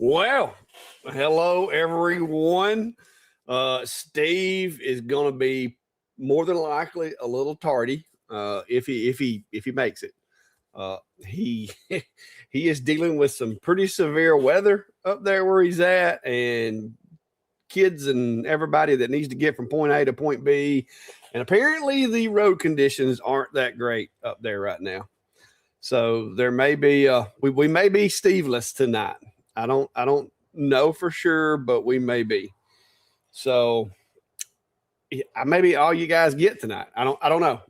Well, hello everyone. Steve is going to be more than likely a little tardy if he makes it. He he is dealing with some pretty severe weather up there where he's at, and kids and everybody that needs to get from point A to point B. And apparently, the road conditions aren't that great up there right now. So there may be we may be Steveless tonight. I don't know for sure, but we may be. So maybe all you guys get tonight. I don't know.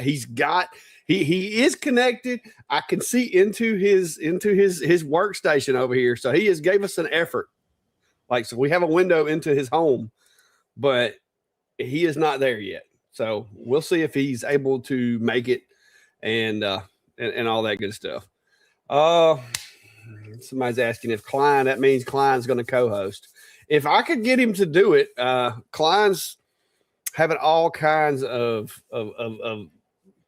He's got he is connected. I can see into his workstation over here. So he has gave us an effort. Like, so we have a window into his home, but he is not there yet. So we'll see if he's able to make it and and all that good stuff. Uh Somebody's asking if Klein, that means Klein's going to co-host. If I could get him to do it, Klein's having all kinds of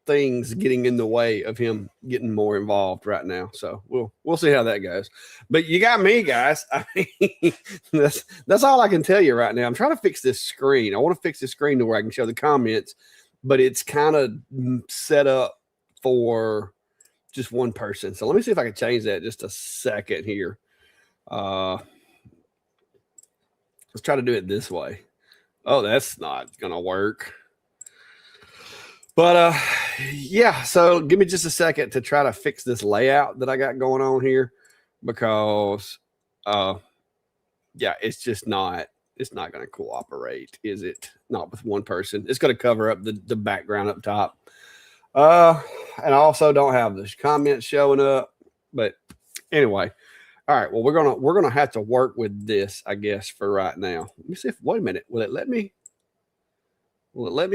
things getting in the way of him getting more involved right now. So we'll see how that goes. But you got me, guys. I mean, that's all I can tell you right now. I'm trying to fix this screen. I want to fix the screen to where I can show the comments, but it's kind of set up for just one person. So let me see if I can change that just a second here. Let's try to do it this way. Oh, that's not gonna work. But yeah, so give me just a second to try to fix this layout that I got going on here, because yeah, it's not gonna cooperate, is it? Not with one person. It's gonna cover up the background up top. And I also don't have the comments showing up. But anyway, all right. Well, we're gonna have to work with this, I guess, for right now. Let me see if wait a minute. Will it let me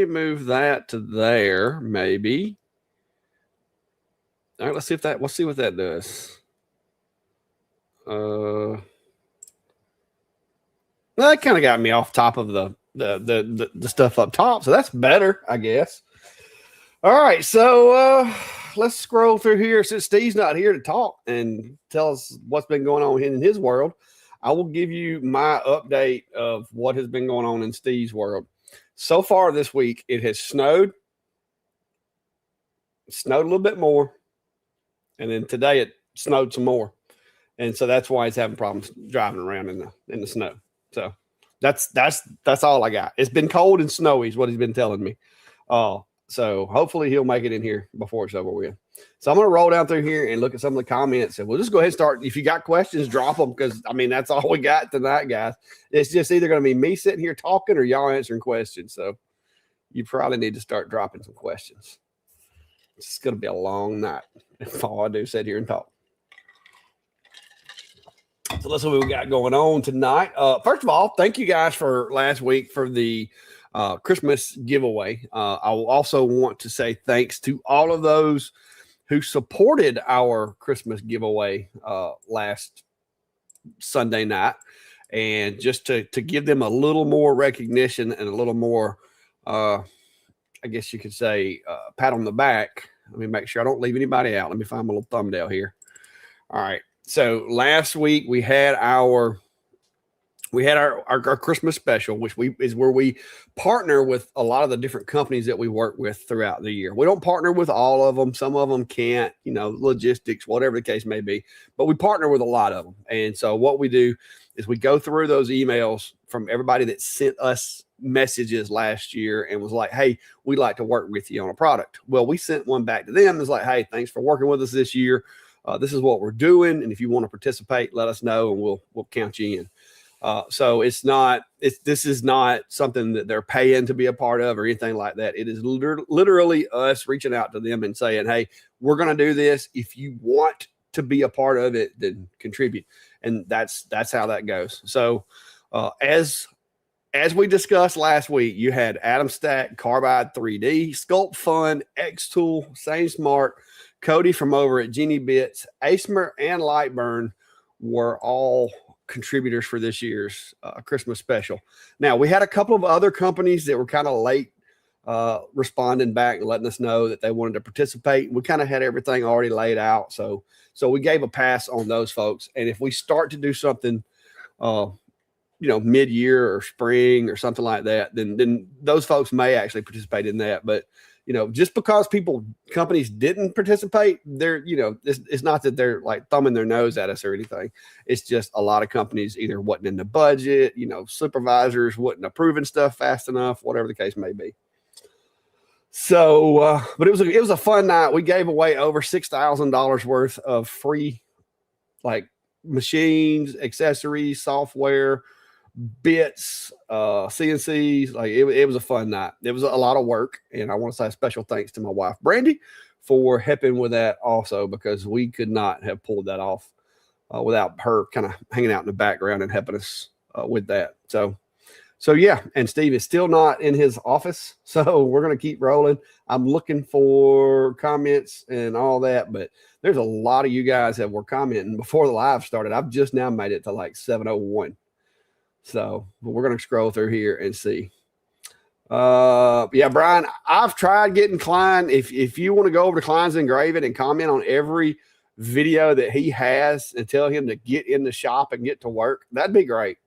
move that to there? Maybe. All right, let's see what that does. That kind of got me off top of the stuff up top, so that's better, I guess. All right, so let's scroll through here. Since Steve's not here to talk and tell us what's been going on in his world, I will give you my update of what has been going on in Steve's world. So far this week, it has snowed. It snowed a little bit more, and then today it snowed some more, and so that's why he's having problems driving around in the snow. So that's all I got. It's been cold and snowy, is what he's been telling me. So hopefully he'll make it in here before it's over with. So I'm going to roll down through here and look at some of the comments, and we'll just go ahead and start. If you got questions, drop them, because, I mean, that's all we got tonight, guys. It's just either going to be me sitting here talking or y'all answering questions. So you probably need to start dropping some questions. It's going to be a long night if all I do is sit here and talk. So let's see what we got going on tonight. First of all, thank you guys for last week for the Christmas giveaway. I will also want to say thanks to all of those who supported our Christmas giveaway last Sunday night, and just to give them a little more recognition and a little more, I guess you could say, pat on the back. Let me make sure I don't leave anybody out. Let me find my little thumbnail here. All right. So last week we had our Christmas special, which is where we partner with a lot of the different companies that we work with throughout the year. We don't partner with all of them. Some of them can't, logistics, whatever the case may be, but we partner with a lot of them. And so what we do is we go through those emails from everybody that sent us messages last year and was like, hey, we'd like to work with you on a product. Well, we sent one back to them. It's like, hey, thanks for working with us this year. This is what we're doing. And if you want to participate, let us know and we'll count you in. So this is not something that they're paying to be a part of or anything like that. It is literally us reaching out to them and saying, hey, we're going to do this. If you want to be a part of it, then contribute. And that's how that goes. So, as we discussed last week, you had Adam Stack, Carbide 3D, Sculpt Fun, X Tool, Sane Smart, Cody from over at Genie Bits, Acemer, and Lightburn were all contributors for this year's Christmas special. Now, we had a couple of other companies that were kind of late responding back and letting us know that they wanted to participate. We kind of had everything already laid out. So we gave a pass on those folks. And if we start to do something, mid-year or spring or something like that, then those folks may actually participate in that. But, just because companies didn't participate, it's not that they're like thumbing their nose at us or anything. It's just a lot of companies either wasn't in the budget, supervisors wasn't approving stuff fast enough, whatever the case may be. So, but it was a fun night. We gave away over $6,000 worth of free, like, machines, accessories, software, bits, CNCs. Like, it was a fun night. It was a lot of work, and I want to say a special thanks to my wife Brandy for helping with that also, because we could not have pulled that off without her kind of hanging out in the background and helping us with that. So yeah, and Steve is still not in his office, so we're going to keep rolling. I'm looking for comments and all that, but there's a lot of you guys that were commenting before the live started. I've just now made it to like 7:01. So we're going to scroll through here and see. Yeah, Brian, I've tried getting Klein. If you want to go over to Klein's Engraving and comment on every video that he has and tell him to get in the shop and get to work, that'd be great.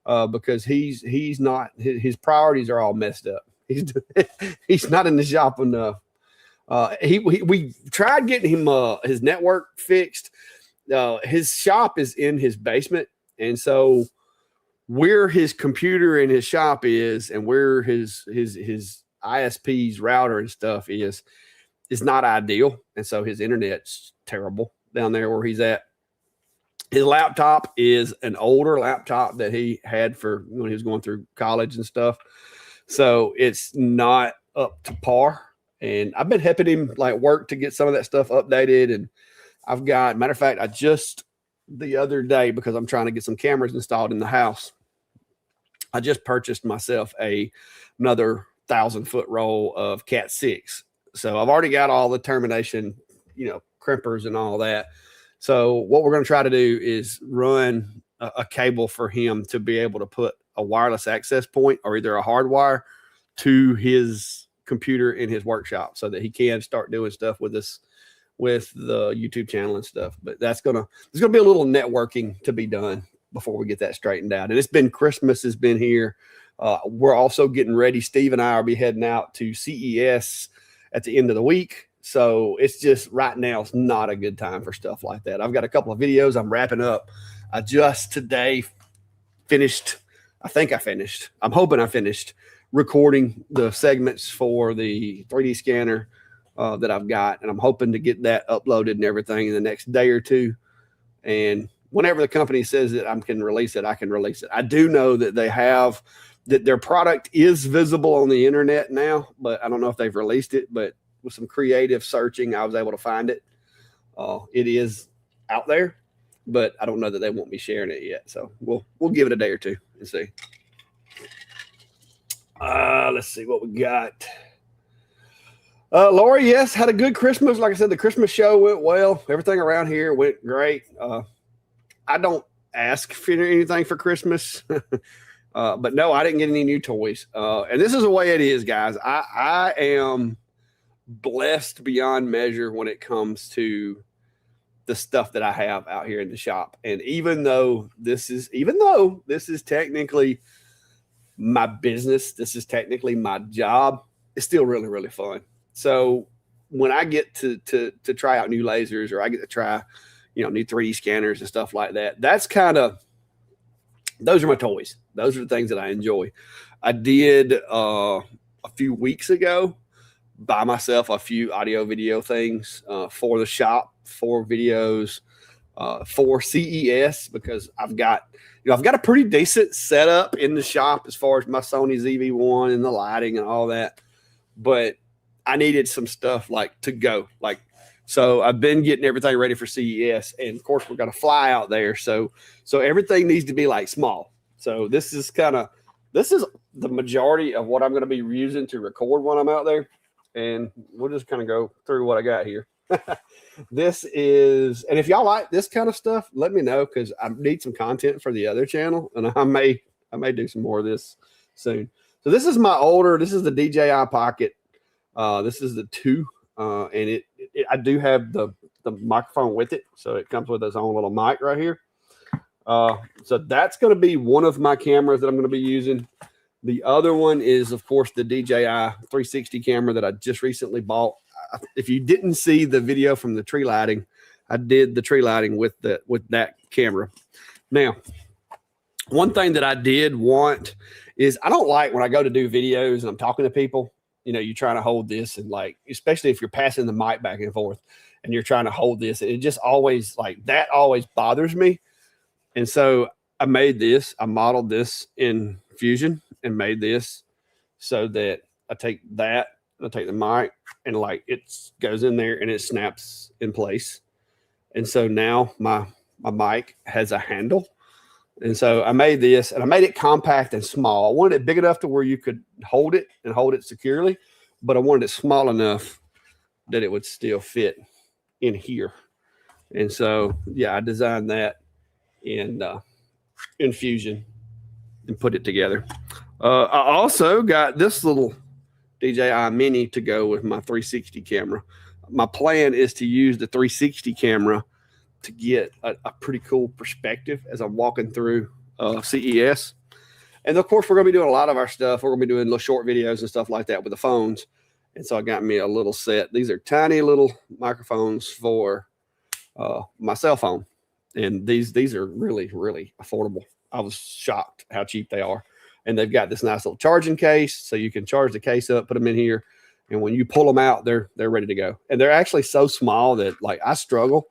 Because he's not, his priorities are all messed up. He's not in the shop enough. We tried getting him his network fixed. His shop is in his basement, and so where his computer in his shop is, and where his ISP's router and stuff is not ideal, and so his internet's terrible down there where he's at. His laptop is an older laptop that he had for when he was going through college and stuff. So it's not up to par. And I've been helping him like work to get some of that stuff updated. And I've got, matter of fact, I just the other day, because I'm trying to get some cameras installed in the house, I just purchased myself another 1,000-foot roll of Cat 6. So I've already got all the termination, crimpers and all that. So what we're going to try to do is run a cable for him to be able to put a wireless access point or either a hard wire to his computer in his workshop so that he can start doing stuff with us, with the YouTube channel and stuff. But there's going to be a little networking to be done before we get that straightened out. And Christmas has been here. We're also getting ready. Steve and I will be heading out to CES at the end of the week. So it's just right now, it's not a good time for stuff like that. I've got a couple of videos I'm wrapping up. I just today finished. I'm hoping I finished recording the segments for the 3D scanner that I've got. And I'm hoping to get that uploaded and everything in the next day or two. And whenever the company says that I can release it, I can release it. I do know that that their product is visible on the internet now, but I don't know if they've released it. But with some creative searching, I was able to find it. It is out there, but I don't know that they want me sharing it yet. So we'll give it a day or two and see. Let's see what we got. Lori, yes, had a good Christmas. Like I said, the Christmas show went well. Everything around here went great. I don't ask for anything for Christmas, but no, I didn't get any new toys. And this is the way it is, guys. I am blessed beyond measure when it comes to the stuff that I have out here in the shop. And even though this is technically my business, this is technically my job, it's still really, really fun. So when I get to try out new lasers, or I get to try, new 3D scanners and stuff like that, those are my toys. Those are the things that I enjoy. I did a few weeks ago buy myself a few audio video things for the shop, for videos, for CES, because I've got a pretty decent setup in the shop as far as my Sony ZV-1 and the lighting and all that. But I needed some stuff to go. So I've been getting everything ready for CES, and of course we're going to fly out there. So everything needs to be small. So this is the majority of what I'm going to be using to record when I'm out there. And we'll just kind of go through what I got here. This is, and if y'all like this kind of stuff, let me know, because I need some content for the other channel, and I may do some more of this soon. So this is my older. This is the DJI Pocket. This is the 2, and I do have the microphone with it, so it comes with its own little mic right here. So that's going to be one of my cameras that I'm going to be using. The other one is, of course, the DJI 360 camera that I just recently bought. If you didn't see the video from the tree lighting, I did the tree lighting with that camera. Now, one thing that I did want is I don't like when I go to do videos and I'm talking to people, you're trying to hold this and especially if you're passing the mic back and forth and you're trying to hold this, it just always that always bothers me. And so I modeled this in Fusion and made this so that I take the mic and it goes in there and it snaps in place. And so now my mic has a handle. And so I made this and I made it compact and small. I wanted it big enough to where you could hold it and hold it securely, but I wanted it small enough that it would still fit in here. And so, yeah, I designed that in Fusion and put it together. I also got this little DJI Mini to go with my 360 camera. My plan is to use the 360 camera to get a pretty cool perspective as I'm walking through CES. And of course, we're going to be doing a lot of our stuff. We're going to be doing little short videos and stuff like that with the phones. And so I got me a little set. These are tiny little microphones for my cell phone. And these are really, really affordable. I was shocked how cheap they are. And they've got this nice little charging case, so you can charge the case up, put them in here, and when you pull them out, they're ready to go. And they're actually so small that I struggle.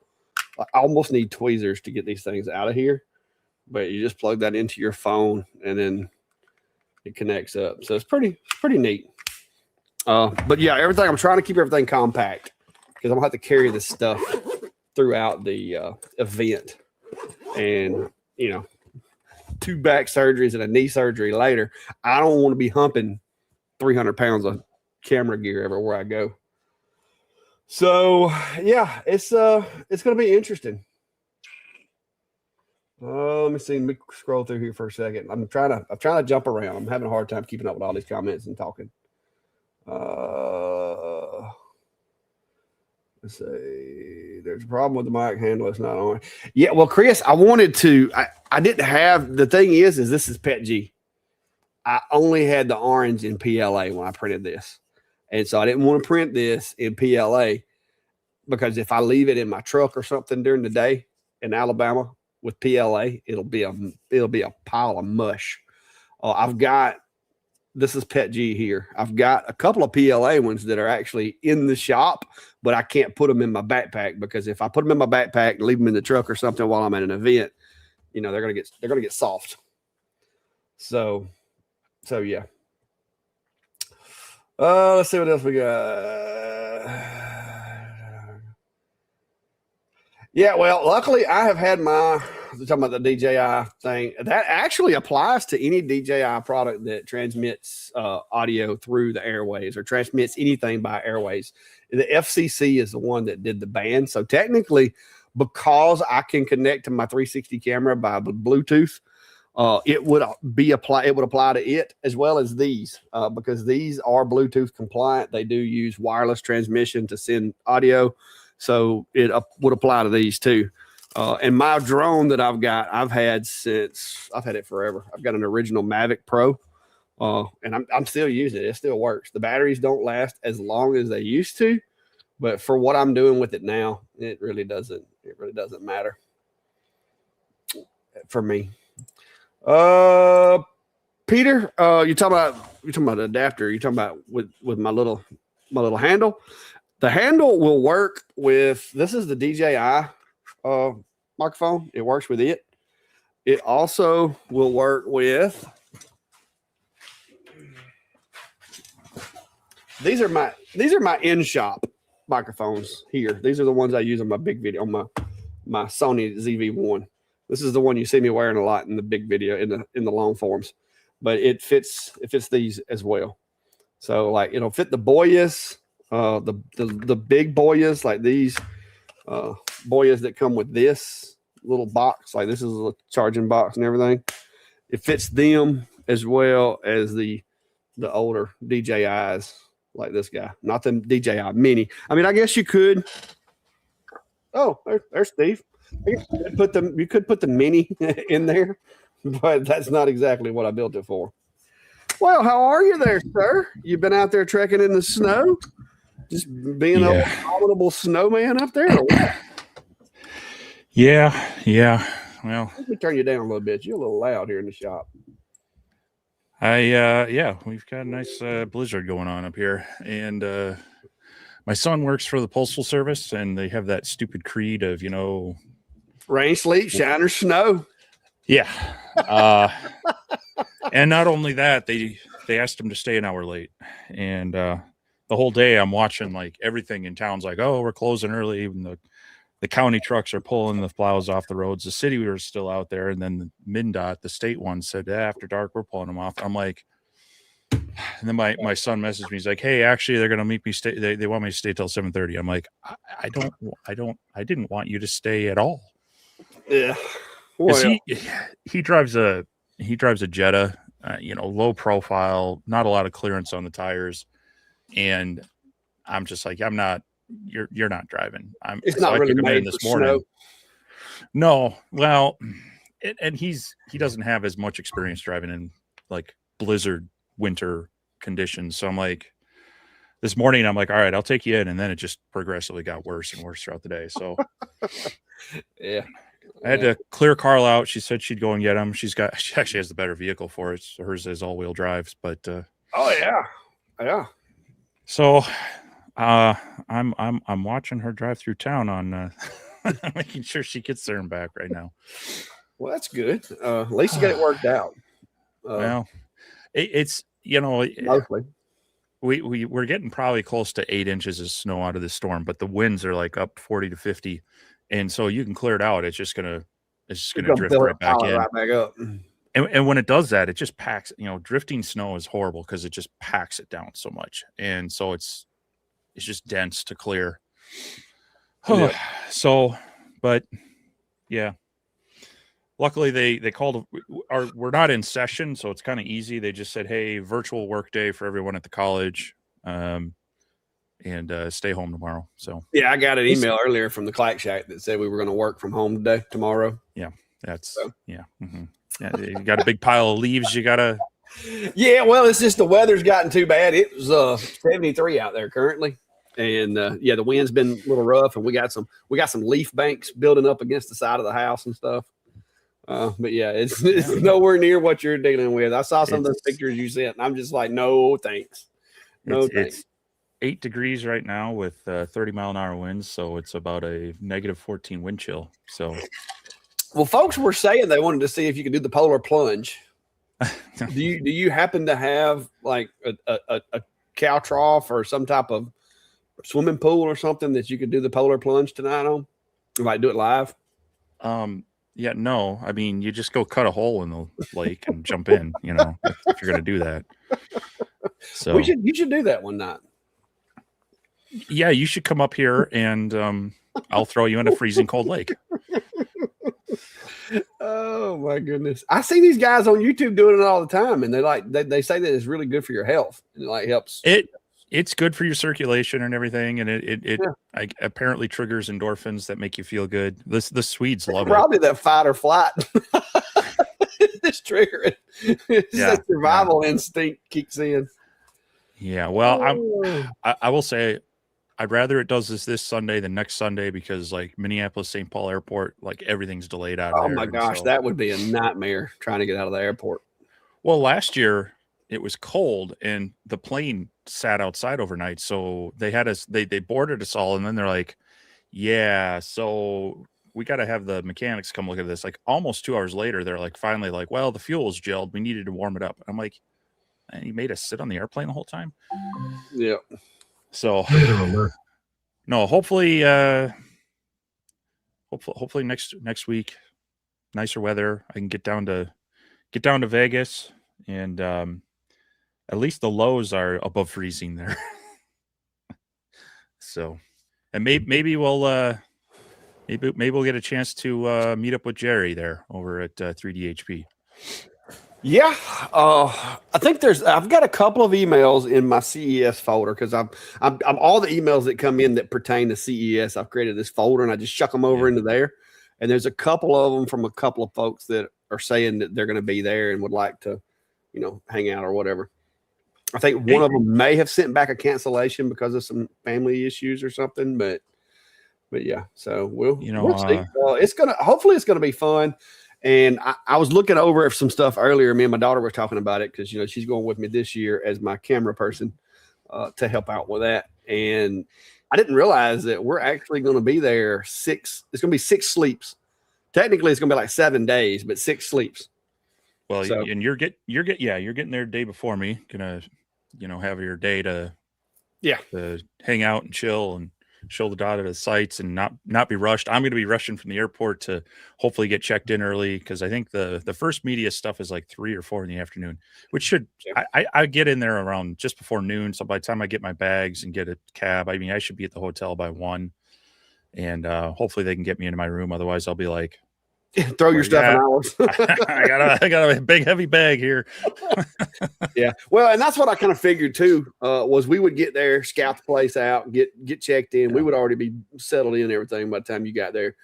I almost need tweezers to get these things out of here. But you just plug that into your phone, and then it connects up. So it's pretty neat. But yeah, I'm trying to keep everything compact because I'm gonna have to carry this stuff throughout the event, and 2 back surgeries and a knee surgery later, I don't want to be humping 300 pounds of camera gear everywhere I go. So yeah, it's going to be interesting. Let me see. Let me scroll through here for a second. I'm trying to jump around. I'm having a hard time keeping up with all these comments and talking. Let's see. There's a problem with the mic handle. It's not on. Yeah, well, Chris, I wanted to. I didn't have. The thing is this is PETG. I only had the orange in PLA when I printed this, and so I didn't want to print this in PLA because if I leave it in my truck or something during the day in Alabama with PLA, it'll be a pile of mush. This is PETG here. I've got a couple of PLA ones that are actually in the shop, but I can't put them in my backpack because if I put them in my backpack and leave them in the truck or something while I'm at an event, they're gonna get soft. So yeah. Let's see what else we got. Yeah, well, luckily I have had talking about the DJI thing. That actually applies to any DJI product that transmits audio through the airways or transmits anything by airways. The FCC is the one that did the ban. So technically, because I can connect to my 360 camera by Bluetooth, it would apply to it as well as these because these are Bluetooth compliant. They do use wireless transmission to send audio. So it would apply to these too. And my drone that I've had it forever. I've got an original Mavic Pro, and I'm still using it. It still works. The batteries don't last as long as they used to, but for what I'm doing with it now, it really doesn't matter for me. Peter, you're talking about the adapter. You're talking about with my little handle. The handle will work with, this is the DJI microphone. It works with it. It also will work with, these are my in-shop microphones here. These are the ones I use on my big video, on my Sony ZV-1. This is the one you see me wearing a lot in the big video, in the long forms. But it fits these as well. So it'll fit the Boyas. The big Boyas, like these Boyas that come with this little box, like this is a charging box and everything. It fits them as well as the the older DJIs like this guy, not the DJI Mini. I mean, I guess you could. Oh, there's Steve. I guess you could put the Mini in there, but that's not exactly what I built it for. Well, how are you there, sir? You've been out there trekking in the snow, just being an abominable snowman up there. Or what? Yeah. Well, let me turn you down a little bit. You're a little loud here in the shop. We've got a nice blizzard going on up here, and my son works for the Postal Service, and they have that stupid creed of rain, sleet, shine, or snow. Yeah. And not only that, they asked him to stay an hour late, and the whole day I'm watching like everything in town's like, oh, we're closing early, and the county trucks are pulling the plows off the roads. The city we were still out there, and then the MnDOT, the state one, said after dark we're pulling them off. I'm like, and then my son messaged me. He's like, hey, actually they're gonna make me stay. They want me to stay till 7:30. I'm like, I didn't want you to stay at all. Yeah. Well, he drives a Jetta, low profile, not a lot of clearance on the tires, and I'm just like, I'm not. You're not driving. It's not really made this for morning. Snow. No, well, and he doesn't have as much experience driving in like blizzard winter conditions. So I'm like, this morning I'm like, all right, I'll take you in, and then it just progressively got worse and worse throughout the day. So yeah. I had to clear Carl out. She said she'd go and get him. She actually has the better vehicle for it. Hers is all-wheel drives, but oh yeah. So I'm watching her drive through town on making sure she gets there and back right now. Well, that's good. At least you got it worked out. Well, it's mostly. We're getting probably close to 8 inches of snow out of the storm, but the winds are like up 40 to 50. And so you can clear it out. It's just gonna drift right back in. Right back up. And when it does that, it just packs. Drifting snow is horrible because it just packs it down so much, and so it's just dense to clear. Yeah. So, but yeah. Luckily, they called. We're not in session, so it's kind of easy. They just said, "Hey, virtual work day for everyone at the college." And stay home tomorrow. So yeah, I got an email earlier from the Clack Shack that said we were going to work from home tomorrow. Yeah, that's yeah. Mm-hmm. Yeah, you got a big pile of leaves. You gotta. Yeah, well, it's just the weather's gotten too bad. It was 73 out there currently, and the wind's been a little rough, and we got some leaf banks building up against the side of the house and stuff. But yeah, it's nowhere near what you're dealing with. I saw some of those pictures you sent, and I'm just like, no thanks, no thanks. It's 8 degrees right now with 30-mile-an-hour winds, so it's about a -14 wind chill. So, well, folks were saying they wanted to see if you could do the polar plunge. Do you happen to have like a cow trough or some type of swimming pool or something that you could do the polar plunge tonight on? You might do it live. Yeah, no. I mean, you just go cut a hole in the lake and jump in. If you're going to do that. So you should do that one night. Yeah, you should come up here and I'll throw you in a freezing cold lake. Oh my goodness. I see these guys on YouTube doing it all the time, and they say that it's really good for your health. And it helps. It's good for your circulation and everything, and it apparently triggers endorphins that make you feel good. The Swedes love probably that fight or flight. This trigger that survival instinct kicks in. Yeah, well, I will say I'd rather it does this Sunday than next Sunday because like Minneapolis St. Paul Airport, like everything's delayed out of there. Oh my gosh, that would be a nightmare trying to get out of the airport. Well, last year it was cold and the plane sat outside overnight, so they had us. They boarded us all, and then they're like, "Yeah, so we got to have the mechanics come look at this." Like almost 2 hours later, they're like, finally, like, "Well, the fuel is gelled. We needed to warm it up." I'm like, "And you made us sit on the airplane the whole time?" Yeah. So no, hopefully next week, nicer weather. I can get down to Vegas, and at least the lows are above freezing there. So, and maybe we'll maybe we'll get a chance to meet up with Jerry there over at 3DHP. Yeah, I think I've got a couple of emails in my CES folder because I'm all the emails that come in that pertain to CES. I've created this folder and I just chuck them over Yeah. into there. And there's a couple of them from a couple of folks that are saying that they're going to be there and would like to, hang out or whatever. I think one Hey, of them may have sent back a cancellation because of some family issues or something, but yeah, so we'll see. Hopefully it's gonna be fun. And I was looking over some stuff earlier. Me and my daughter were talking about it because she's going with me this year as my camera person to help out with that. And I didn't realize that we're actually going to be there six. It's going to be 6 sleeps. Technically, it's going to be like 7 days, but 6 sleeps. well, So and you're getting there day before me. Gonna, have your day to yeah, hang out and chill and show the daughter the sights and not be rushed. I'm going to be rushing from the airport to hopefully get checked in early because I think the first media stuff is like 3 or 4 in the afternoon, which should I get in there around just before noon. So by the time I get my bags and get a cab, I mean I should be at the hotel by 1, and hopefully they can get me into my room. Otherwise, I'll be like, throw your stuff in ours. I got a big heavy bag here. Yeah. Well, and that's what I kind of figured too, was we would get there, scout the place out, get checked in. Yeah. We would already be settled in and everything by the time you got there.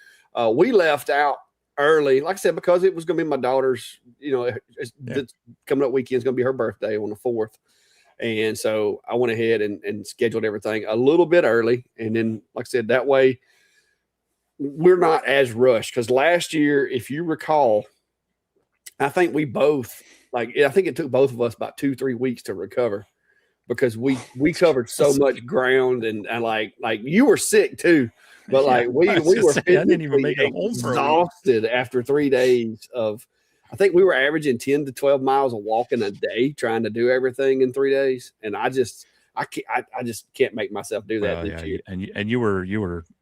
We left out early, like I said, because it was going to be my daughter's, the coming up weekend is going to be her birthday on the 4th. And so I went ahead and scheduled everything a little bit early. And then, like I said, that way we're not as rushed. Because last year, if you recall, I think we both, I think it took both of us about 2-3 weeks to recover because we covered so much ground and like you were sick too, but we were I didn't even make it home for exhausted after 3 days of. I think we were averaging 10 to 12 miles of walking a day trying to do everything in 3 days, and I just can't make myself do that this year. And you were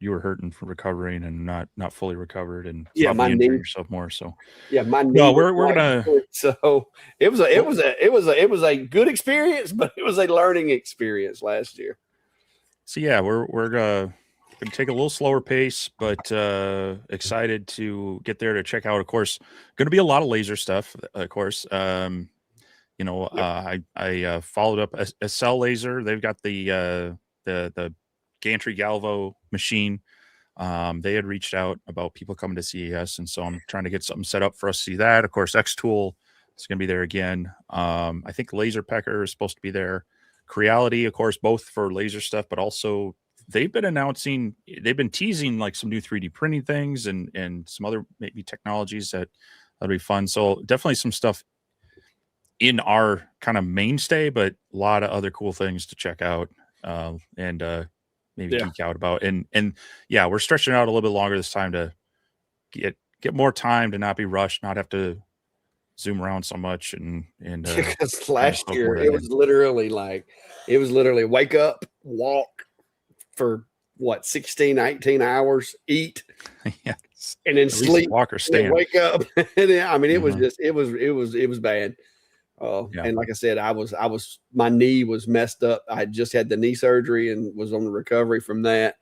hurting from recovering and not fully recovered, and my knee, yourself more. So my knee. No, we're gonna. So it was a good experience, but it was a learning experience last year. So yeah, we're gonna take a little slower pace, but excited to get there to check out. Of course, going to be a lot of laser stuff. Of course, I followed up a cell laser. They've got the gantry galvo machine. They had reached out about people coming to CES, and so I'm trying to get something set up for us to see that. Of course, X Tool is going to be there again. I think Laser Pecker is supposed to be there. Creality, of course, both for laser stuff, but also they've been teasing like some new 3D printing things and some other maybe technologies that'll be fun. So definitely some stuff in our kind of mainstay, but a lot of other cool things to check out and maybe geek out about. And yeah, we're stretching out a little bit longer this time to get more time to not be rushed, not have to zoom around so much. And because last year it was literally wake up, walk for 16, 18 hours, eat, yes, and then sleep, walk or stand, wake up. And then, I mean, it was just, it was bad. And like I said, my knee was messed up. I had just had the knee surgery and was on the recovery from that.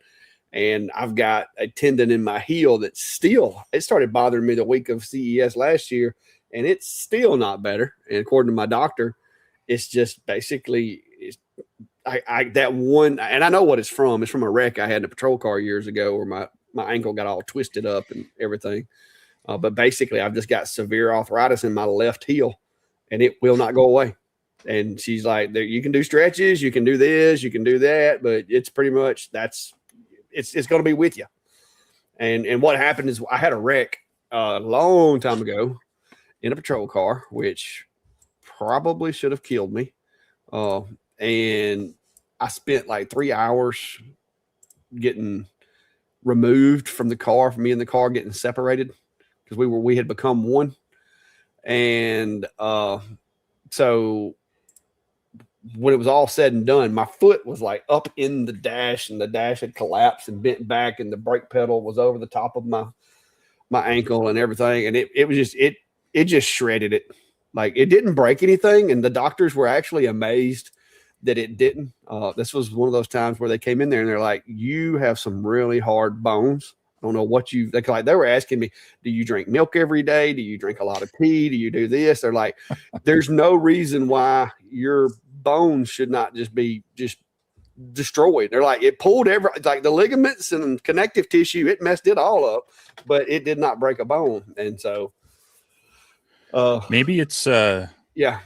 And I've got a tendon in my heel that it started bothering me the week of CES last year, and it's still not better. And according to my doctor, it's just basically, that one, and I know what it's from. It's from a wreck I had in a patrol car years ago where my ankle got all twisted up and everything. But basically, I've just got severe arthritis in my left heel, and it will not go away. And she's like, you can do stretches, you can do this, you can do that, but it's pretty much it's going to be with you. And what happened is I had a wreck a long time ago in a patrol car, which probably should have killed me. And I spent like 3 hours getting removed from the car, from me and the car getting separated because we had become one. And so when it was all said and done, my foot was like up in the dash, and the dash had collapsed and bent back, and the brake pedal was over the top of my ankle and everything. And it was just it just shredded it. Like, it didn't break anything, and the doctors were actually amazed that it didn't. This was one of those times where they came in there and they're like, "You have some really hard bones." don't know what they were asking me, do you drink milk every day? Do you drink a lot of tea? Do you do this? They're like, there's no reason why your bones should not just be destroyed. They're like, it pulled like the ligaments and connective tissue, it messed it all up, but it did not break a bone. And so maybe it's yeah.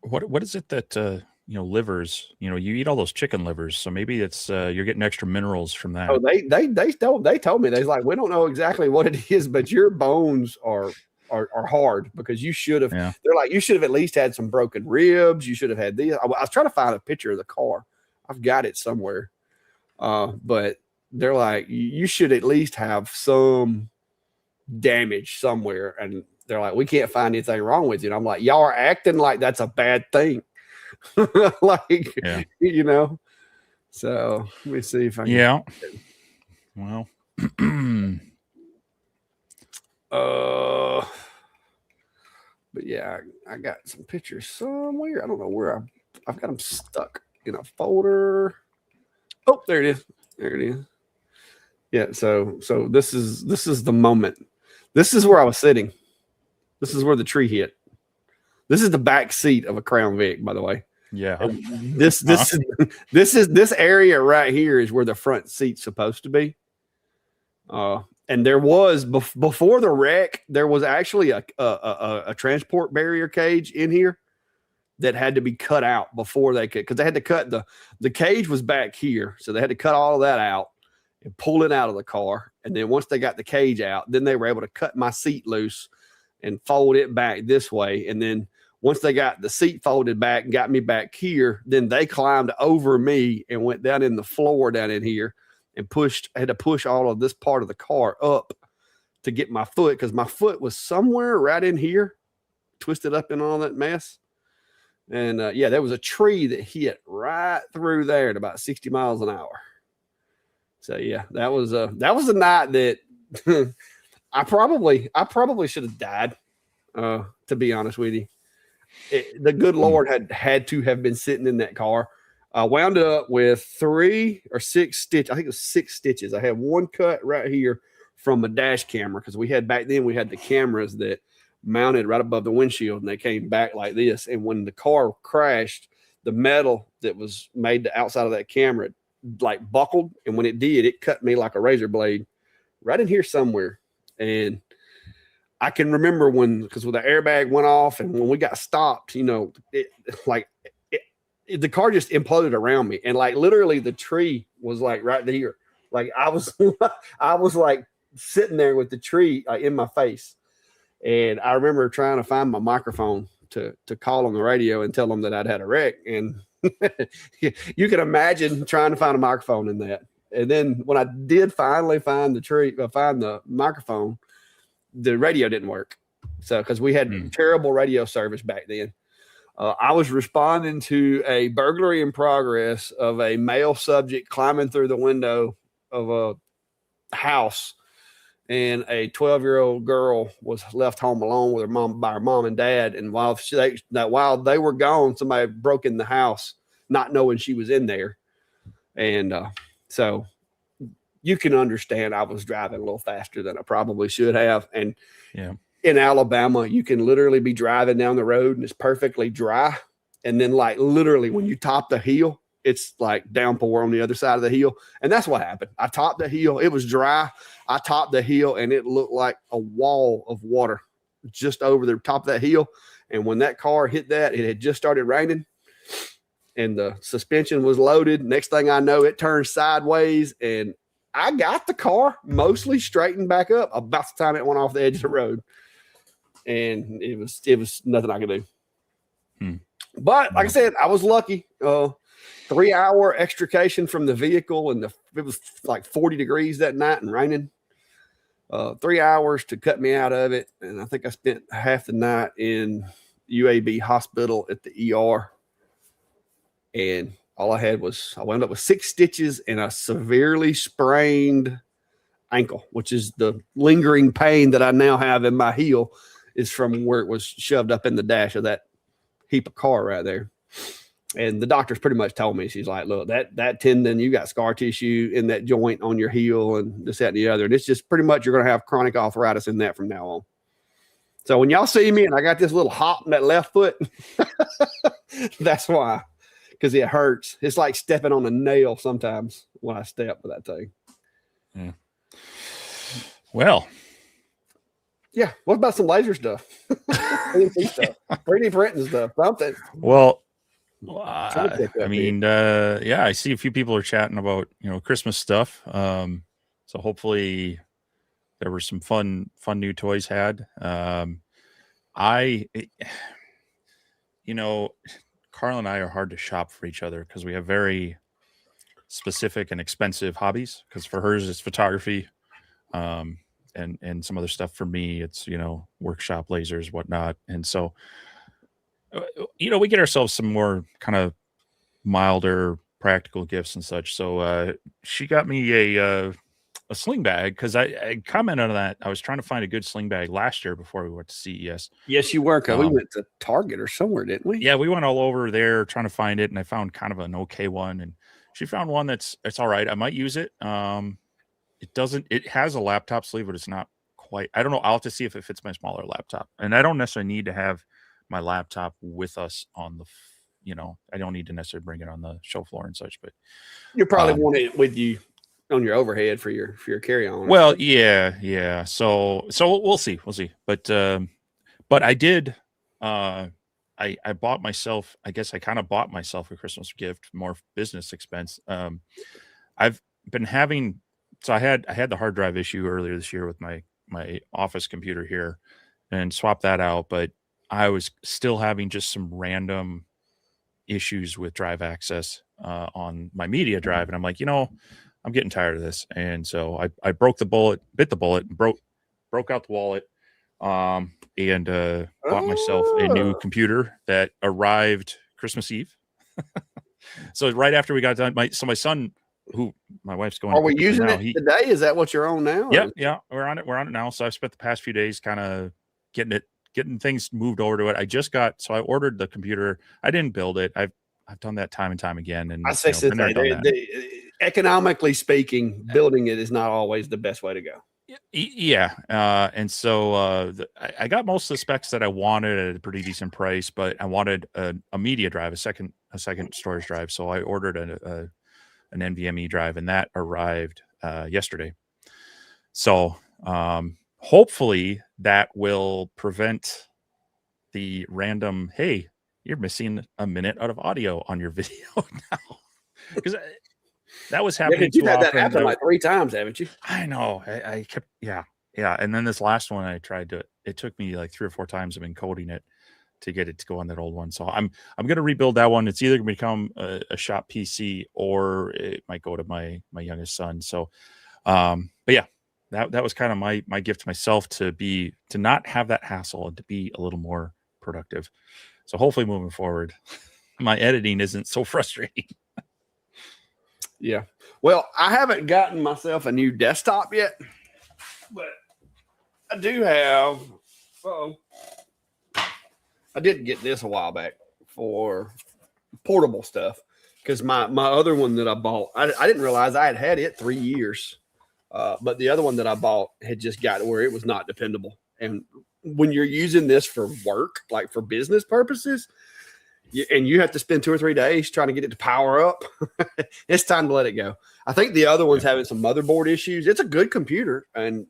What is it that livers, you eat all those chicken livers, so maybe it's you're getting extra minerals from that. Oh, they told me, they're like, we don't know exactly what it is, but your bones are hard because you should have. Yeah. They're like, you should have at least had some broken ribs. You should have had these. I was trying to find a picture of the car. I've got it somewhere, but they're like, you should at least have some damage somewhere, and they're like, we can't find anything wrong with you. And I'm like, y'all are acting like that's a bad thing. Like, so let me see if I can. Yeah. Well, but yeah, I got some pictures somewhere. I don't know where I've got them stuck in a folder. Oh, there it is. There it is. Yeah. So this is the moment. This is where I was sitting. This is where the tree hit. This is the back seat of a Crown Vic, by the way. Yeah. And this area right here is where the front seat's supposed to be. And there was before the wreck, there was actually a transport barrier cage in here that had to be cut out before they could, because they had to cut the cage was back here, so they had to cut all of that out and pull it out of the car. And then once they got the cage out, then they were able to cut my seat loose and fold it back this way. And then once they got the seat folded back and got me back here, then they climbed over me and went down in the floor down in here and had to push all of this part of the car up to get my foot, because my foot was somewhere right in here, twisted up in all that mess. And there was a tree that hit right through there at about 60 miles an hour. So yeah, that was a night that I probably should have died. To be honest with you, the good Lord had to have been sitting in that car. I wound up with 3 or 6 stitches. I think it was 6 stitches. I had one cut right here from a dash camera, because back then we had the cameras that mounted right above the windshield, and they came back like this. And when the car crashed, the metal that was made the outside of that camera like buckled, and when it did, it cut me like a razor blade right in here somewhere. And I can remember because the airbag went off, and when we got stopped, the car just imploded around me, and like literally the tree was like right there. Like I was like sitting there with the tree in my face. And I remember trying to find my microphone to call on the radio and tell them that I'd had a wreck. And you can imagine trying to find a microphone in that. And then when I did finally find the microphone, the radio didn't work. So, because we had terrible radio service back then. I was responding to a burglary in progress of a male subject climbing through the window of a house, and a 12-year-old girl was left home alone with by her mom and dad. And while they were gone, somebody broke in the house, not knowing she was in there. And so you can understand I was driving a little faster than I probably should have. And in Alabama, you can literally be driving down the road and it's perfectly dry. And then like literally when you top the hill, it's like downpour on the other side of the hill. And that's what happened. I topped the hill. It was dry. I topped the hill, and it looked like a wall of water just over the top of that hill. And when that car hit that, it had just started raining, and the suspension was loaded. Next thing I know, it turned sideways, and I got the car mostly straightened back up about the time it went off the edge of the road. And it was nothing I could do. But like I said, I was lucky. 3-hour extrication from the vehicle, and it was like 40 degrees that night and raining. 3 hours to cut me out of it, and I think I spent half the night in UAB hospital at the ER. And all I wound up with 6 stitches and a severely sprained ankle, which is the lingering pain that I now have in my heel, is from where it was shoved up in the dash of that heap of car right there. And the doctor's pretty much told me, she's like, look, that tendon, you got scar tissue in that joint on your heel and this, that, and the other. And it's just pretty much you're going to have chronic arthritis in that from now on. So when y'all see me and I got this little hop in that left foot, that's why, because it hurts. It's like stepping on a nail sometimes when I step with that thing. Yeah. Well. Yeah. What about some laser stuff? 3D stuff, 3D printing stuff, something. Well, I mean, yeah, I see a few people are chatting about, Christmas stuff. So hopefully there were some fun new toys had. Carl and I are hard to shop for each other because we have very specific and expensive hobbies. Because for hers, it's photography, and some other stuff. For me, it's, workshop lasers, whatnot. And so, we get ourselves some more kind of milder practical gifts and such. So she got me a sling bag because I commented on that. I was trying to find a good sling bag last year before we went to CES. Yes, you were. We went to Target or somewhere, didn't we? Yeah, we went all over there trying to find it, and I found kind of an okay one. And she found one that's all right. I might use it. It has a laptop sleeve, but it's not quite. I don't know. I'll have to see if it fits my smaller laptop. And I don't necessarily need to have my laptop with us on the. I don't need to necessarily bring it on the show floor and such. But you probably want it with you on your overhead for your carry-on. Well, yeah. So we'll see. But I did. I bought myself. I guess I kind of bought myself a Christmas gift, more business expense. I've been having. So I had the hard drive issue earlier this year with my office computer here, and swapped that out. But I was still having just some random issues with drive access on my media drive, and I'm like, I'm getting tired of this. And so I bit the bullet, broke out the wallet, and bought myself a new computer that arrived Christmas Eve. So right after we got done, my son, who my wife's going. Are we using it today? Is that what you're on now? Yeah, we're on it now. So I've spent the past few days kind of getting things moved over to it. So I ordered the computer. I didn't build it. I've done that time and time again. And I say, economically speaking, building it is not always the best way to go. Yeah. And so I got most of the specs that I wanted at a pretty decent price, but I wanted a media drive, a second storage drive. So I ordered an NVMe drive, and that arrived yesterday. So hopefully that will prevent the random, hey, you're missing a minute out of audio on your video now. Because that was happening. You've had that happen like 3 times, haven't you? I know. I kept, yeah. And then this last one I tried it took me like 3 or 4 times of encoding it to get it to go on that old one. So I'm going to rebuild that one. It's either going to become a shop PC or it might go to my youngest son. So, but yeah, that was kind of my gift to myself to not have that hassle and to be a little more productive. So hopefully moving forward, my editing isn't so frustrating. Yeah. Well, I haven't gotten myself a new desktop yet, but I do have. I did get this a while back for portable stuff because my other one that I bought, I didn't realize I had it 3 years. But the other one that I bought had just got to where it was not dependable. And when you're using this for work, like for business purposes, and you have to spend 2 or 3 days trying to get it to power up, it's time to let it go. I think the other one's having some motherboard issues. It's a good computer,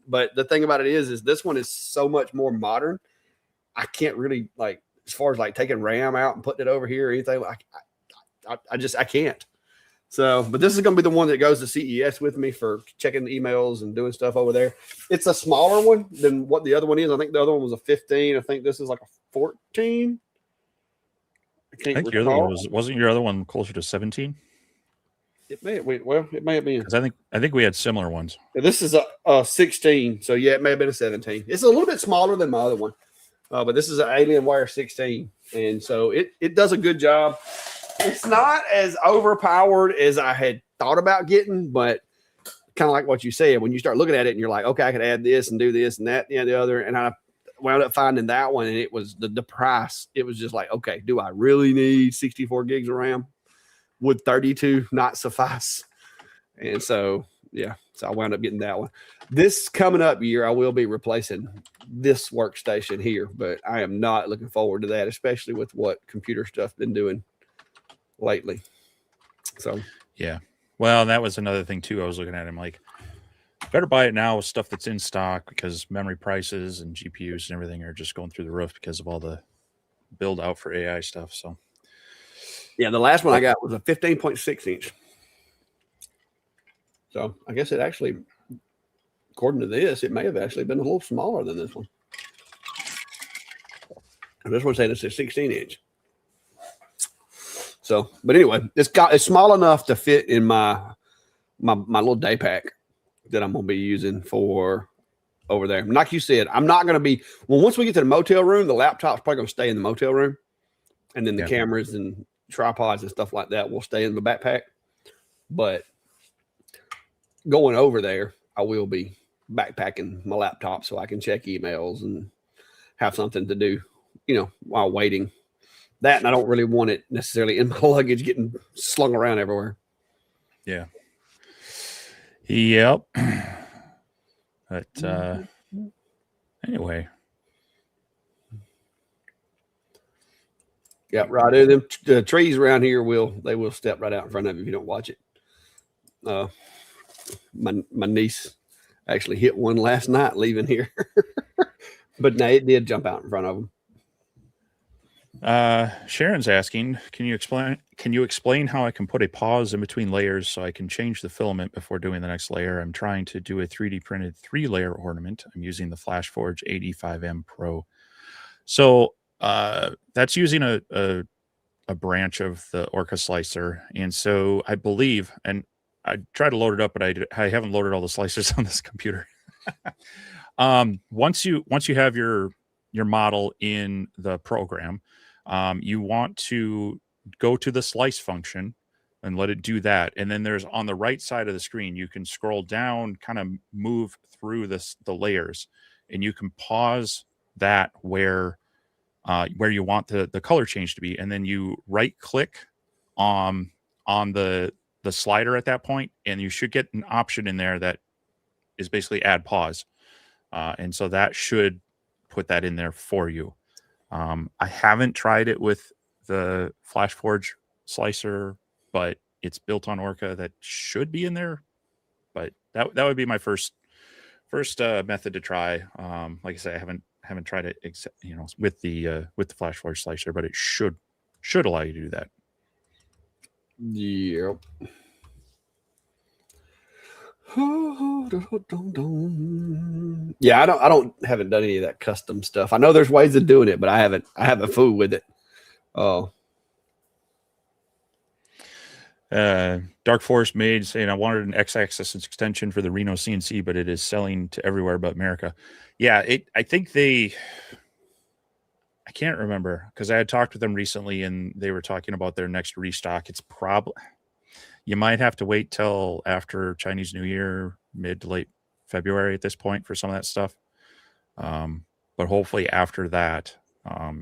but the thing about it is this one is so much more modern. I can't really, like, as far as like taking RAM out and putting it over here or anything, I can't. So, but this is going to be the one that goes to CES with me for checking the emails and doing stuff over there. It's a smaller one than what the other one is. I think the other one was a 15. I think this is like a 14. I think your other one wasn't your other one closer to 17? It may have been. Because I think we had similar ones. This is a 16. So yeah, it may have been a 17. It's a little bit smaller than my other one. But this is an Alienware 16. And so it does a good job. It's not as overpowered as I had thought about getting, but kind of like what you said, when you start looking at it and you're like, okay, I could add this and do this and that and the other. And wound up finding that one, and it was the price. It was just like, okay, do I really need 64 gigs of RAM? Would 32 not suffice? And so, yeah, so I wound up getting that one. This coming up year, I will be replacing this workstation here, but I am not looking forward to that, especially with what computer stuff been doing lately. So, yeah. Well, that was another thing too. I was looking at him like, better buy it now with stuff that's in stock because memory prices and GPUs and everything are just going through the roof because of all the build out for AI stuff. So, yeah, the last one I got was a 15.6 inch. So I guess it actually, according to this, it may have actually been a little smaller than this one. And this one's saying it's a 16 inch. So, but anyway, it's small enough to fit in my little day pack that I'm gonna be using for over there. And like you said, I'm not gonna be once we get to the motel room, the laptop's probably gonna stay in the motel room, and then the cameras and tripods and stuff like that will stay in the backpack. But going over there, I will be backpacking my laptop so I can check emails and have something to do, while waiting. That, and I don't really want it necessarily in my luggage getting slung around everywhere. Yeah. Yep. But anyway. Yeah, right. The trees around here will step right out in front of you if you don't watch it. My niece actually hit one last night leaving here, but no, it did jump out in front of them. Sharon's asking, can you explain how I can put a pause in between layers so I can change the filament before doing the next layer? I'm trying to do a 3D printed 3-layer ornament. I'm using the FlashForge 85M Pro. So that's using a branch of the Orca slicer. And so I believe, and I tried to load it up, but I haven't loaded all the slicers on this computer. Once you have your model in the program, you want to go to the slice function and let it do that. And then there's on the right side of the screen, you can scroll down, kind of move through the layers, and you can pause that where you want the color change to be. And then you right click on the slider at that point, and you should get an option in there that is basically add pause. And so that should put that in there for you. I haven't tried it with the FlashForge slicer, but it's built on Orca. That should be in there. But that would be my first method to try. Like I say, I haven't tried it, with the FlashForge slicer, but it should allow you to do that. Yep. Yeah, I haven't done any of that custom stuff. I know there's ways of doing it, but I haven't fooled with it. Oh. Dark Forest Mage saying, I wanted an X-axis extension for the Reno CNC, but it is selling to everywhere but America. Yeah, I think I can't remember because I had talked with them recently and they were talking about their next restock. It's probably, you might have to wait till after Chinese New Year, mid to late February at this point for some of that stuff. But hopefully after that,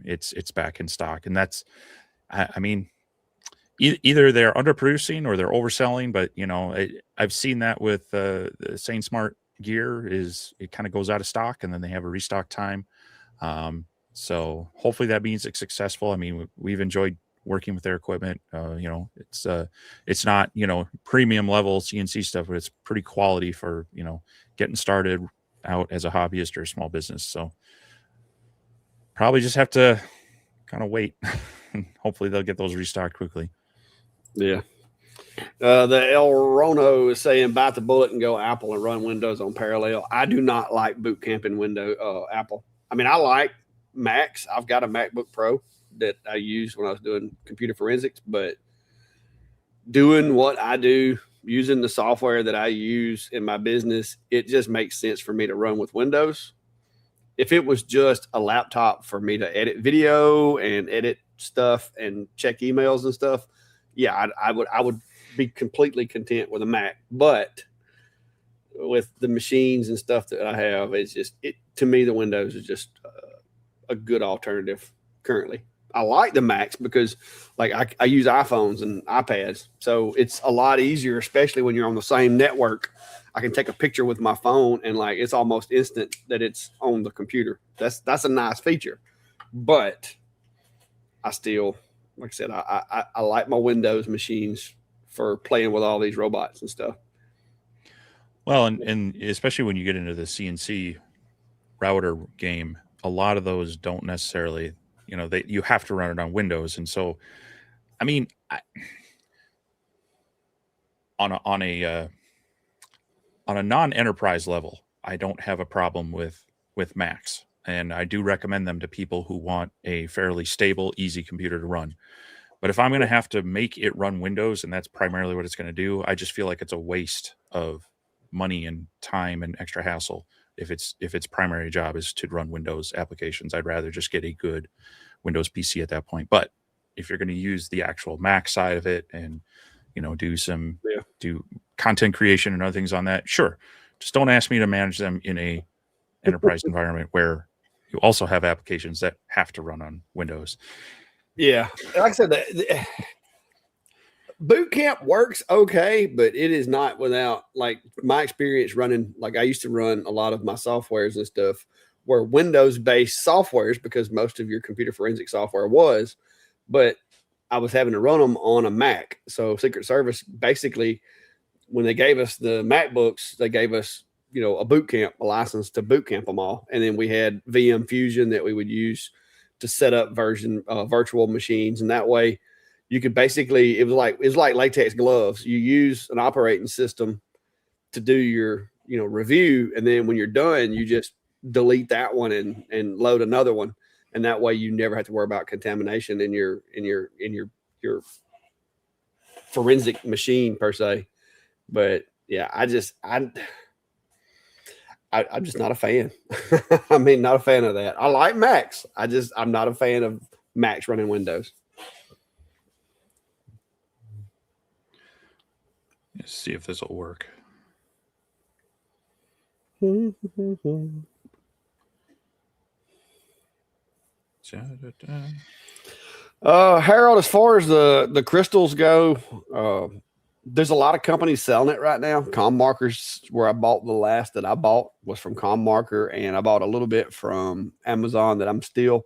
it's back in stock. And that's, I mean, either they're underproducing or they're overselling, but I've seen that with the Sane Smart gear it kind of goes out of stock and then they have a restock time. So hopefully that means it's successful. I mean, we've enjoyed working with their equipment. It's not, premium level CNC stuff, but it's pretty quality for, getting started out as a hobbyist or a small business. So probably just have to kind of wait. Hopefully they'll get those restocked quickly. Yeah. The El Rono is saying bite the bullet and go Apple and run Windows on Parallel. I do not like boot camping Apple. I mean, I like Macs. I've got a MacBook Pro that I used when I was doing computer forensics, but doing what I do, using the software that I use in my business, it just makes sense for me to run with Windows. If it was just a laptop for me to edit video and edit stuff and check emails and stuff, yeah, I would be completely content with a Mac. But with the machines and stuff that I have, to me, the Windows is just a good alternative currently. I like the Macs because like I use iPhones and iPads, so it's a lot easier, especially when you're on the same network. I can take a picture with my phone and like it's almost instant that it's on the computer. That's a nice feature, but I still, like I said, I like my Windows machines for playing with all these robots and stuff. Well, and especially when you get into the CNC router game, a lot of those don't necessarily, you have to run it on Windows, and so, I mean, on a non-enterprise level, I don't have a problem with Macs, and I do recommend them to people who want a fairly stable, easy computer to run. But if I'm going to have to make it run Windows, and that's primarily what it's going to do, I just feel like it's a waste of money and time and extra hassle. If its primary job is to run Windows applications, I'd rather just get a good Windows PC at that point. But if you're going to use the actual Mac side of it and do content creation and other things on that, sure. Just don't ask me to manage them in a enterprise environment where you also have applications that have to run on Windows. Yeah, like I said, the boot camp works okay, but it is not without like my experience running. Like I used to run a lot of my softwares and stuff were Windows-based softwares because most of your computer forensic software was, but I was having to run them on a Mac. So Secret Service basically, when they gave us the MacBooks, they gave us a boot camp, a license to boot camp them all, and then we had VM Fusion that we would use to set up virtual machines, and that way you could basically it was like latex gloves. You use an operating system to do your review, and then when you're done, you just delete that one and load another one, and that way you never have to worry about contamination in your forensic machine per se. But yeah, I'm just not a fan. I mean, not a fan of that. I like Macs. I'm not a fan of Macs running Windows. Let's see if this will work. Harold, as far as the crystals go, there's a lot of companies selling it right now. ComMarker's where I bought the last that I bought was from ComMarker, and I bought a little bit from Amazon that I'm still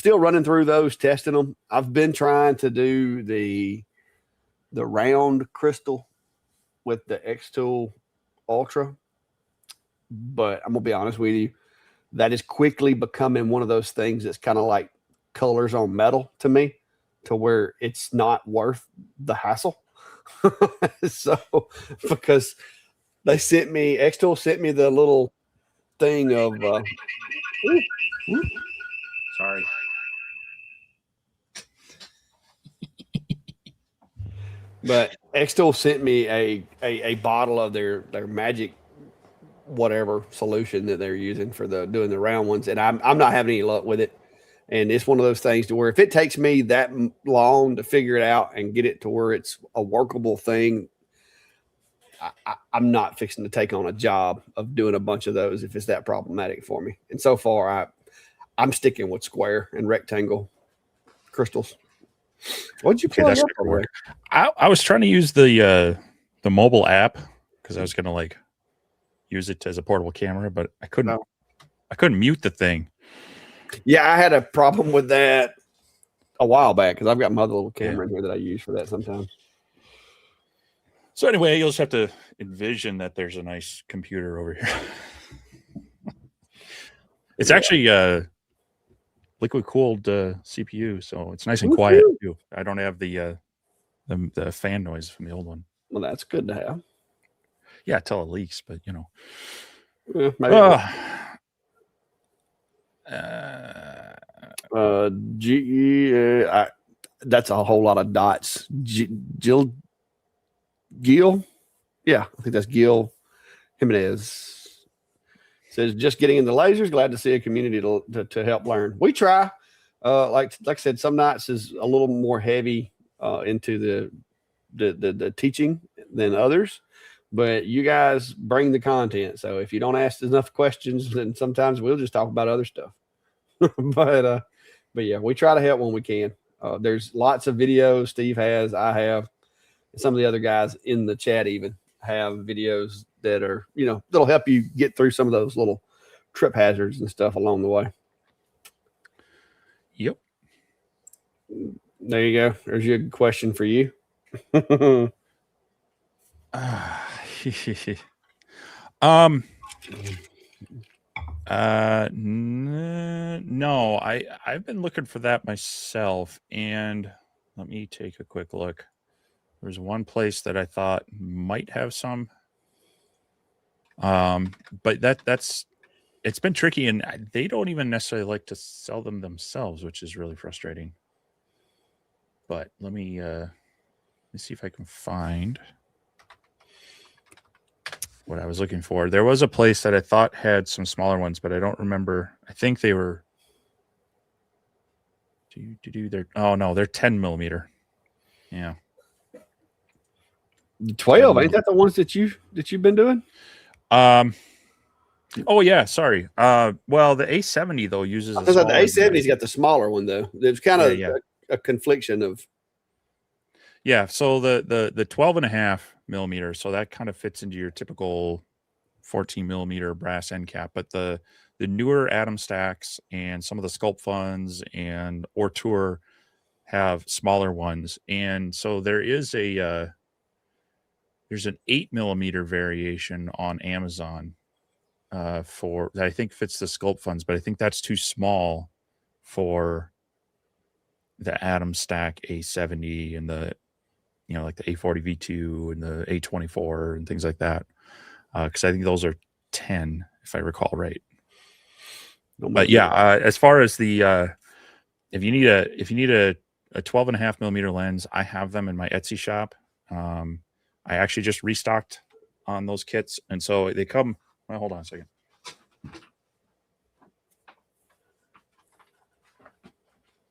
running through those, testing them. I've been trying to do the round crystal with the X-Tool Ultra, but I'm gonna be honest with you, that is quickly becoming one of those things that's kind of like colors on metal to me, to where it's not worth the hassle. So because X-Tool sent me the little thing of sorry. But X-Tool sent me a bottle of their magic whatever solution that they're using for doing the round ones, and I'm not having any luck with it. And it's one of those things to where if it takes me that long to figure it out and get it to where it's a workable thing, I'm not fixing to take on a job of doing a bunch of those if it's that problematic for me. And so far, I'm sticking with square and rectangle crystals. What'd you plug up for? I was trying to use the mobile app because I was going to use it as a portable camera, but I couldn't. No. I couldn't mute the thing. Yeah, I had a problem with that a while back because I've got my other little camera in here that I use for that sometimes. So anyway, you'll just have to envision that there's a nice computer over here. It's actually liquid cooled CPU, so it's nice and quiet too. I don't have the fan noise from the old one. Well, that's good to have. Yeah, till it leaks, but Yeah, GE. That's a whole lot of dots. Gil. Yeah, I think that's Gil Jimenez. Says just getting into lasers. Glad to see a community to help learn. We try. Like I said, some nights is a little more heavy into the teaching than others. But you guys bring the content. So if you don't ask enough questions, then sometimes we'll just talk about other stuff. But yeah, we try to help when we can. There's lots of videos Steve has, I have, and some of the other guys in the chat even have videos that are, that'll help you get through some of those little trip hazards and stuff along the way. Yep. There you go. There's your question for you. No, I've been looking for that myself, and let me take a quick look. There's one place that I thought might have some, but that's it's been tricky, and they don't even necessarily like to sell them themselves, which is really frustrating. But let me see if I can find what I was looking for. There was a place that I thought had some smaller ones, but I don't remember. I think they were. They're 10 millimeter. Yeah. 12, ain't that the ones that you've been doing? Oh yeah, sorry. Well, the A70 though uses the A70's got the smaller one though. There's kind of a confliction of. Yeah, so the 12.5 millimeter, so that kind of fits into your typical 14 millimeter brass end cap, but the newer Atom stacks and some of the Sculpt funds and Tour have smaller ones, and so there is there's an 8 millimeter variation on Amazon for that I think fits the Sculpt funds, but I think that's too small for the Atom stack A70 and the like the A40 V2 and the A24 and things like that, because I think those are 10 if I recall right. But yeah, as far as the if you need a 12.5 millimeter lens, I have them in my Etsy shop. I actually just restocked on those kits, and so they come. Well, hold on a second.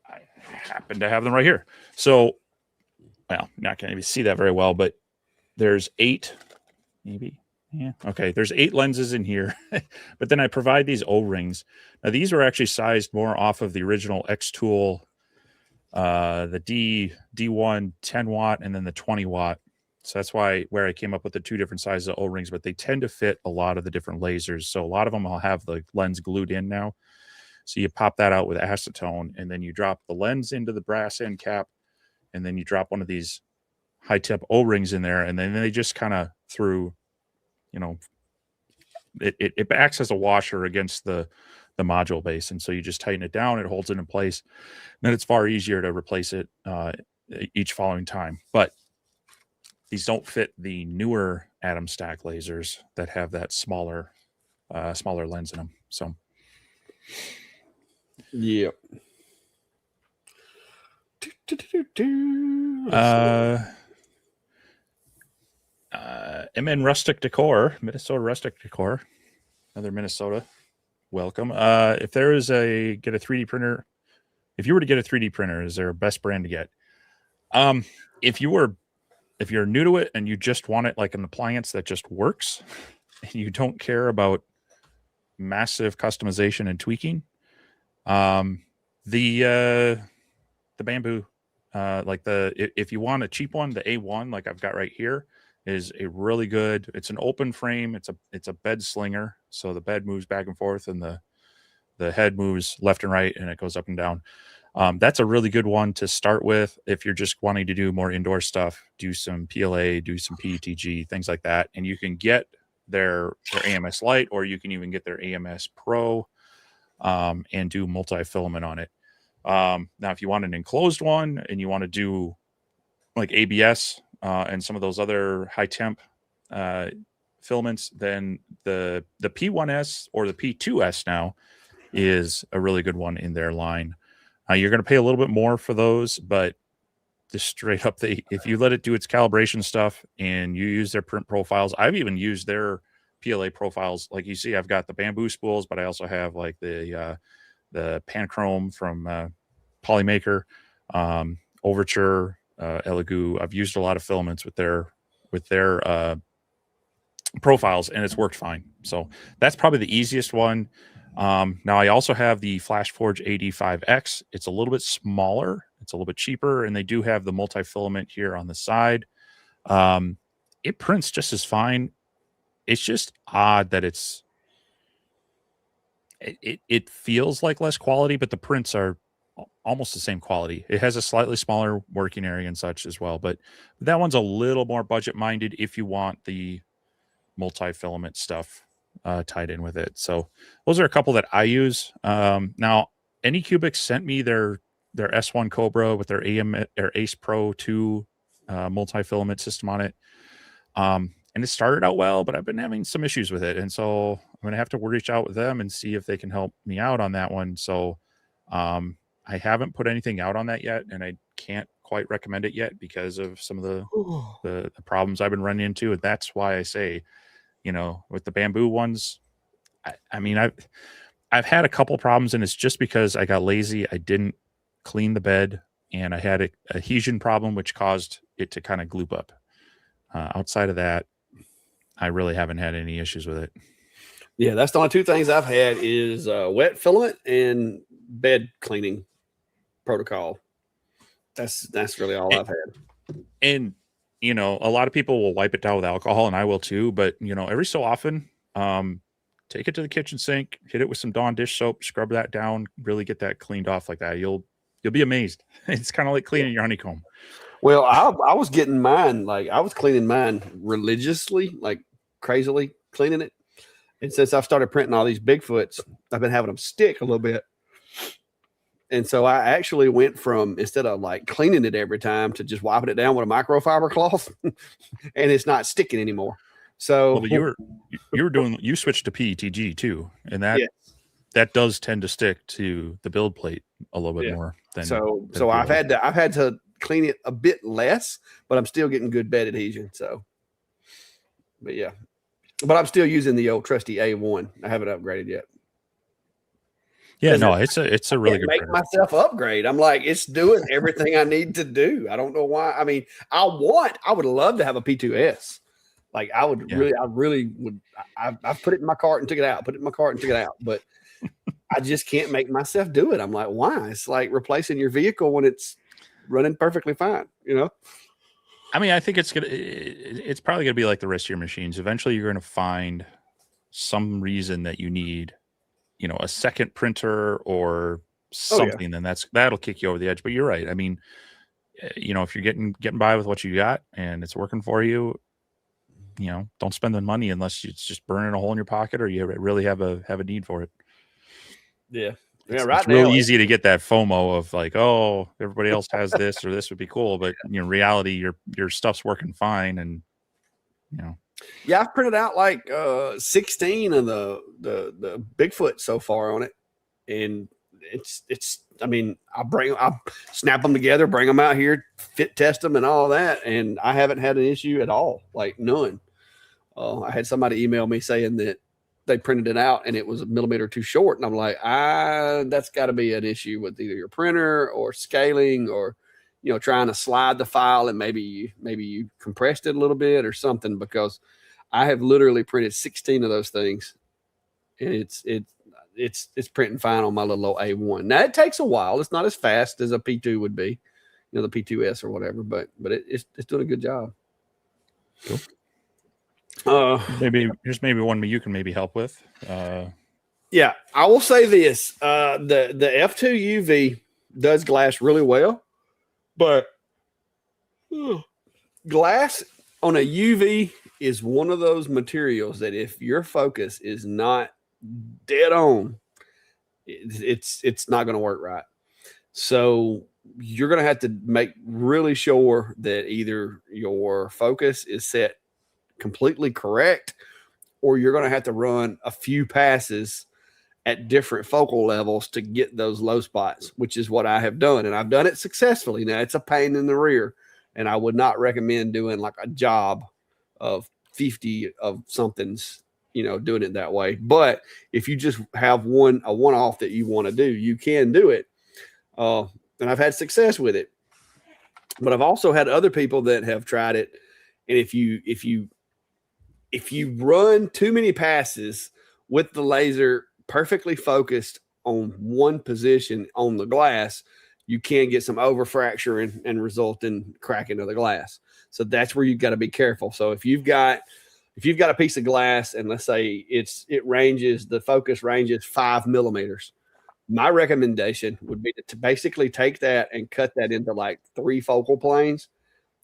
I happen to have them right here. So, well, not going to see that very well, but there's 8, maybe. Yeah. Okay. There's 8 lenses in here, but then I provide these O-rings. Now these were actually sized more off of the original X-Tool, the D1 10 watt, and then the 20 watt. So that's where I came up with the 2 different sizes of O-rings, but they tend to fit a lot of the different lasers. So a lot of them will have the lens glued in now. So you pop that out with acetone, and then you drop the lens into the brass end cap, and then you drop one of these high temp O-rings in there, and then they just kind of through, it acts as a washer against the module base, and so you just tighten it down, it holds it in place, and then it's far easier to replace it each following time. But these don't fit the newer Atom stack lasers that have that smaller lens in them. So yeah. MN Rustic Decor, Minnesota Rustic Decor, another Minnesota. Welcome. If there is get a 3D printer, if you were to get a 3D printer, is there a best brand to get? If you're new to it and you just want it like an appliance that just works, and you don't care about massive customization and tweaking, the Bamboo, if you want a cheap one, the A1, like I've got right here, is a really good. It's an open frame. It's a bed slinger, so the bed moves back and forth, and the head moves left and right, and it goes up and down. That's a really good one to start with if you're just wanting to do more indoor stuff, do some PLA, do some PETG, things like that. And you can get their AMS Lite, or you can even get their AMS Pro and do multi-filament on it. Now, if you want an enclosed one and you want to do like ABS and some of those other high temp filaments, then the P1S or the P2S now is a really good one in their line. You're going to pay a little bit more for those, but just straight up, if you let it do its calibration stuff and you use their print profiles, I've even used their PLA profiles. Like you see, I've got the Bamboo spools, but I also have like the Panchrome from Polymaker, Overture, Elegoo. I've used a lot of filaments with their profiles, and it's worked fine. So that's probably the easiest one. Now I also have the FlashForge AD5X. It's a little bit smaller. It's a little bit cheaper, and they do have the multi-filament here on the side. It prints just as fine. It's just odd that it feels like less quality, but the prints are almost the same quality. It has a slightly smaller working area and such as well, but that one's a little more budget minded if you want the multi-filament stuff tied in with it. So those are a couple that I use. Now Anycubic sent me their S1 Cobra with their Ace Pro 2 multi-filament system on it. And it started out well, but I've been having some issues with it. And so I'm going to have to reach out with them and see if they can help me out on that one. So I haven't put anything out on that yet, and I can't quite recommend it yet because of some of the problems I've been running into. And that's why I say, with the bamboo ones, I mean, I've had a couple problems, and it's just because I got lazy. I didn't clean the bed, and I had a adhesion problem, which caused it to kind of gloop up. Outside of that, I really haven't had any issues with it. Yeah, that's the only two things I've had is wet filament and bed cleaning protocol. That's really all I've had. And a lot of people will wipe it down with alcohol, and I will too. But every so often, take it to the kitchen sink, hit it with some Dawn dish soap, scrub that down, really get that cleaned off like that. You'll be amazed. It's kind of like cleaning your honeycomb. Well, I was getting mine, I was cleaning mine religiously, like crazily cleaning it. And since I've started printing all these Bigfoots, I've been having them stick a little bit. And so I actually went from, instead of cleaning it every time, to just wiping it down with a microfiber cloth, and it's not sticking anymore. So you switched to PETG too, and that does tend to stick to the build plate a little bit more than so I've had to clean it a bit less, but I'm still getting good bed adhesion. So, but I'm still using the old trusty A1. I haven't upgraded yet. Yeah, no, it's a really good printer. Myself upgrade. I'm like, it's doing everything I need to do. I don't know why. I mean, I would love to have a P2S. I've put it in my cart and took it out. But I just can't make myself do it. I'm like, why? It's like replacing your vehicle when it's running perfectly fine, I mean, I think it's probably gonna be like the rest of your machines. Eventually you're gonna find some reason that you need, a second printer or something, then that'll kick you over the edge. But you're right. I mean, if you're getting by with what you got and it's working for you, don't spend the money unless it's just burning a hole in your pocket or you really have a need for it. Yeah. It's real easy to get that FOMO of like, oh, everybody else has this or this would be cool, but in reality, your stuff's working fine, and Yeah, I've printed out 16 of the Bigfoot so far on it, and it's. I mean, I snap them together, bring them out here, fit test them, and all that, and I haven't had an issue at all, none. I had somebody email me saying that they printed it out and it was a millimeter too short. And I'm like, that's got to be an issue with either your printer or scaling or, trying to slide the file and maybe you compressed it a little bit or something, because I have literally printed 16 of those things and it's printing fine on my little old A1. Now it takes a while. It's not as fast as a P2 would be, the P2S or whatever, but it's doing a good job. Cool. Maybe one you can maybe help with. Yeah, I will say this: the F2 UV does glass really well, but glass on a UV is one of those materials that if your focus is not dead on, it's not going to work right. So you're going to have to make really sure that either your focus is set completely correct, or you're going to have to run a few passes at different focal levels to get those low spots, which is what I have done. And I've done it successfully. Now it's a pain in the rear, and I would not recommend doing a job of 50 of somethings, doing it that way. But if you just have a one-off that you want to do, you can do it. And I've had success with it, but I've also had other people that have tried it. And if you run too many passes with the laser perfectly focused on one position on the glass, you can get some overfracture and result in cracking of the glass. So that's where you've got to be careful. So if you've got a piece of glass and let's say the focus ranges 5 millimeters, my recommendation would be to basically take that and cut that into like 3 focal planes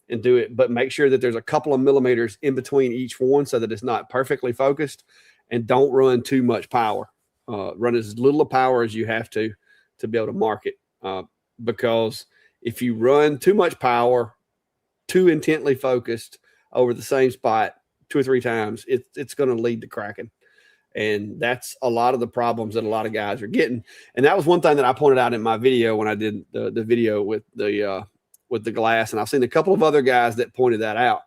and do it, but make sure that there's a couple of millimeters in between each one so that it's not perfectly focused, and don't run too much power. Run as little of power as you have to be able to mark it. Because if you run too much power, too intently focused over the same spot 2 or 3 times, it's going to lead to cracking. And that's a lot of the problems that a lot of guys are getting. And that was one thing that I pointed out in my video when I did the video with the glass. And I've seen a couple of other guys that pointed that out.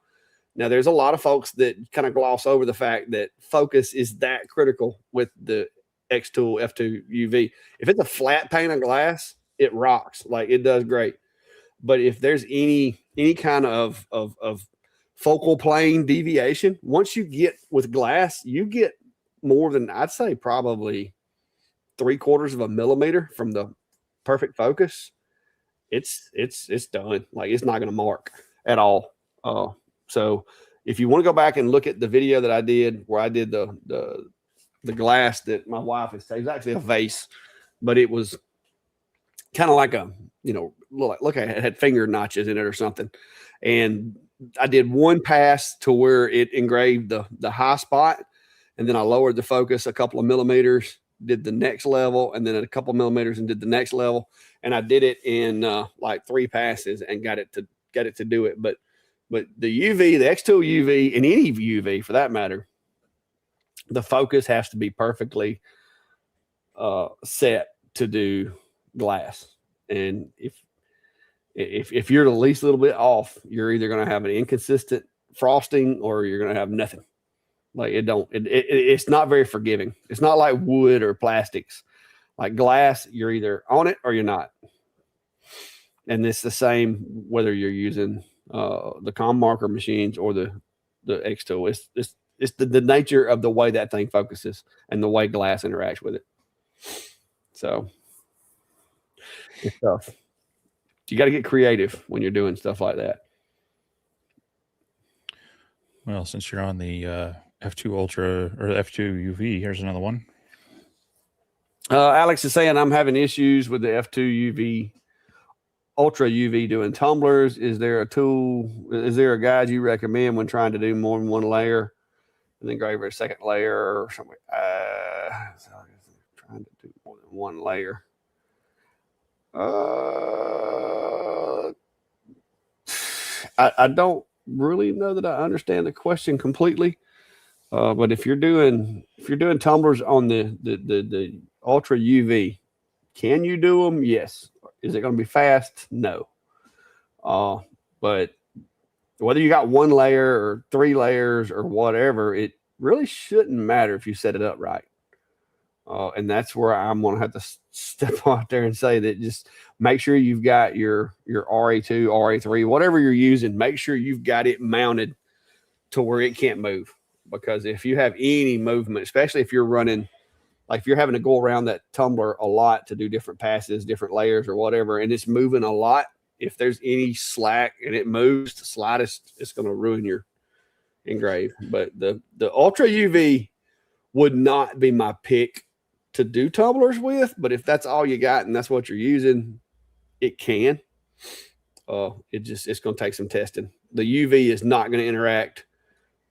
Now, there's a lot of folks that kind of gloss over the fact that focus is that critical with the X-Tool F2 UV. If it's a flat pane of glass, it rocks. Like, it does great. But if there's any kind of focal plane deviation, once you get with glass, you get more than, I'd say, probably 3/4 of a millimeter from the perfect focus. It's done. Like, it's not going to mark at all. So if you want to go back and look at the video that I did where I did the glass that my wife is, it's actually a vase, but it was kind of like a, look, it had finger notches in it or something. And I did one pass to where it engraved the high spot, and then I lowered the focus a couple of millimeters, did the next level, and then a couple of millimeters and did the next level. And I did it in like 3 passes and got it to do it. But the UV, the X-Tool UV, and any UV for that matter, the focus has to be perfectly set to do glass. And if you're the least little bit off, you're either going to have an inconsistent frosting or you're going to have nothing. Like, it's not very forgiving. It's not like wood or plastics. Like glass, you're either on it or you're not. And it's the same whether you're using the com marker machines or the X-Tool. It's the nature of the way that thing focuses and the way glass interacts with it. So it's tough. You got to get creative when you're doing stuff like that. Well, since you're on the F2 Ultra or F2 UV, here's another one. Alex is saying I'm having issues with the F2 UV, Ultra UV doing tumblers. Is there a guide you recommend when trying to do more than one layer and then engraver a second layer or something? Trying to do more than one layer. I don't really know that I understand the question completely. But if you're doing tumblers on the Ultra UV, can you do them? Yes. Is it going to be fast? No. But whether you got 1 layer or 3 layers or whatever, it really shouldn't matter if you set it up right. And that's where I'm going to have to step out there and say that just make sure you've got your RA2, RA3, whatever you're using, make sure you've got it mounted to where it can't move. Because if you have any movement, especially if you're running, like if you're having to go around that tumbler a lot to do different passes, different layers or whatever, and it's moving a lot, if there's any slack and it moves the slightest, it's going to ruin your engrave. But the Ultra UV would not be my pick to do tumblers with, but if that's all you got and that's what you're using, it can. It's going to take some testing. The UV is not going to interact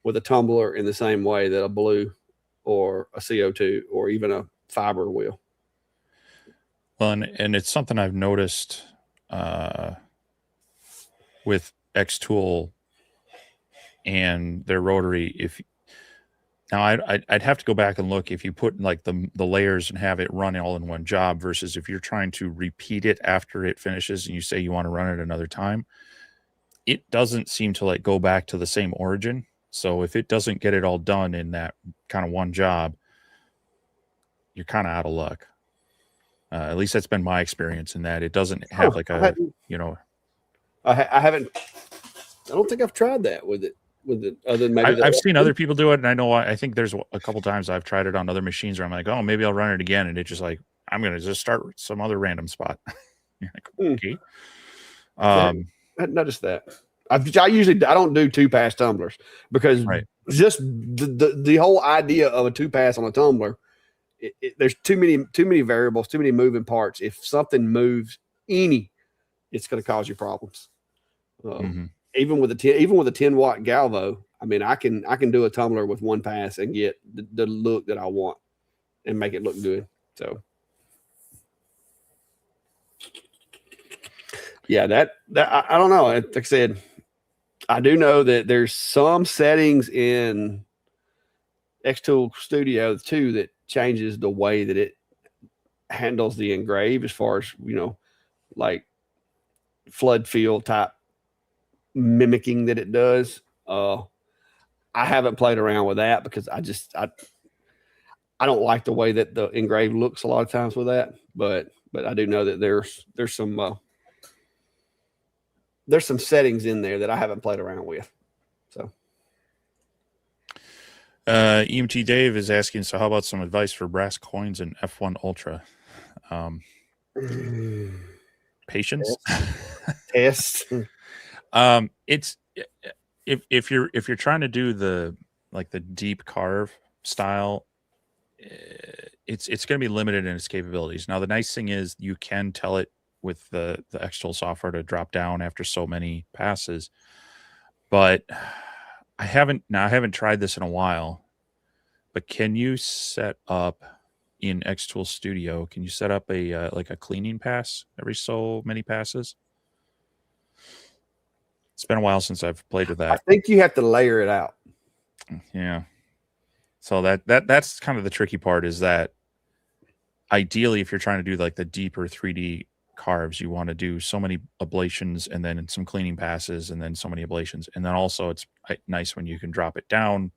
with a tumbler in the same way that a blue or a CO2 or even a fiber will. Well, and it's something I've noticed with X-Tool and their rotary. Now I'd have to go back and look if you put like the layers and have it run all in one job versus if you're trying to repeat it after it finishes and you say you want to run it another time, it doesn't seem to like go back to the same origin. So if it doesn't get it all done in that kind of one job, you're kind of out of luck. At least that's been my experience in that it doesn't have like a, I haven't, I don't think I've tried that with it. with the other than maybe I've seen other people do it, and I know I think there's a couple times I've tried it on other machines where I'm like, oh, maybe I'll run it again, and it's just like I'm gonna just start with some other random spot. You're like, okay. I noticed that. I don't do 2-pass tumblers because Right. just the whole idea of a 2-pass on a tumbler, there's too many variables, too many moving parts. If something moves it's going to cause you problems. Even with a 10-watt Galvo, I mean, I can do a tumbler with 1 pass and get the look that I want and make it look good. So, yeah, that I don't know. Like I said, I do know that there's some settings in Xtool Studio too that changes the way that it handles the engrave as far as, like flood field type mimicking that it does. I haven't played around with that because I don't like the way that the engrave looks a lot of times with that, but I do know that there's some settings in there that I haven't played around with. So EMT Dave is asking, so how about some advice for brass coins in F1 Ultra? Patience. Test. It's if you're trying to do the deep carve style, it's going to be limited in its capabilities. Now the nice thing is you can tell it with the Xtool software to drop down after so many passes, but I haven't tried this in a while. But can you set up in Xtool Studio? Can you set up a cleaning pass every so many passes? It's been a while since I've played with that. I think you have to layer it out. Yeah. So that's kind of the tricky part, is that ideally, if you're trying to do like the deeper 3D carves, you want to do so many ablations and then some cleaning passes and then so many ablations. And then also it's nice when you can drop it down,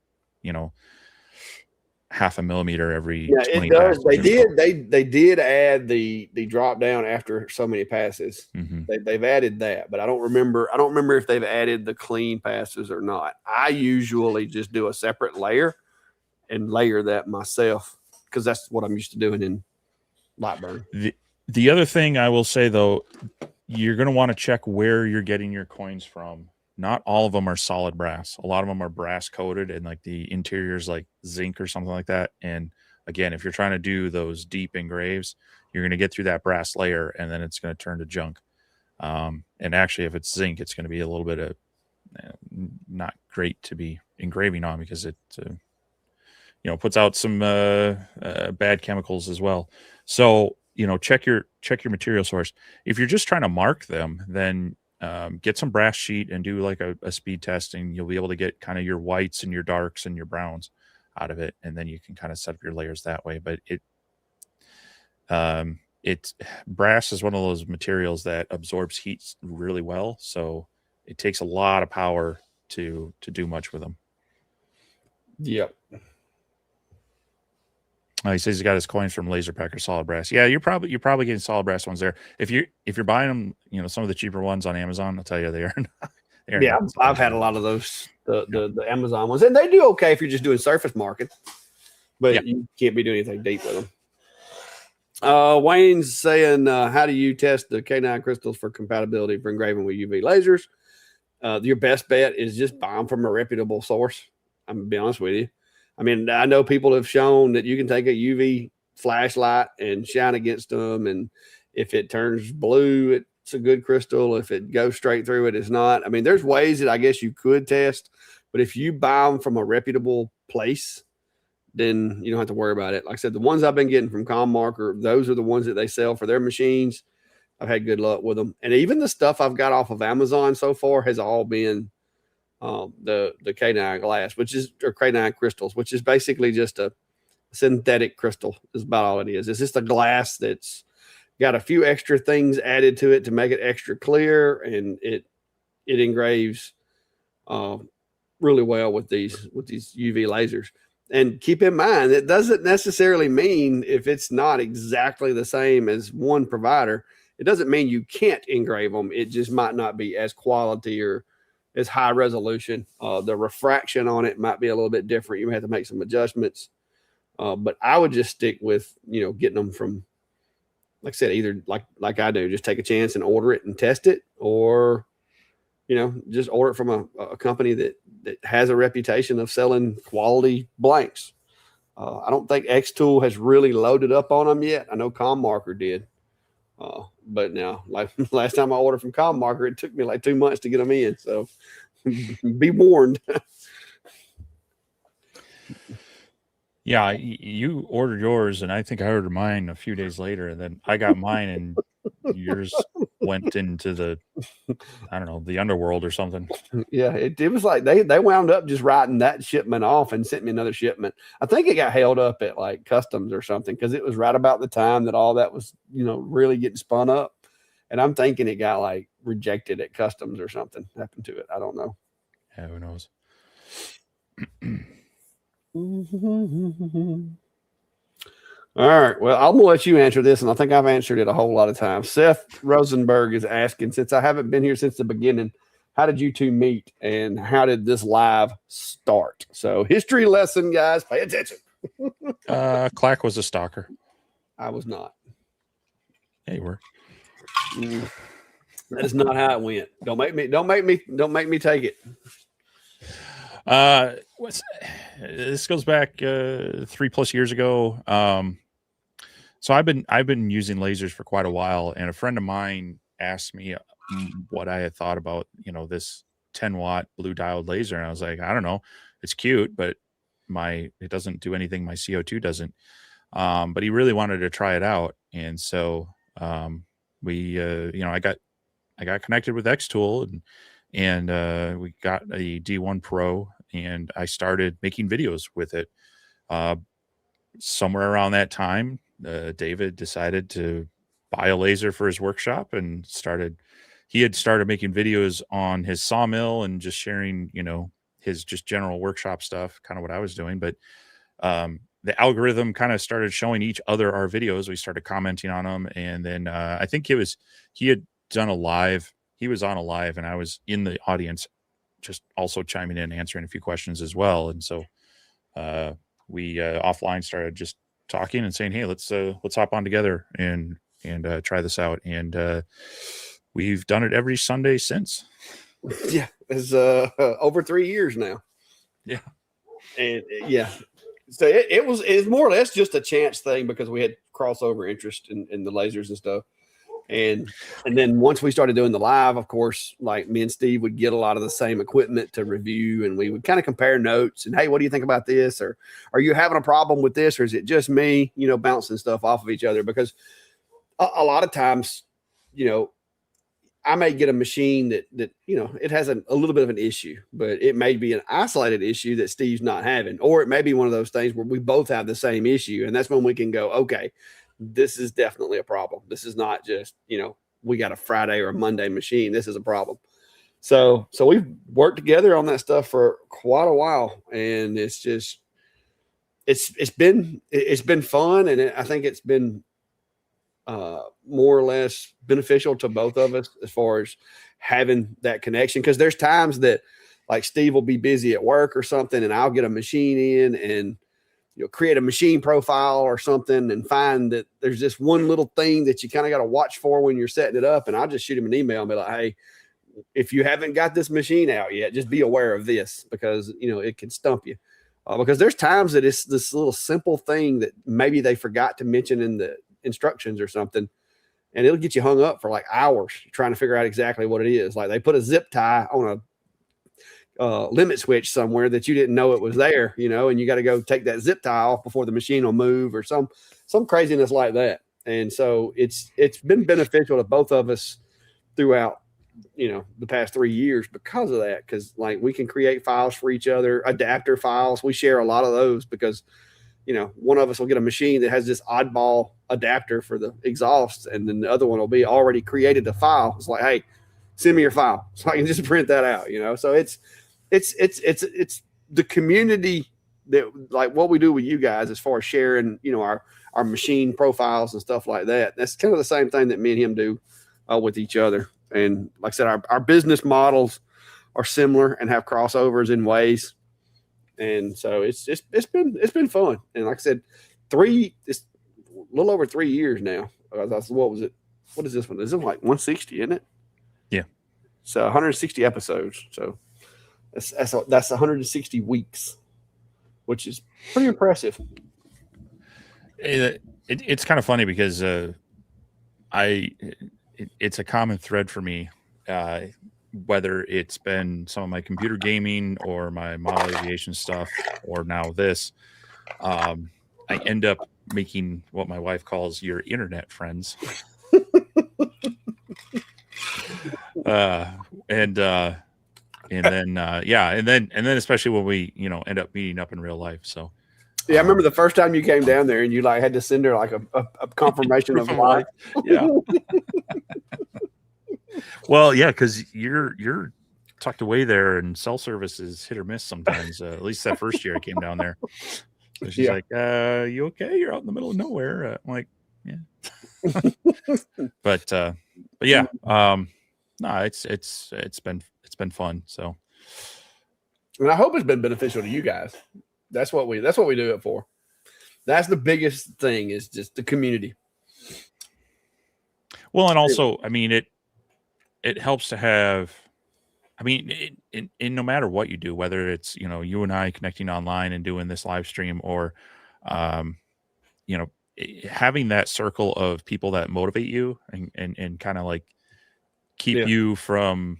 0.5 millimeter every 20 passes. They did add the drop down after so many passes. They've added that, but I don't remember if they've added the clean passes or not. I usually just do a separate layer and layer that myself because that's what I'm used to doing in Lightburn. The other thing I will say, though, you're going to want to check where you're getting your coins from. Not all of them are solid brass. A lot of them are brass coated and like the interior's like zinc or something like that. And again, if you're trying to do those deep engraves, you're going to get through that brass layer and then it's going to turn to junk. And actually, if it's zinc, it's going to be a little bit of not great to be engraving on because it puts out some bad chemicals as well. So check your material source. If you're just trying to mark them, then get some brass sheet and do like a speed testing. You'll be able to get kind of your whites and your darks and your browns out of it, and then you can kind of set up your layers that way. But brass is one of those materials that absorbs heat really well, so it takes a lot of power to do much with them. Yep. He says he's got his coins from Laser Packer solid brass. Yeah, you're probably getting solid brass ones there. If you're buying them, some of the cheaper ones on Amazon, I'll tell you they are. Yeah, I've had a lot of those the Amazon ones, and they do okay if you're just doing surface marking, but you can't be doing anything deep with them. Wayne's saying, how do you test the K9 crystals for compatibility for engraving with UV lasers? Your best bet is just buy them from a reputable source. I'm gonna be honest with you. I mean, I know people have shown that you can take a UV flashlight and shine against them, and if it turns blue, it's a good crystal. If it goes straight through it, it's not. I mean, there's ways that I guess you could test, but if you buy them from a reputable place, then you don't have to worry about it. Like I said, the ones I've been getting from ComMark, those are the ones that they sell for their machines. I've had good luck with them. And even the stuff I've got off of Amazon so far has all been the K9 glass, or K9 crystals, which is basically just a synthetic crystal is about all it is. It's just a glass that's got a few extra things added to it to make it extra clear, and it engraves really well with these UV lasers. And keep in mind, it doesn't necessarily mean if it's not exactly the same as one provider, it doesn't mean you can't engrave them. It just might not be as quality or is high resolution. The refraction on it might be a little bit different. You may have to make some adjustments. But I would just stick with, getting them from, like I said, either like I do, just take a chance and order it and test it, or, just order it from a company that has a reputation of selling quality blanks. I don't think X Tool has really loaded up on them yet. I know ComMarker did. But now, like last time I ordered from ComMarker, it took me like 2 months to get them in. So be warned. Yeah, you ordered yours, and I think I ordered mine a few days later. And then I got mine, and yours went into the, I don't know, the underworld or something. Yeah, it was like they wound up just writing that shipment off and sent me another shipment. I think it got held up at like customs or something, because it was right about the time that all that was, really getting spun up. And I'm thinking it got like rejected at customs or something happened to it. I don't know. Yeah, who knows? All right. Well, I'm going to let you answer this, and I think I've answered it a whole lot of times. Seth Rosenberg is asking, since I haven't been here since the beginning, how did you two meet, and how did this live start? So, history lesson, guys. Pay attention. Clack was a stalker. I was not. Yeah, you were. That is not how it went. Don't make me take it. This goes back 3+ years ago. So I've been using lasers for quite a while, and a friend of mine asked me what I had thought about, this 10-watt blue diode laser, and I was like, I don't know, it's cute, but it doesn't do anything my CO2 doesn't. But he really wanted to try it out, and so we I got connected with Xtool, and we got a D1 Pro, and I started making videos with it. Somewhere around that time, David decided to buy a laser for his workshop, and he had started making videos on his sawmill and just sharing, his just general workshop stuff, kind of what I was doing. But the algorithm kind of started showing each other our videos. We started commenting on them, and then I think he had done a live. He was on a live, and I was in the audience, just also chiming in, answering a few questions as well. And so we offline started just talking and saying, hey, let's hop on together and try this out. And we've done it every Sunday since. Yeah, it's over 3 years now. Yeah. And yeah, so it was more or less just a chance thing, because we had crossover interest in the lasers and stuff. And then once we started doing the live, of course, like me and Steve would get a lot of the same equipment to review, and we would kind of compare notes and, hey, what do you think about this? Or are you having a problem with this? Or is it just me, bouncing stuff off of each other? Because a lot of times, I may get a machine that it has a little bit of an issue, but it may be an isolated issue that Steve's not having, or it may be one of those things where we both have the same issue. And that's when we can go, okay, this is definitely a problem. This is not just, we got a Friday or a Monday machine. This is a problem. So we've worked together on that stuff for quite a while, and it's just, it's been fun. And I think it's been more or less beneficial to both of us as far as having that connection. Cause there's times that like Steve will be busy at work or something, and I'll get a machine in and, create a machine profile or something, and find that there's this one little thing that you kind of got to watch for when you're setting it up. And I'll just shoot him an email and be like, hey, if you haven't got this machine out yet, just be aware of this, because, it can stump you. Because there's times that it's this little simple thing that maybe they forgot to mention in the instructions or something, and it'll get you hung up for like hours trying to figure out exactly what it is. Like they put a zip tie on a limit switch somewhere that you didn't know it was there, and you got to go take that zip tie off before the machine will move, or some craziness like that. And so it's been beneficial to both of us throughout, the past 3 years because of that. Cause like we can create files for each other, adapter files. We share a lot of those because, one of us will get a machine that has this oddball adapter for the exhaust, and then the other one will be already created a file. It's like, hey, send me your file so I can just print that out, So it's the community that, like what we do with you guys as far as sharing, our machine profiles and stuff like that. That's kind of the same thing that me and him do with each other. And like I said, our business models are similar and have crossovers in ways. And so it's been fun. And like I said, it's a little over 3 years now. What was it? What is this one? Is it like 160, isn't it? Yeah. So 160 episodes. So that's 160 weeks, which is pretty impressive. It's kind of funny because it's a common thread for me, whether it's been some of my computer gaming or my model aviation stuff, or now this. I end up making what my wife calls your internet friends. And then especially when we end up meeting up in real life. So yeah, I remember the first time you came down there and you like had to send her like a confirmation of life. Yeah. Well, yeah, because you're tucked away there, and cell service is hit or miss sometimes. At least that first year I came down there. So she's like, "You okay? You're out in the middle of nowhere." I'm like, "Yeah." but yeah, no, it's been fun. So, and I hope it's been beneficial to you guys. That's what we do it for. That's the biggest thing, is just the community. Well, and also, I mean, it helps to have. I mean, in no matter what you do, whether it's you and I connecting online and doing this live stream, or having that circle of people that motivate you and kind of like keep you from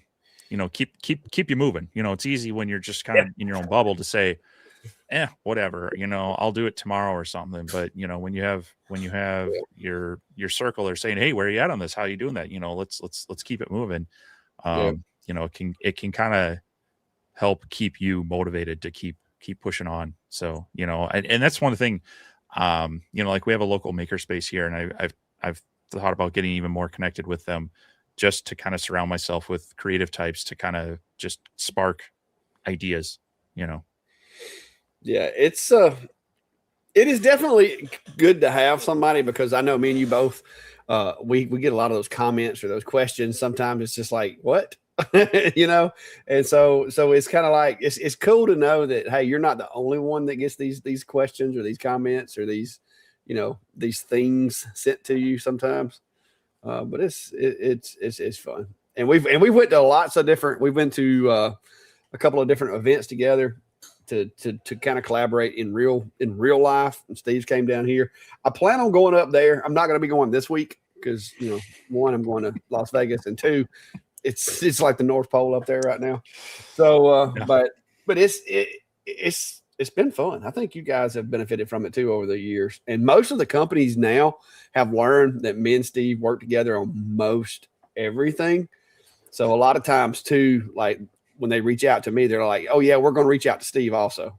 keep you moving. It's easy when you're just kind of in your own bubble to say, whatever, I'll do it tomorrow or something. But when you have your circle, they're saying, hey, where are you at on this? How are you doing that? Let's keep it moving. It can kind of help keep you motivated to keep pushing on. So and that's one thing. Like we have a local makerspace here, and I've thought about getting even more connected with them, just to kind of surround myself with creative types to kind of just spark ideas. Yeah, it is definitely good to have somebody, because I know me and you both, we get a lot of those comments or those questions. Sometimes it's just like, what? And so it's kind of like, it's cool to know that, hey, you're not the only one that gets these questions or these comments or these things sent to you sometimes. But it's fun. And we went to lots of different, we went to a couple of different events together to kind of collaborate in real life. And Steve came down here. I plan on going up there. I'm not going to be going this week because, one, I'm going to Las Vegas, and two, it's like the North Pole up there right now. So, but it's been fun. I think you guys have benefited from it too over the years. And most of the companies now have learned that me and Steve work together on most everything. So a lot of times too, like when they reach out to me, they're like, "Oh yeah, we're going to reach out to Steve also."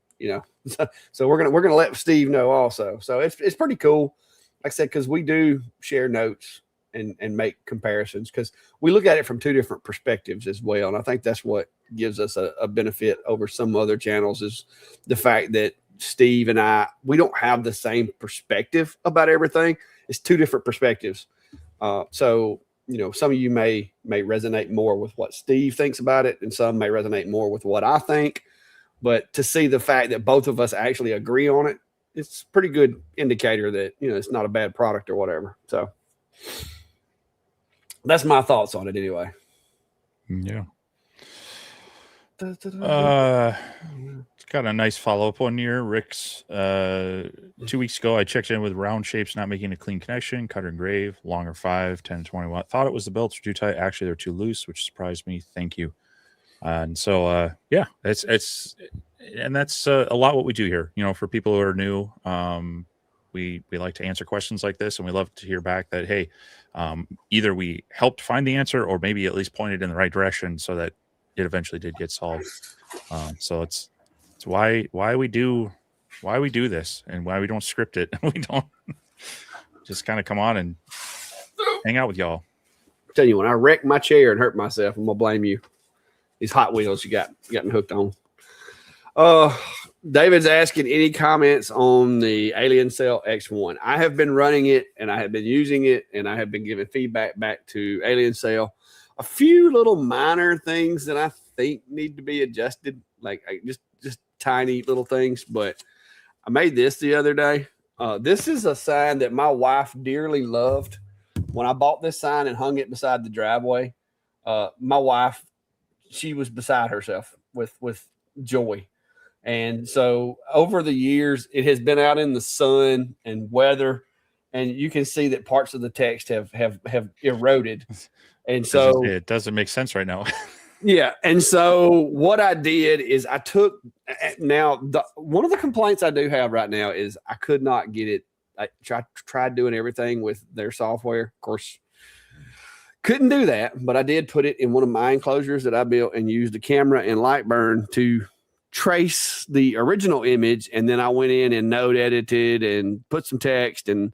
So we're gonna let Steve know also. So it's pretty cool. Like I said, because we do share notes and make comparisons, because we look at it from two different perspectives as well. And I think that's what gives us a benefit over some other channels, is the fact that Steve and we don't have the same perspective about everything. It's two different perspectives. So some of you may resonate more with what Steve thinks about it, and some may resonate more with what I think. But to see the fact that both of us actually agree on it, it's a pretty good indicator that, it's not a bad product or whatever. So that's my thoughts on it anyway. Yeah. It's got a nice follow-up one here. Rick's 2 weeks ago, I checked in with round shapes not making a clean connection, cut or engrave, longer 5, 10, 20 watt. Thought it was the belts were too tight. Actually, they're too loose, which surprised me. Thank you. And so, that's a lot what we do here. For people who are new, we like to answer questions like this, and we love to hear back that, hey, either we helped find the answer, or maybe at least pointed in the right direction so that it eventually did get solved. So it's why we do this, and why we don't script it. We don't just kind of come on and hang out with y'all. I'm telling you, when I wrecked my chair and hurt myself, I'm gonna blame you. These Hot Wheels you got me hooked on. David's asking any comments on the Alien Cell X1. I have been running it, and I have been using it, and I have been giving feedback back to Alien Cell. A few little minor things that I think need to be adjusted, like just tiny little things. But I made this the other day. This is a sign that my wife dearly loved. When I bought this sign and hung it beside the driveway, my wife, she was beside herself with joy. And so over the years, it has been out in the sun and weather, and you can see that parts of the text have eroded. And so it doesn't make sense right now. yeah. And so what I did is I took one of the complaints I do have right now is I could not get it. I tried doing everything with their software. Of course, couldn't do that, but I did put it in one of my enclosures that I built and used the camera and Lightburn to trace the original image. And then I went in and node edited and put some text and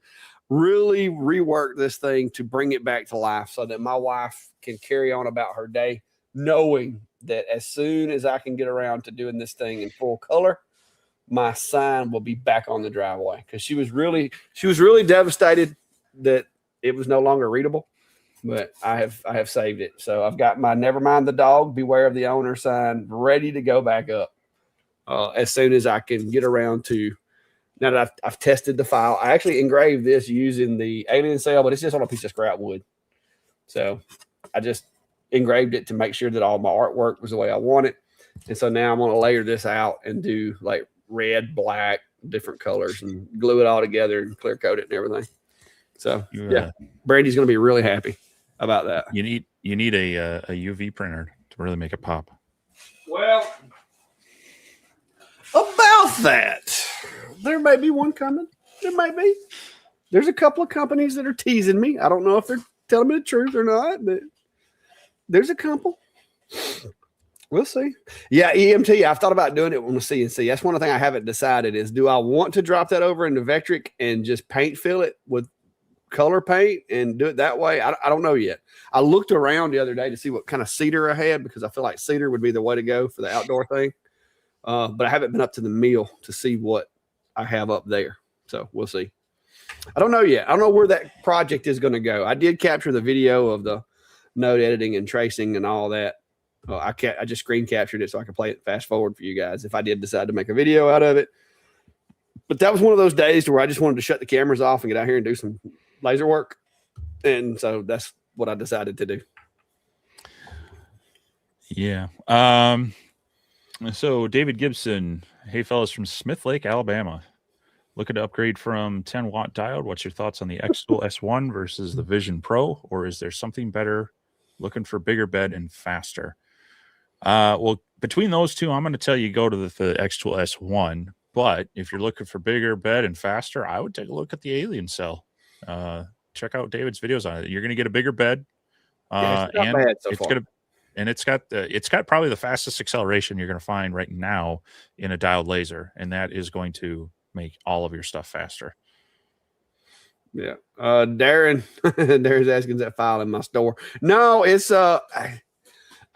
really reworked this thing to bring it back to life so that my wife can carry on about her day, knowing that as soon as I can get around to doing this thing in full color, my sign will be back on the driveway. Because she was really devastated that it was no longer readable. But I have saved it. So I've got my "Never mind the dog, beware of the owner" sign ready to go back up as soon as I can get around to. Now that I've tested the file, I actually engraved this using the alien cell, but it's just on a piece of scrap wood. So I just engraved it to make sure that all my artwork was the way I want it. And so now I'm going to layer this out and do like red, black, different colors, and glue it all together and clear coat it and everything. So yeah, Brandy's going to be really happy about that. You need a UV printer to really make it pop. Well, about that, there may be one coming. There might be. There's a couple of companies that are teasing me. I don't know if they're telling me the truth or not, but there's a couple. We'll see. Yeah, EMT. I've thought about doing it on the CNC. That's one thing I haven't decided is, do I want to drop that over into Vectric and just paint fill it with color paint and do it that way? I don't know yet. I looked around the other day to see what kind of cedar I had because I feel like cedar would be the way to go for the outdoor thing. But I haven't been up to the mill to see what I have up there. So we'll see. I don't know yet. I don't know where that project is going to go. I did capture the video of the node editing and tracing and all that. I just screen captured it so I could play it fast forward for you guys if I did decide to make a video out of it. But that was one of those days where I just wanted to shut the cameras off and get out here and do some laser work. And so that's what I decided to do. Yeah. So David Gibson, hey fellas from Smith Lake, Alabama, looking to upgrade from 10-watt diode. What's your thoughts on the X-Tool S1 versus the Vision Pro, or is there something better? Looking for bigger bed and faster. Well, between those two, I'm going to tell you go to the X-Tool S1. But if you're looking for bigger bed and faster, I would take a look at the Alien Cell. Check out David's videos on it. You're going to get a bigger bed, it's got probably the fastest acceleration you're going to find right now in a diode laser, and that is going to make all of your stuff faster. Yeah. Darren's asking, is that file in my store? No, it's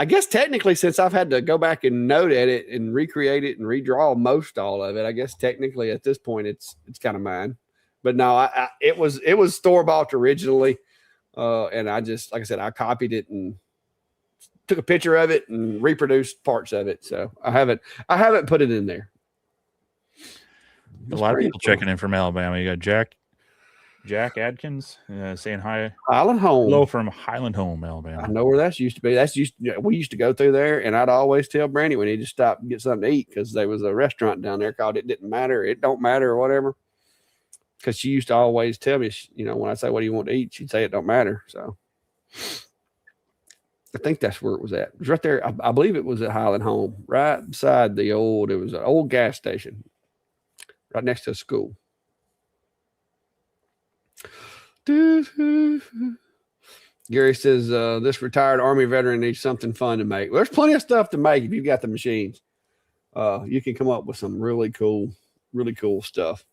I guess technically, since I've had to go back and node edit and recreate it and redraw most all of it, I guess technically at this point it's kind of mine. But no, it was store-bought originally. And I just, like I said, I copied it and took a picture of it and reproduced parts of it. So I haven't put it in there. A lot of people checking in from Alabama. You got Jack Adkins saying hi. Highland Home. Hello from Highland Home, Alabama. I know where that's used to be. We used to go through there, and I'd always tell Brandy we need to stop and get something to eat because there was a restaurant down there called It Didn't Matter. It don't matter or whatever. Because she used to always tell me, when I say, what do you want to eat? She'd say it don't matter. So I think that's where it was at. It was right there. I believe it was at Highland Home, right beside it was an old gas station right next to a school. Gary says, this retired Army veteran needs something fun to make. Well, there's plenty of stuff to make if you've got the machines. You can come up with some really cool stuff.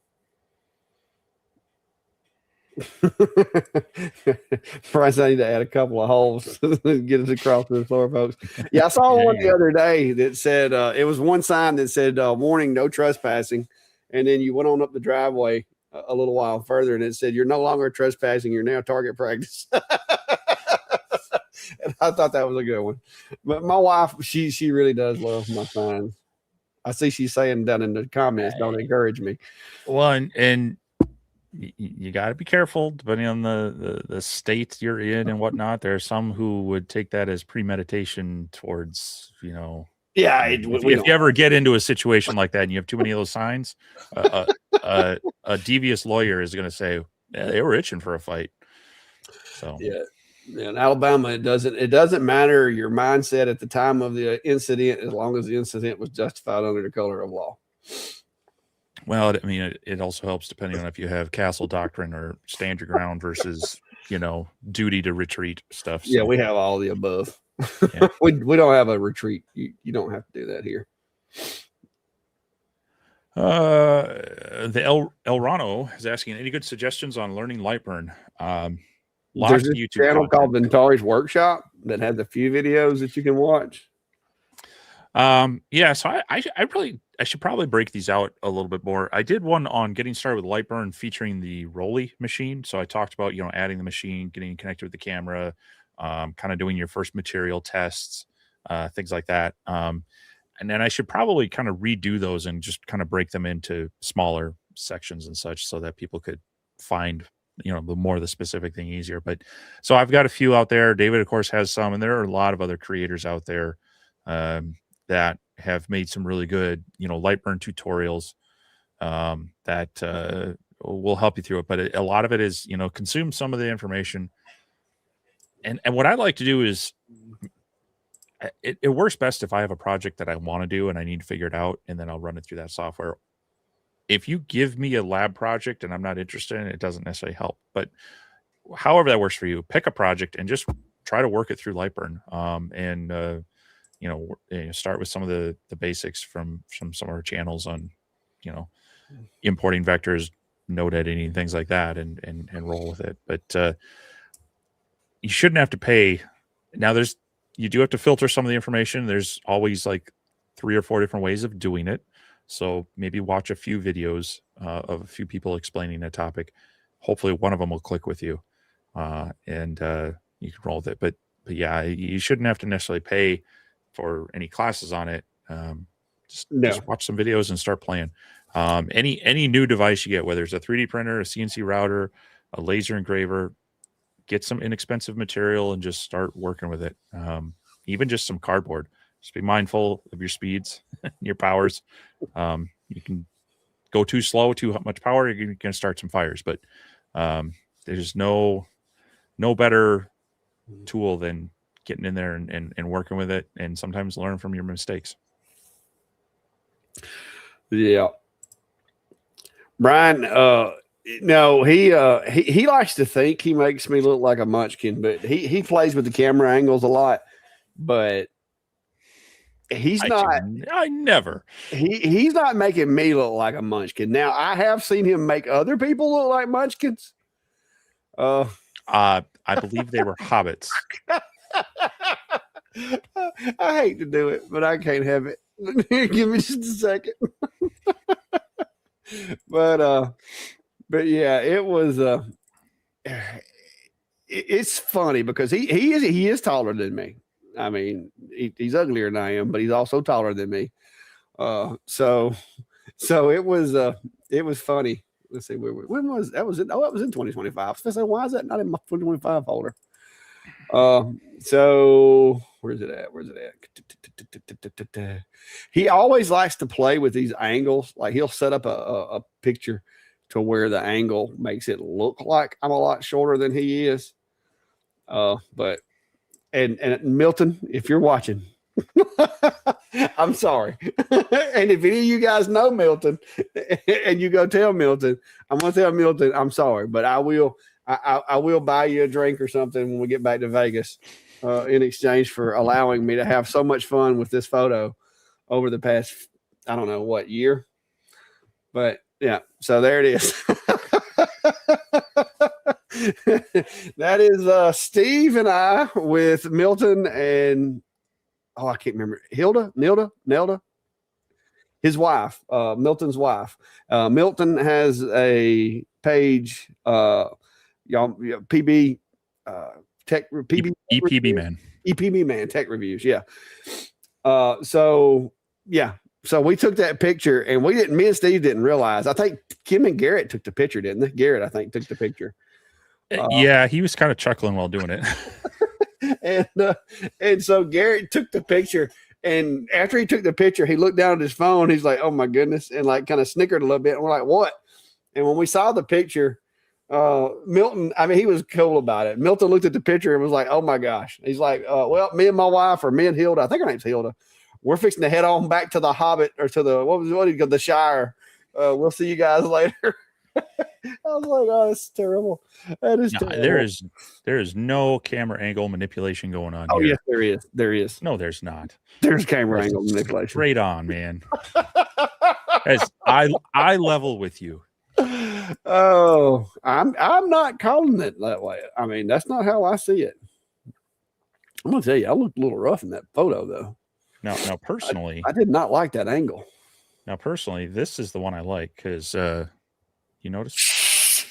Price, I need to add a couple of holes to get it across to the floor, folks. Yeah, I saw one the other day that said it was one sign that said warning, no trespassing, and then you went on up the driveway a little while further and it said you're no longer trespassing, you're now target practice. And I thought that was a good one. But my wife, she really does love my signs. I see she's saying down in the comments, don't encourage me. Well, and you got to be careful depending on the state you're in and whatnot. There are some who would take that as premeditation towards, Yeah, if you ever get into a situation like that and you have too many of those signs, a devious lawyer is going to say, yeah, they were itching for a fight. So yeah. In Alabama, it doesn't matter your mindset at the time of the incident, as long as the incident was justified under the color of law. Well, I mean, it also helps depending on if you have castle doctrine or stand your ground versus, duty to retreat stuff. So. Yeah, we have all the above. Yeah. we don't have a retreat. You don't have to do that here. The El Rano is asking any good suggestions on learning Lightburn. There's this YouTube channel called Ventari's Workshop that has a few videos that you can watch. Yeah, so I should probably break these out a little bit more. I did one on getting started with Lightburn featuring the Rolly machine. So I talked about, adding the machine, getting connected with the camera, kind of doing your first material tests, things like that. And then I should probably kind of redo those and just kind of break them into smaller sections and such so that people could find, the specific thing easier. But so I've got a few out there. David, of course, has some, and there are a lot of other creators out there that have made some really good, Lightburn tutorials that will help you through it. But a lot of it is, consume some of the information. And what I like to do is it works best if I have a project that I want to do and I need to figure it out, and then I'll run it through that software. If you give me a lab project and I'm not interested in it, it doesn't necessarily help. But however that works for you, pick a project and just try to work it through Lightburn. Start with some of the basics from some of our channels on, importing vectors, node editing, things like that, and roll with it. But you shouldn't have to pay. Now you do have to filter some of the information. There's always like 3 or 4 different ways of doing it. So maybe watch a few videos of a few people explaining a topic. Hopefully one of them will click with you, and you can roll with it. But yeah, you shouldn't have to necessarily pay for any classes on it. Just watch some videos and start playing. Any new device you get, whether it's a 3D printer, a CNC router, a laser engraver, get some inexpensive material and just start working with it. Even just some cardboard. Just be mindful of your speeds, your powers. You can go too slow, too much power, you're going to start some fires. But there's no better tool than getting in there and working with it, and sometimes learn from your mistakes. Yeah. Brian, no, he likes to think he makes me look like a munchkin, but he plays with the camera angles a lot, but he's not. I never. He's not making me look like a munchkin. Now, I have seen him make other people look like munchkins. I believe they were hobbits. I hate to do it, but I can't have it. Give me just a second. But yeah, it was it's funny because he is taller than me. I mean, he's uglier than I am, but he's also taller than me. So it was funny. Let's see, when was that? Was it? Oh, that was in 2025. So why is that not in my 2025 folder? So where's it at? He always likes to play with these angles. Like he'll set up a picture to where the angle makes it look like I'm a lot shorter than he is. But Milton, if you're watching, I'm sorry. And if any of you guys know Milton and you go tell Milton, I'm going to tell Milton, I'm sorry, but I will buy you a drink or something when we get back to Vegas in exchange for allowing me to have so much fun with this photo over the past, I don't know what year, but yeah, so there it is. That is Steve and I with Milton and I can't remember, Nelda, his wife, Milton's wife. Milton has a page, y'all, PB tech PB, EPB man. EPB man tech reviews. Yeah. So we took that picture, and me and Steve didn't realize. I think Kim and Garrett took the picture, didn't they? Garrett, I think, took the picture. Yeah, he was kind of chuckling while doing it. And so Garrett took the picture, and after he took the picture, he looked down at his phone. He's like, "Oh my goodness," and like kind of snickered a little bit. And we're like, "What?" And when we saw the picture, Milton, I mean, he was cool about it. Milton looked at the picture and was like, "Oh my gosh." He's like, "Well, me and my wife, or me and Hilda, I think her name's Hilda, we're fixing to head on back to the Hobbit, or to the the Shire. We'll see you guys later." I was like, "Oh, it's terrible. That is terrible." There is no camera angle manipulation going on here. Yes, there is. There is. No, there's not. There's camera angle manipulation. Straight on, man. As I level with you. Oh, I'm not calling it that way. I mean, that's not how I see it. I'm gonna tell you, I looked a little rough in that photo, though. Now, personally, I did not like that angle. Now, personally, this is the one I like because you notice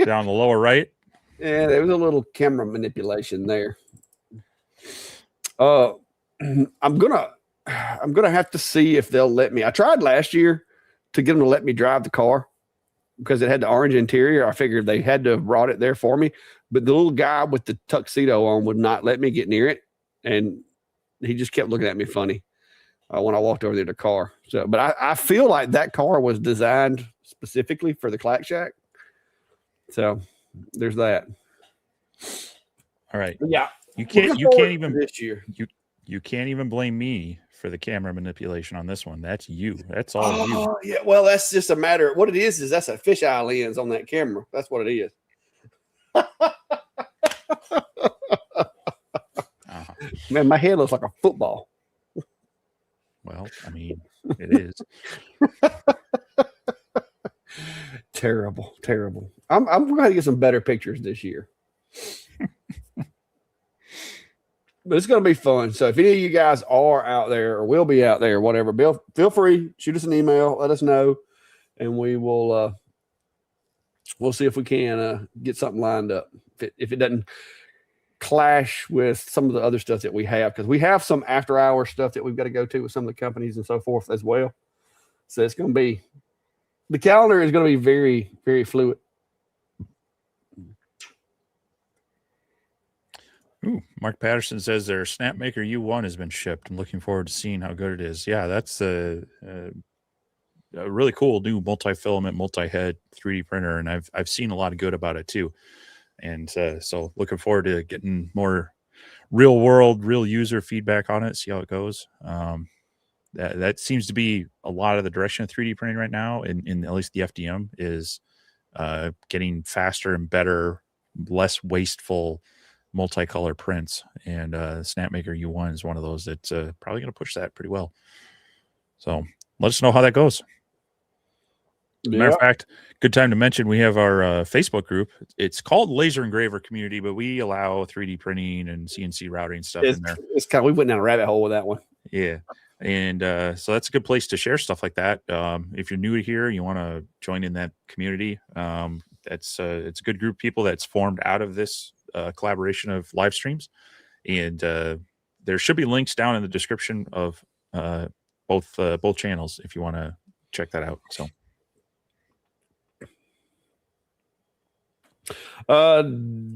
down the lower right. Yeah, there was a little camera manipulation there. I'm gonna have to see if they'll let me. I tried last year to get them to let me drive the car because it had the orange interior. I figured they had to have brought it there for me, but the little guy with the tuxedo on would not let me get near it, and he just kept looking at me funny when I walked over there to the car. So, but I feel like that car was designed specifically for the Clack Shack. So there's that. All right. But yeah. You can't even this year. You can't even blame me for the camera manipulation on this one. That's you. That's all you. Yeah, well, that's just a matter. What it is that's a fisheye lens on that camera. That's what it is. Man, my head looks like a football. Well, I mean, it is. Terrible. I'm going to get some better pictures this year. But it's going to be fun. So if any of you guys are out there or will be out there, whatever, feel free, shoot us an email, let us know, and we will we'll see if we can get something lined up. If it doesn't clash with some of the other stuff that we have, because we have some after hour stuff that we've got to go to with some of the companies and so forth as well. So it's going to be, the calendar is going to be very, very fluid. Ooh, Mark Patterson says their Snapmaker U1 has been shipped. I'm looking forward to seeing how good it is. Yeah, that's a really cool new multi-filament, multi-head 3D printer, and I've seen a lot of good about it too. And so looking forward to getting more real world, real user feedback on it, see how it goes. That seems to be a lot of the direction of 3D printing right now, in at least the FDM, is getting faster and better, less wasteful multicolor prints, and Snapmaker U1 is one of those that's probably going to push that pretty well. So let us know how that goes. Matter of fact, good time to mention, we have our Facebook group. It's called Laser Engraver Community, but we allow 3D printing and CNC routing stuff in there. It's kind of, we went down a rabbit hole with that one. Yeah. And so that's a good place to share stuff like that. If you're new here, you want to join in that community. It's a good group of people that's formed out of this collaboration of live streams. And there should be links down in the description of both channels if you want to check that out. So.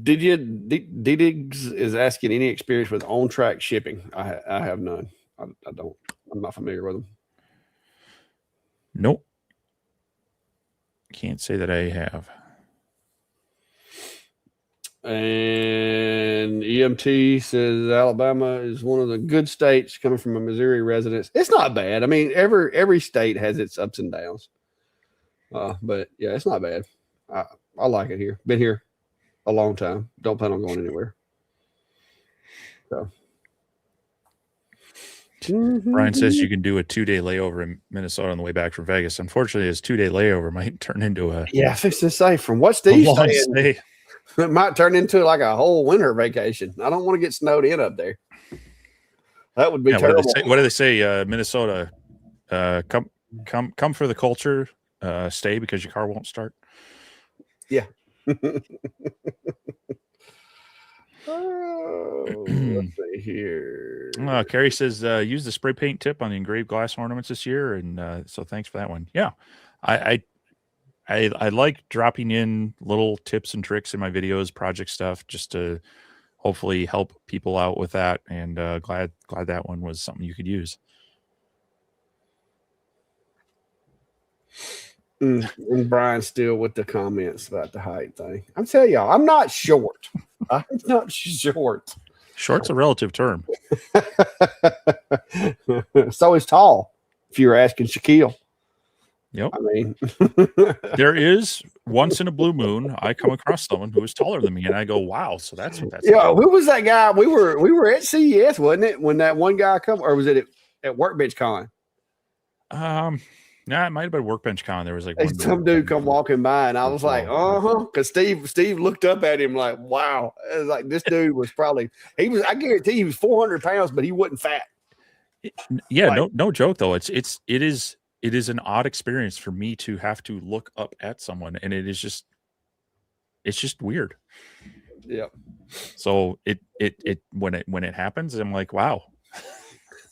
Diggs is asking any experience with on-track shipping. I have none. I don't. I'm not familiar with them. Nope. Can't say that I have. And EMT says Alabama is one of the good states, coming from a Missouri resident. It's not bad. I mean, every state has its ups and downs. But yeah, it's not bad. I like it here. Been here a long time. Don't plan on going anywhere. So Brian says you can do a 2-day layover in Minnesota on the way back from Vegas. Unfortunately, his 2-day layover might turn into a fix to say, from what Steve's saying, it might turn into like a whole winter vacation. I don't want to get snowed in up there. That would be terrible. What do they say? Minnesota, come for the culture. Stay because your car won't start. Yeah. Oh, let's see here. Carrie says use the spray paint tip on the engraved glass ornaments this year, and so thanks for that one. Yeah, I like dropping in little tips and tricks in my videos, project stuff, just to hopefully help people out with that. And glad that one was something you could use. And Brian's still with the comments about the height thing. I'm telling y'all, I'm not short. I'm not short. Short's a relative term. So is tall, if you're asking Shaquille. Yep. I mean, there is once in a blue moon, I come across someone who is taller than me, and I go, "Wow!" So that's what that's. Yeah, like. Who was that guy? We were at CES, wasn't it? When that one guy come, or was it at Workbench Con? Nah, it might have been Workbench Con. There was like some dude come walking by, and I was like, because Steve looked up at him like, wow, it was like this dude was probably I guarantee he was 400 pounds, but he wasn't fat. Yeah, like, no joke though. It is an odd experience for me to have to look up at someone, and it's just weird. Yeah. So it when it happens, I'm like, wow.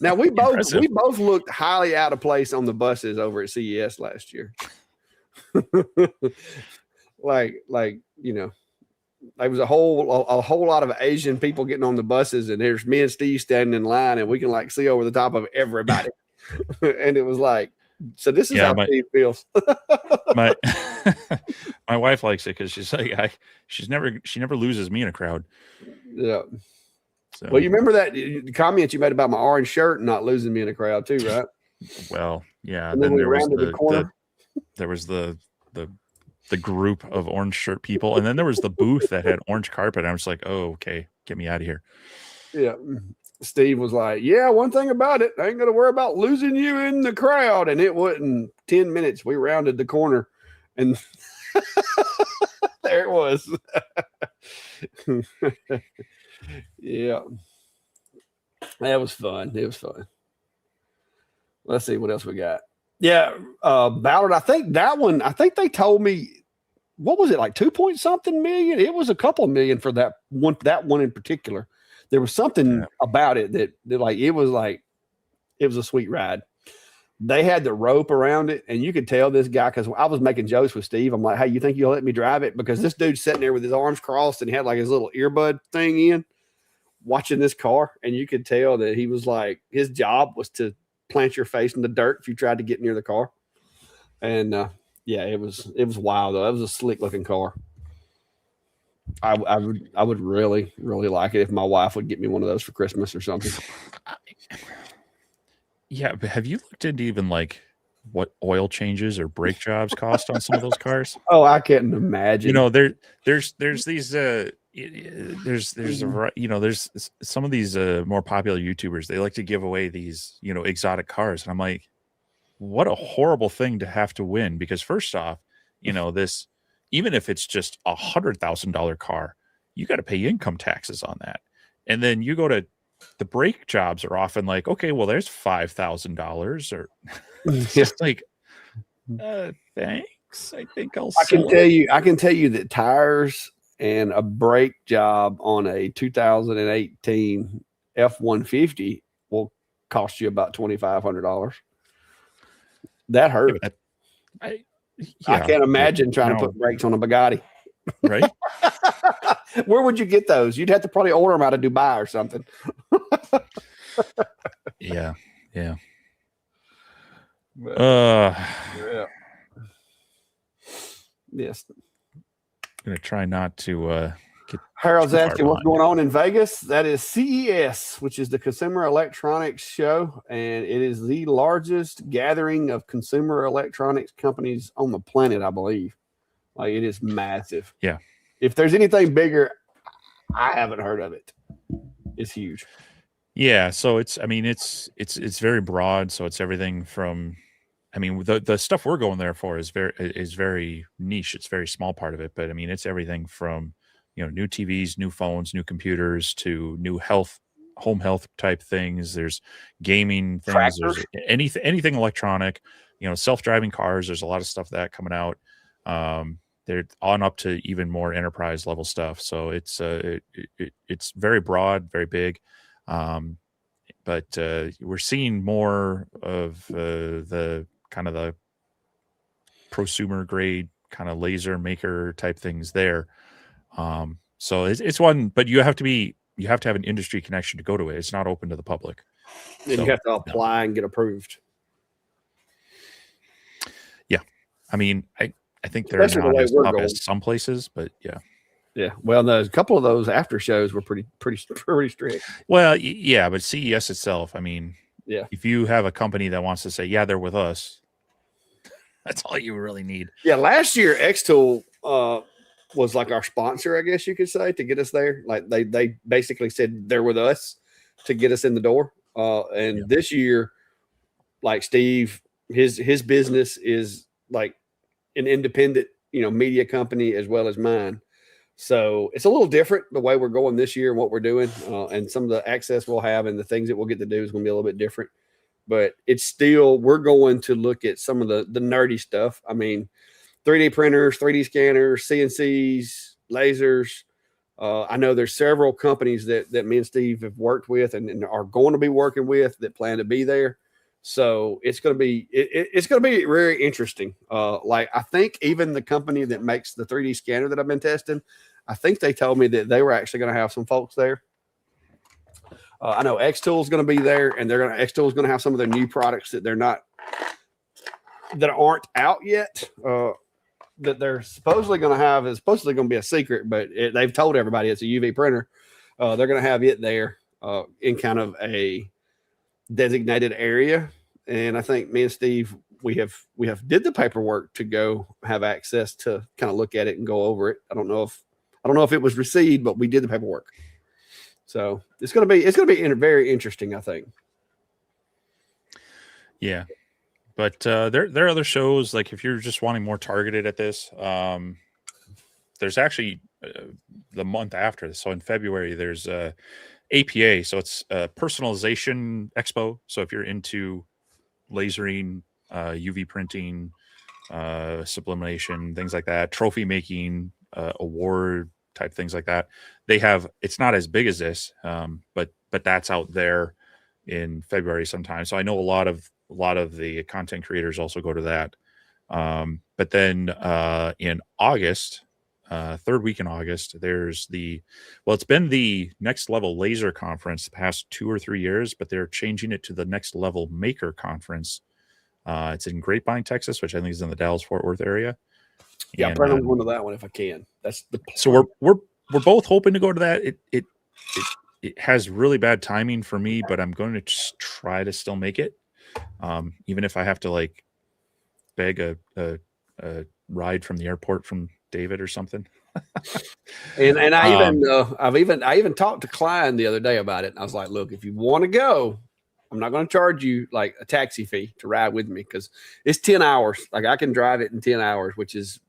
Now we both looked highly out of place on the buses over at CES last year. like you know, there was a whole lot of Asian people getting on the buses, and there's me and Steve standing in line, and we can like see over the top of everybody. And it was like, so this is how Steve feels. my wife likes it because she's like, she never loses me in a crowd. Yeah. So. Well, you remember that comment you made about my orange shirt and not losing me in a crowd too, right? Well, yeah. And then there was there was the group of orange shirt people, and then there was the booth that had orange carpet. And I was like, oh, okay, get me out of here. Yeah. Steve was like, yeah, one thing about it, I ain't gonna worry about losing you in the crowd. And it wasn't 10 minutes. We rounded the corner, and there it was. Yeah, that was fun. It was fun. Let's see what else we got. Yeah, Ballard. I think they told me, what was it, like 2-point-something million? It was a couple of million for that one in particular. There was something about it that it was a sweet ride. They had the rope around it, and you could tell this guy, because I was making jokes with Steve. I'm like, hey, you think you'll let me drive it? Because this dude's sitting there with his arms crossed, and he had like his little earbud thing in, watching this car. And you could tell that he was like, his job was to plant your face in the dirt if you tried to get near the car. And yeah, it was wild though. That was a slick looking car. I would really, really like it if my wife would get me one of those for Christmas or something. Yeah, but have you looked into even like what oil changes or brake jobs cost on some of those cars? Oh, I can't imagine. You know, there's these there's some of these more popular YouTubers. They like to give away these exotic cars, and I'm like, what a horrible thing to have to win. Because first off, this, even if it's just $100,000 car, you got to pay income taxes on that, and then you go to the brake jobs are often like, okay, well, there's $5,000, or just like, thanks. I think I can tell you that tires and a brake job on a 2018 F-150 will cost you about $2,500. That hurt. I can't imagine trying to put brakes on a Bugatti. Right? Where would you get those? You'd have to probably order them out of Dubai or something. Yeah. Yeah. Yes. I'm gonna try not to get. Harold's asking what's going on in Vegas. That is CES, which is the Consumer Electronics Show, and it is the largest gathering of consumer electronics companies on the planet, I believe. Like, it is massive. Yeah. If there's anything bigger, I haven't heard of it. It's huge. Yeah. So it's very broad. So it's everything from, the stuff we're going there for is very niche. It's a very small part of it, but it's everything from, new TVs, new phones, new computers, to new home health type things. There's gaming things. There's anything electronic, self-driving cars. There's a lot of stuff that coming out. they're on up to even more enterprise level stuff. So it's very broad, very big. But we're seeing more of the kind of the prosumer grade kind of laser maker type things there. So it's one, but you have to have an industry connection to go to it. It's not open to the public. And So, you have to apply and get approved. Yeah. I mean, I think they're Especially the not way as we're top going. as some places, but yeah. Yeah. Well, a couple of those after shows were pretty strict. Well, yeah, but CES itself, I mean, Yeah. if you have a company that wants to say, yeah, they're with us, that's all you really need. Yeah. Last year, X-Tool was like our sponsor, I guess you could say, to get us there. Like they basically said they're with us to get us in the door. And this year, like Steve, his business is like an independent, media company as well as mine. So it's a little different the way we're going this year and what we're doing, and some of the access we'll have and the things that we'll get to do is going to be a little bit different. But it's still, we're going to look at some of the nerdy stuff. I mean, 3D printers, 3D scanners, CNCs, lasers. I know there's several companies that me and Steve have worked with and are going to be working with that plan to be there. So it's going to be it's going to be very interesting. Like I think even the company that makes the 3D scanner that I've been testing, I think they told me that they were actually going to have some folks there. I know X-Tool is going to be there, and X-Tool is going to have some of their new products that aren't out yet. That they're supposedly going to have is supposedly going to be a secret, but they've told everybody it's a UV printer. They're going to have it there in kind of a designated area. And I think me and Steve, we have did the paperwork to go have access to kind of look at it and go over it. I don't know if it was received, but we did the paperwork. So it's going to be very interesting, I think. Yeah. But there are other shows, like if you're just wanting more targeted at this, there's actually the month after. So in February, there's APA. So it's a personalization expo. So if you're into lasering, UV printing, sublimation, things like that, trophy making, award type things like that, it's not as big as this, but that's out there in February sometime. So I know a lot of the content creators also go to that. But then in August, third week in August, there's it's been the Next Level Laser Conference the past 2 or 3 years, but they're changing it to the Next Level Maker Conference. It's in Grapevine, Texas, which I think is in the Dallas-Fort Worth area. Yeah, I'm going to that one if I can. That's the plan. So we're both hoping to go to that. It has really bad timing for me, but I'm going to just try to still make it. Even if I have to like beg a ride from the airport from David or something. and I even talked to Klein the other day about it. And I was like, look, if you want to go, I'm not going to charge you like a taxi fee to ride with me because it's 10 hours. Like I can drive it in 10 hours, which is,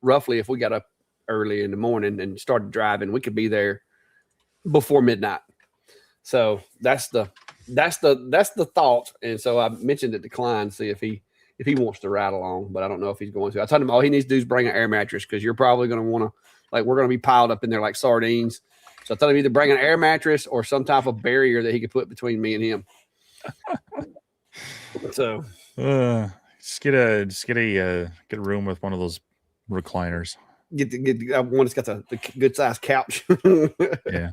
roughly if we got up early in the morning and started driving, we could be there before midnight. So that's the thought. And so I mentioned it to Klein, see if he wants to ride along, but I don't know if he's going to. I told him all he needs to do is bring an air mattress because you're probably going to want to, like, we're going to be piled up in there like sardines. So I told him either bring an air mattress or some type of barrier that he could put between me and him. So just get a room with one of those recliners. Get one that's got the good sized couch. Yeah.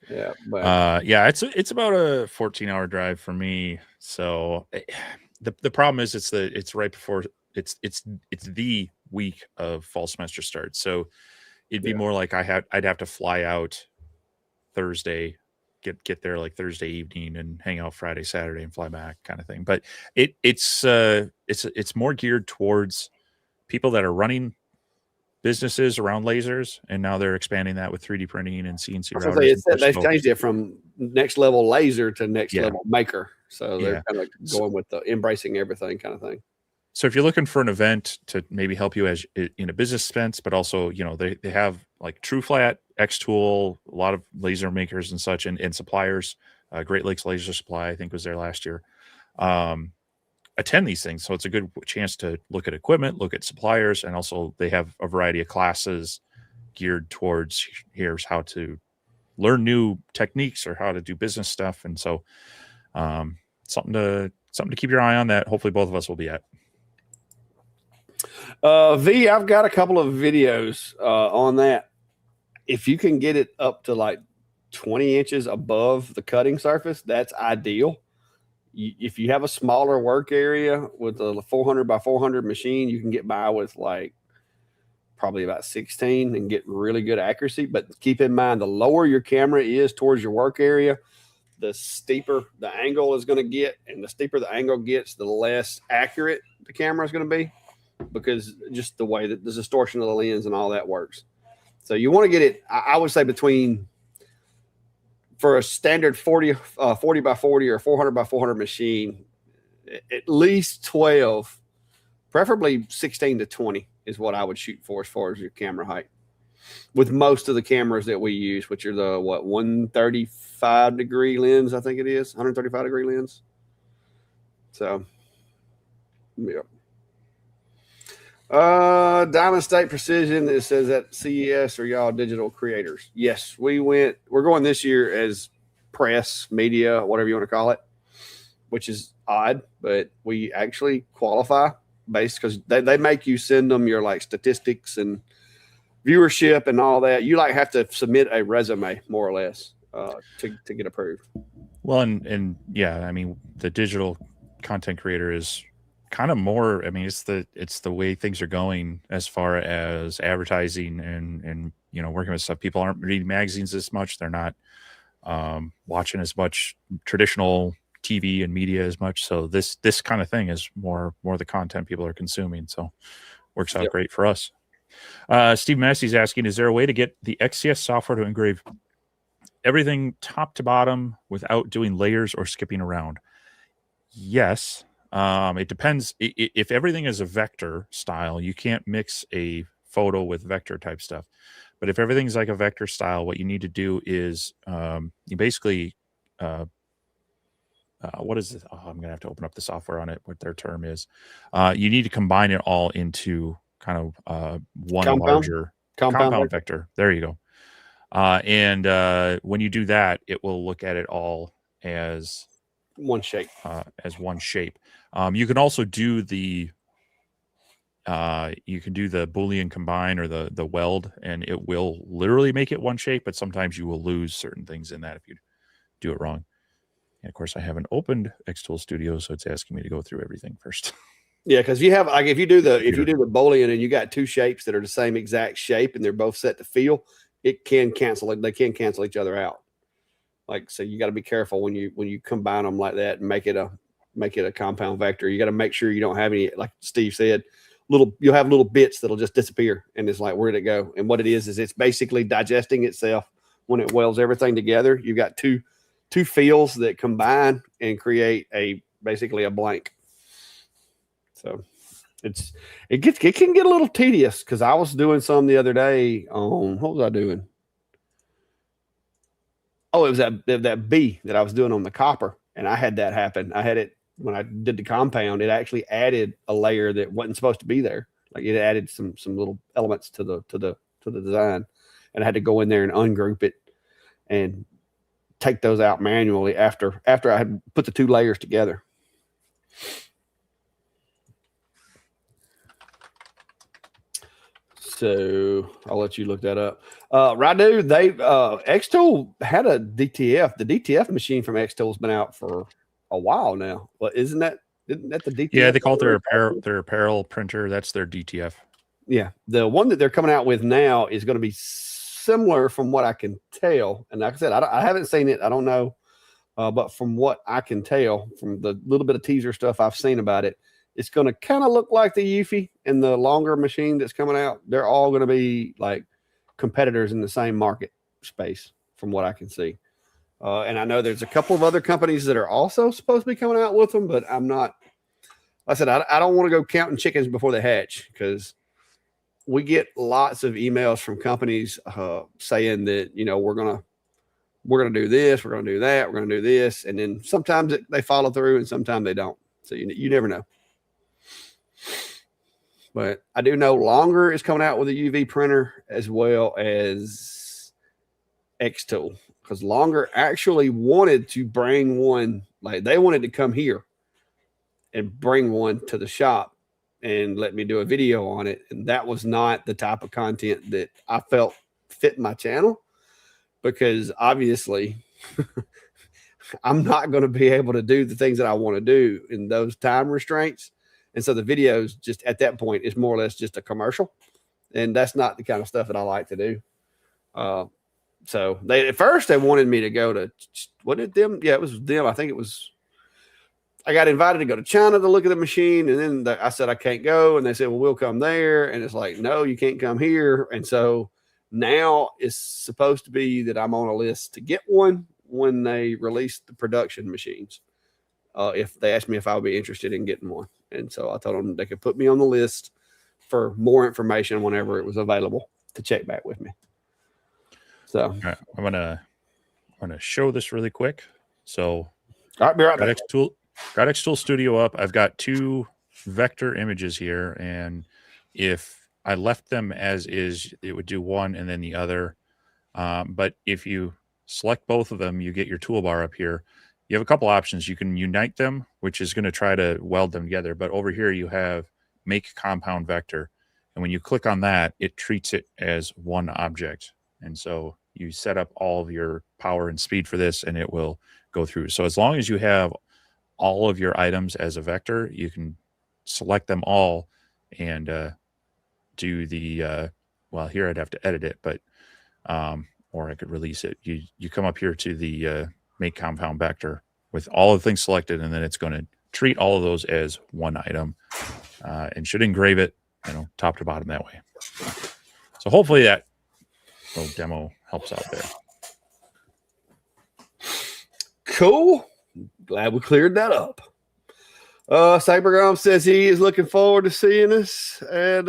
Yeah, but it's about a 14-hour drive for me. So the problem is it's right before it's the week of fall semester starts. So it'd be more like I'd have to fly out Thursday, get there like Thursday evening and hang out Friday, Saturday and fly back kind of thing. But it's more geared towards people that are running businesses around lasers, and now they're expanding that with 3D printing and CNC routers. They've changed it from Next Level Laser to Next Level Maker. So they're kind of going with the embracing everything kind of thing. So if you're looking for an event to maybe help you as in a business sense, but also, they have like TrueFlat, X-Tool, a lot of laser makers and such, and suppliers. Great Lakes Laser Supply, I think, was there last year. attend these things. So it's a good chance to look at equipment, look at suppliers, and also they have a variety of classes geared towards here's how to learn new techniques or how to do business stuff. And so something to keep your eye on that hopefully both of us will be at. V, I've got a couple of videos on that. If you can get it up to like 20 inches above the cutting surface, that's ideal. If you have a smaller work area with a 400 by 400 machine, you can get by with like probably about 16 and get really good accuracy. But keep in mind, the lower your camera is towards your work area, the steeper the angle is going to get. And the steeper the angle gets, the less accurate the camera is going to be, because just the way that the distortion of the lens and all that works. So you want to get it, I would say, between, for a standard 40 by 40 or 400 by 400 machine, at least 12, preferably 16 to 20 is what I would shoot for as far as your camera height. With most of the cameras that we use, which are the 135 degree lens, I think it is 135 degree lens. So, yeah. Diamond State Precision, it says at CES, are y'all digital creators? Yes, we're going this year as press, media, whatever you want to call it, which is odd, but we actually qualify based, because they make you send them your like statistics and viewership and all that. You like have to submit a resume more or less to get approved. Well, and yeah, I mean, the digital content creator is kind of more, I mean, it's the way things are going as far as advertising and working with stuff. People aren't reading magazines as much. They're not watching as much traditional TV and media as much. So this kind of thing is more the content people are consuming. So works out great for us. Steve Massey's asking, is there a way to get the XCS software to engrave everything top to bottom without doing layers or skipping around? Yes. It depends. If everything is a vector style, you can't mix a photo with vector type stuff. But if everything's like a vector style, what you need to do is you basically, what is this? Oh, I'm going to have to open up the software on it, what their term is. You need to combine it all into kind of one larger compound vector. There you go. And when you do that, it will look at it all as one shape. You can also do the Boolean combine or the weld, and it will literally make it one shape, but sometimes you will lose certain things in that if you do it wrong. And of course, I haven't opened Xtool Studio, so it's asking me to go through everything first. Yeah, because you have, like, if you do the Boolean and you got two shapes that are the same exact shape and they're both set to fill, it can cancel it. They can cancel each other out. Like, so you got to be careful when you combine them like that and make it a compound vector. You got to make sure you don't have any, like Steve said, you'll have little bits that'll just disappear, and it's like, where'd it go? And what it is it's basically digesting itself when it welds everything together. You've got two fills that combine and create basically a blank. So it can get a little tedious, because I was doing some the other day on, what was I doing? Oh, it was that B that I was doing on the copper, and I had that happen. I had it when I did the compound. It actually added a layer that wasn't supposed to be there. Like, it added some little elements to the design, and I had to go in there and ungroup it and take those out manually after I had put the two layers together. So I'll let you look that up. Radu, Xtool had a DTF. The DTF machine from Xtool has been out for a while now. But isn't that the DTF? Yeah, they call it their apparel printer. That's their DTF. Yeah, the one that they're coming out with now is going to be similar, from what I can tell. And like I said, I haven't seen it. I don't know, but from what I can tell, from the little bit of teaser stuff I've seen about it, it's going to kind of look like the Eufy and the longer machine that's coming out. They're all going to be like competitors in the same market space, from what I can see. And I know there's a couple of other companies that are also supposed to be coming out with them, but I'm not. Like I said, I don't want to go counting chickens before they hatch, because we get lots of emails from companies saying that, we're gonna do this, we're gonna do that, we're gonna do this, and then sometimes they follow through and sometimes they don't. So you never know. But I do know Longer is coming out with a UV printer as well as X-Tool, because Longer actually wanted to bring one, like they wanted to come here and bring one to the shop and let me do a video on it. And that was not the type of content that I felt fit my channel, because obviously I'm not going to be able to do the things that I want to do in those time restraints. And so the videos just at that point is more or less just a commercial. And that's not the kind of stuff that I like to do. So they, at first they wanted me to go to, what did them? Yeah, it was them. I think it was, I got invited to go to China to look at the machine. And then I said, I can't go. And they said, well, we'll come there. And it's like, no, you can't come here. And so now it's supposed to be that I'm on a list to get one when they release the production machines. If they asked me if I would be interested in getting one. And so I told them they could put me on the list for more information whenever it was available to check back with me. So right, I'm gonna show this really quick. So I'll be right back. Got X-Tool Studio up. I've got 2 vector images here, and if I left them as is, it would do one and then the other. But if you select both of them, you get your toolbar up here. You have a couple options. You can unite them, which is going to try to weld them together. But over here, you have make compound vector. And when you click on that, it treats it as one object. And so you set up all of your power and speed for this, and it will go through. So as long as you have all of your items as a vector, you can select them all and do the, well, here I'd have to edit it, but, or I could release it. You come up here to the make compound vector with all of the things selected, and then it's going to treat all of those as one item and should engrave it, top to bottom that way. So hopefully that little demo helps out there. Cool. Glad we cleared that up. Cybergrom says he is looking forward to seeing us at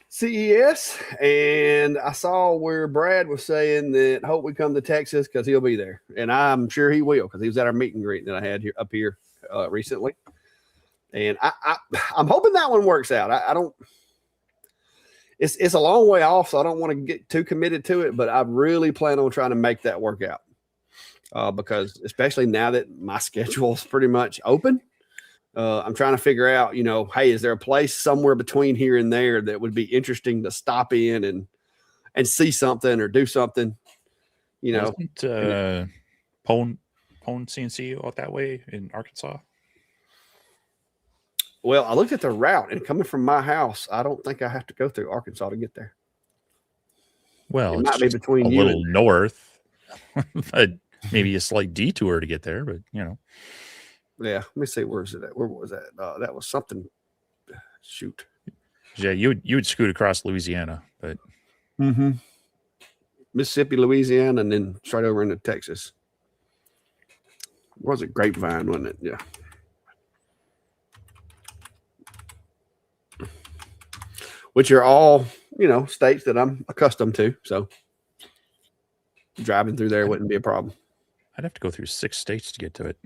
CES. And I saw where Brad was saying that hope we come to Texas because he'll be there. And I'm sure he will, because he was at our meet and greet that I had here up here recently. And I'm hoping that one works out. I don't. It's a long way off, so I don't want to get too committed to it, but I really plan on trying to make that work out. Because especially now that my schedule is pretty much open, I'm trying to figure out, hey, is there a place somewhere between here and there that would be interesting to stop in and see something or do something, Isn't Pone CNC out that way in Arkansas? Well, I looked at the route, and coming from my house, I don't think I have to go through Arkansas to get there. Well, it might be between a you little north, but maybe a slight detour to get there. But yeah. Let me see, where's it at? Where was that? That was something. Shoot. Yeah, you would scoot across Louisiana, but Mississippi, Louisiana, and then straight over into Texas. Was it Grapevine? Wasn't it? Yeah. Which are all, states that I'm accustomed to. So driving through there wouldn't be a problem. I'd have to go through 6 states to get to it.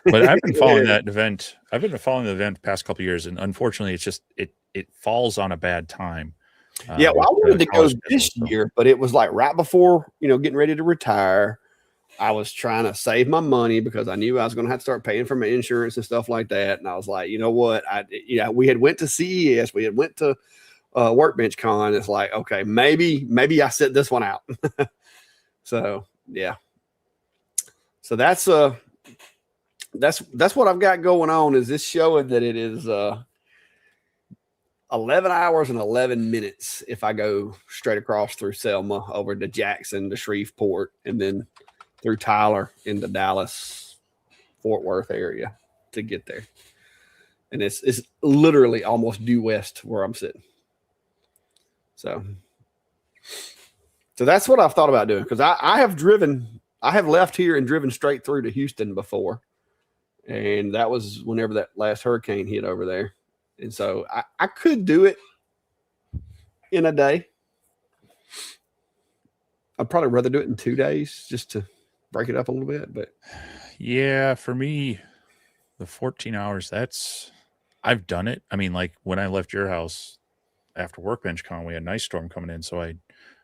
But I've been following that event. I've been following the event the past couple of years, and unfortunately, it's just it falls on a bad time. Yeah, well, I wanted to go this year, but it was like right before, getting ready to retire. I was trying to save my money because I knew I was going to have to start paying for my insurance and stuff like that. And I was like, you know what? We had went to CES, we had went to Workbench Con. It's like, okay, maybe I set this one out. So yeah. So that's what I've got going on. Is this showing that it is 11 hours and 11 minutes if I go straight across through Selma over to Jackson to Shreveport and then through Tyler into Dallas, Fort Worth area to get there. And it's literally almost due west where I'm sitting. So that's what I've thought about doing, because I have left here and driven straight through to Houston before. And that was whenever that last hurricane hit over there. And so I could do it in a day. I'd probably rather do it in 2 days just to break it up a little bit. But yeah, for me, The 14 hours, I've done it. I mean, like when I left your house after Workbench Con, we had an ice storm coming in. So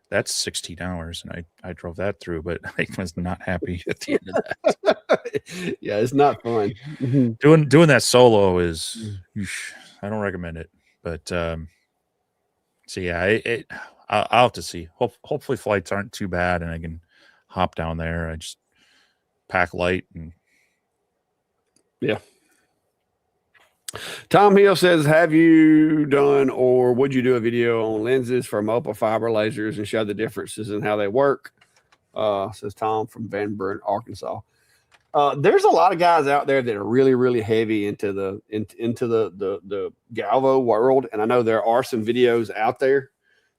that's 16 hours and I drove that through, but I was not happy at the end of that. Yeah, it's not fun. Doing that solo is, I don't recommend it. But, so yeah, I'll have to see. Hopefully flights aren't too bad and I can hop down there. I just pack light and. Yeah. Tom Hill says, have you done or would you do a video on lenses for MOPA fiber lasers and show the differences in how they work? Says Tom from Van Buren, Arkansas. There's a lot of guys out there that are really, really heavy into the Galvo world. And I know there are some videos out there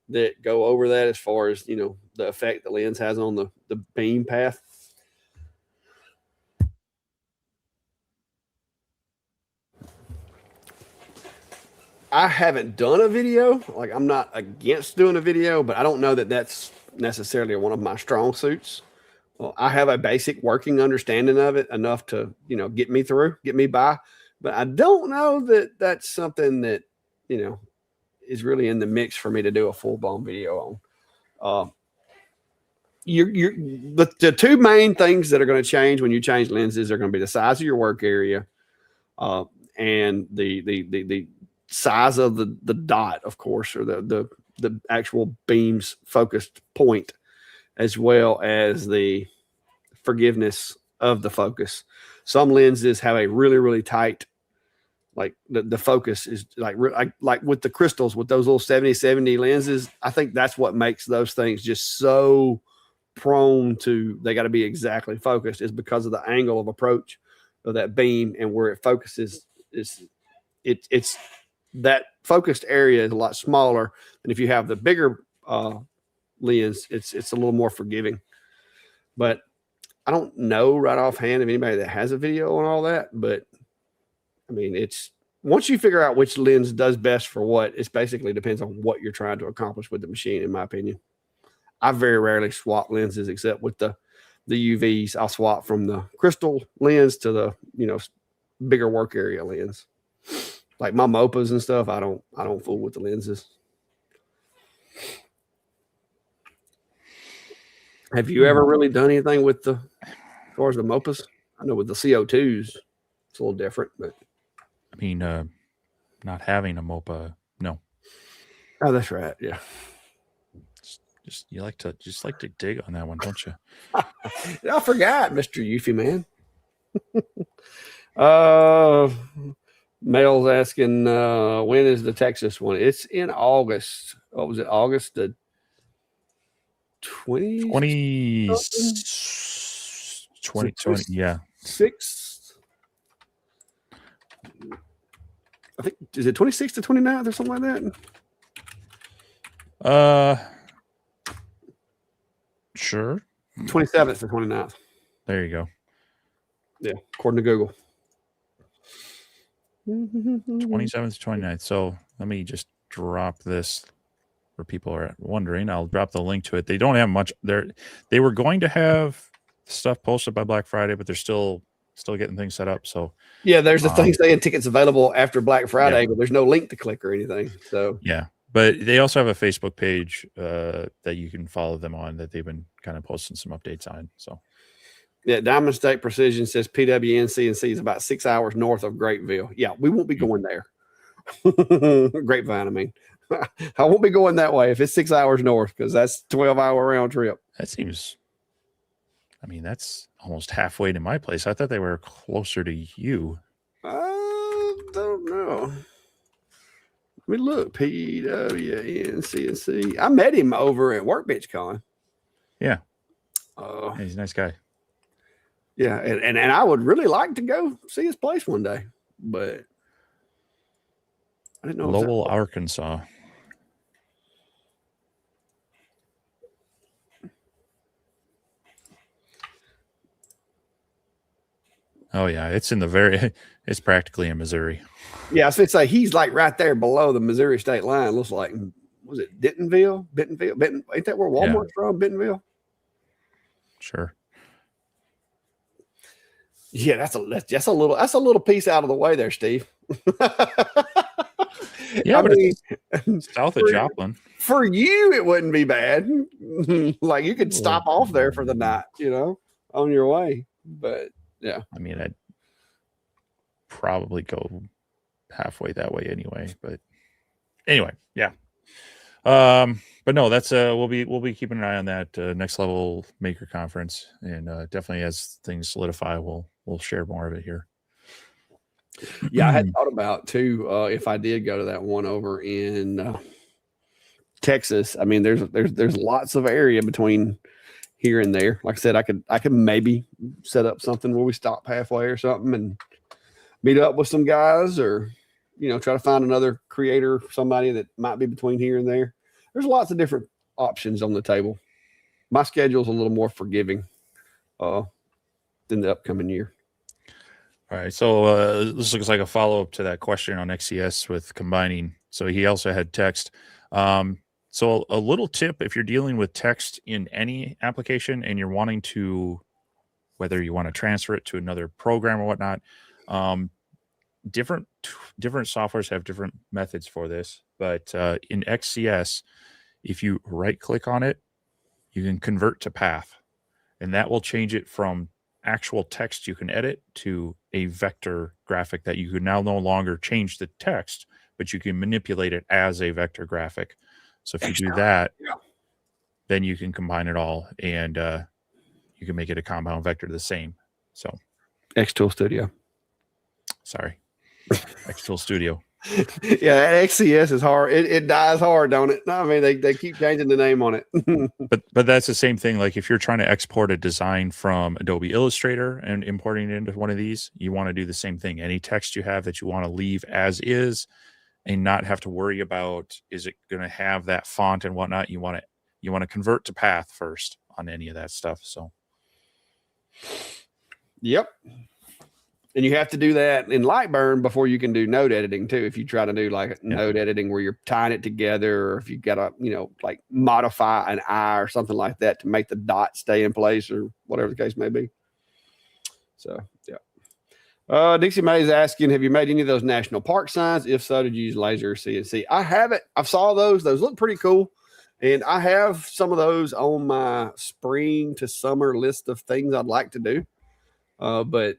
that go over that as far as, you know, the effect the lens has on the beam path. I haven't done a video. Like, I'm not against doing a video, but I don't know that that's necessarily one of my strong suits. Well, I have a basic working understanding of it enough to, you know, get me through, get me by. But I don't know that that's something that, you know, is really in the mix for me to do a full-blown video on. The two main things that are going to change when you change lenses are going to be the size of your work area and the size of the dot, of course, or the actual beam's focused point, as well as the forgiveness of the focus. Some lenses have a really, really tight, like the focus is like with the crystals, with those little 70-70 lenses. I think that's what makes those things just so prone to, they got to be exactly focused, is because of the angle of approach of that beam and where it focuses. It's that focused area is a lot smaller than if you have the bigger lens. It's a little more forgiving. But I don't know right offhand of anybody that has a video on all that. But I mean, it's once you figure out which lens does best for what, it basically depends on what you're trying to accomplish with the machine, in my opinion. I very rarely swap lenses except with the UVs. I'll swap from the crystal lens to the, you know, bigger work area lens. Like my MOPAs and stuff, I don't fool with the lenses. Have you ever really done anything with as far as the MOPAs? I know with the CO2s, it's a little different, but I mean, not having a MOPA, no. Oh, that's right. Yeah. Just you like to dig on that one, don't you? I forgot, Mr. Eufy man. Mel's asking, when is the Texas one? It's in August. What was it? August the 20? 2020, yeah. 6th. I think, is it 26th to 29th or something like that? Sure. 27th to 29th. There you go. Yeah, according to Google. 27th to 29th. So let me just drop this for people are wondering. I'll drop the link to it. They don't have much there. They were going to have stuff posted by Black Friday, but they're still getting things set up. So yeah, there's the thing saying tickets available after Black Friday, but there's no link to click or anything. So yeah, but they also have a Facebook page that you can follow them on that they've been kind of posting some updates on. So yeah, Diamond State Precision says PWNC&C is about 6 hours north of Grapeville. Yeah, we won't be going there. Grapevine, I mean. I won't be going that way if it's 6 hours north, because that's 12-hour round trip. That seems, I mean, that's almost halfway to my place. I thought they were closer to you. I don't know. Let me look. PWNC&C. I met him over at Workbench Con. Yeah. He's a nice guy. Yeah, and I would really like to go see his place one day, but I didn't know. Lowell, Arkansas. Oh yeah, it's practically in Missouri. Yeah, I was going to say he's like right there below the Missouri state line. Looks like, was it Bentonville? Ain't that where Walmart's from? Bentonville. Sure. Yeah, that's a little piece out of the way there, Steve. Yeah, I but mean, it's south of for, Joplin. for you, it wouldn't be bad. Like you could stop off there for the night, on your way. But yeah, I mean, I'd probably go halfway that way anyway. But anyway, yeah. But no, that's we'll be keeping an eye on that next level maker conference, and definitely as things solidify, we'll share more of it here. yeah. I had thought about too if I did go to that one over in Texas. I mean, there's lots of area between here and there. Like I said, I could maybe set up something where we stop halfway or something and meet up with some guys, or try to find another creator, somebody that might be between here and there. There's lots of different options on the table. My schedule's a little more forgiving than the upcoming year. All right, so this looks like a follow-up to that question on XCS with combining. So he also had text. So a little tip, if you're dealing with text in any application and you're wanting to, whether you want to transfer it to another program or whatnot, different softwares have different methods for this. But in XCS, if you right-click on it, you can convert to path, and that will change it from actual text you can edit to a vector graphic that you can now no longer change the text, but you can manipulate it as a vector graphic. So if you do that, then you can combine it all, and you can make it a compound vector the same. So Xtool Studio. Sorry. Xtool Studio. Yeah, that XCS is hard. It dies hard, don't it? I mean, they keep changing the name on it. but that's the same thing. Like if you're trying to export a design from Adobe Illustrator and importing it into one of these, you want to do the same thing. Any text you have that you want to leave as is and not have to worry about, is it going to have that font and whatnot? You want to convert to path first on any of that stuff. So yep. And you have to do that in Lightburn before you can do node editing too. If you try to do like node editing where you're tying it together, or if you got to, like modify an eye or something like that to make the dot stay in place or whatever the case may be. So, yeah. Dixie May is asking, have you made any of those national park signs? If so, did you use laser or CNC? I haven't. I saw those. Those look pretty cool. And I have some of those on my spring to summer list of things I'd like to do. But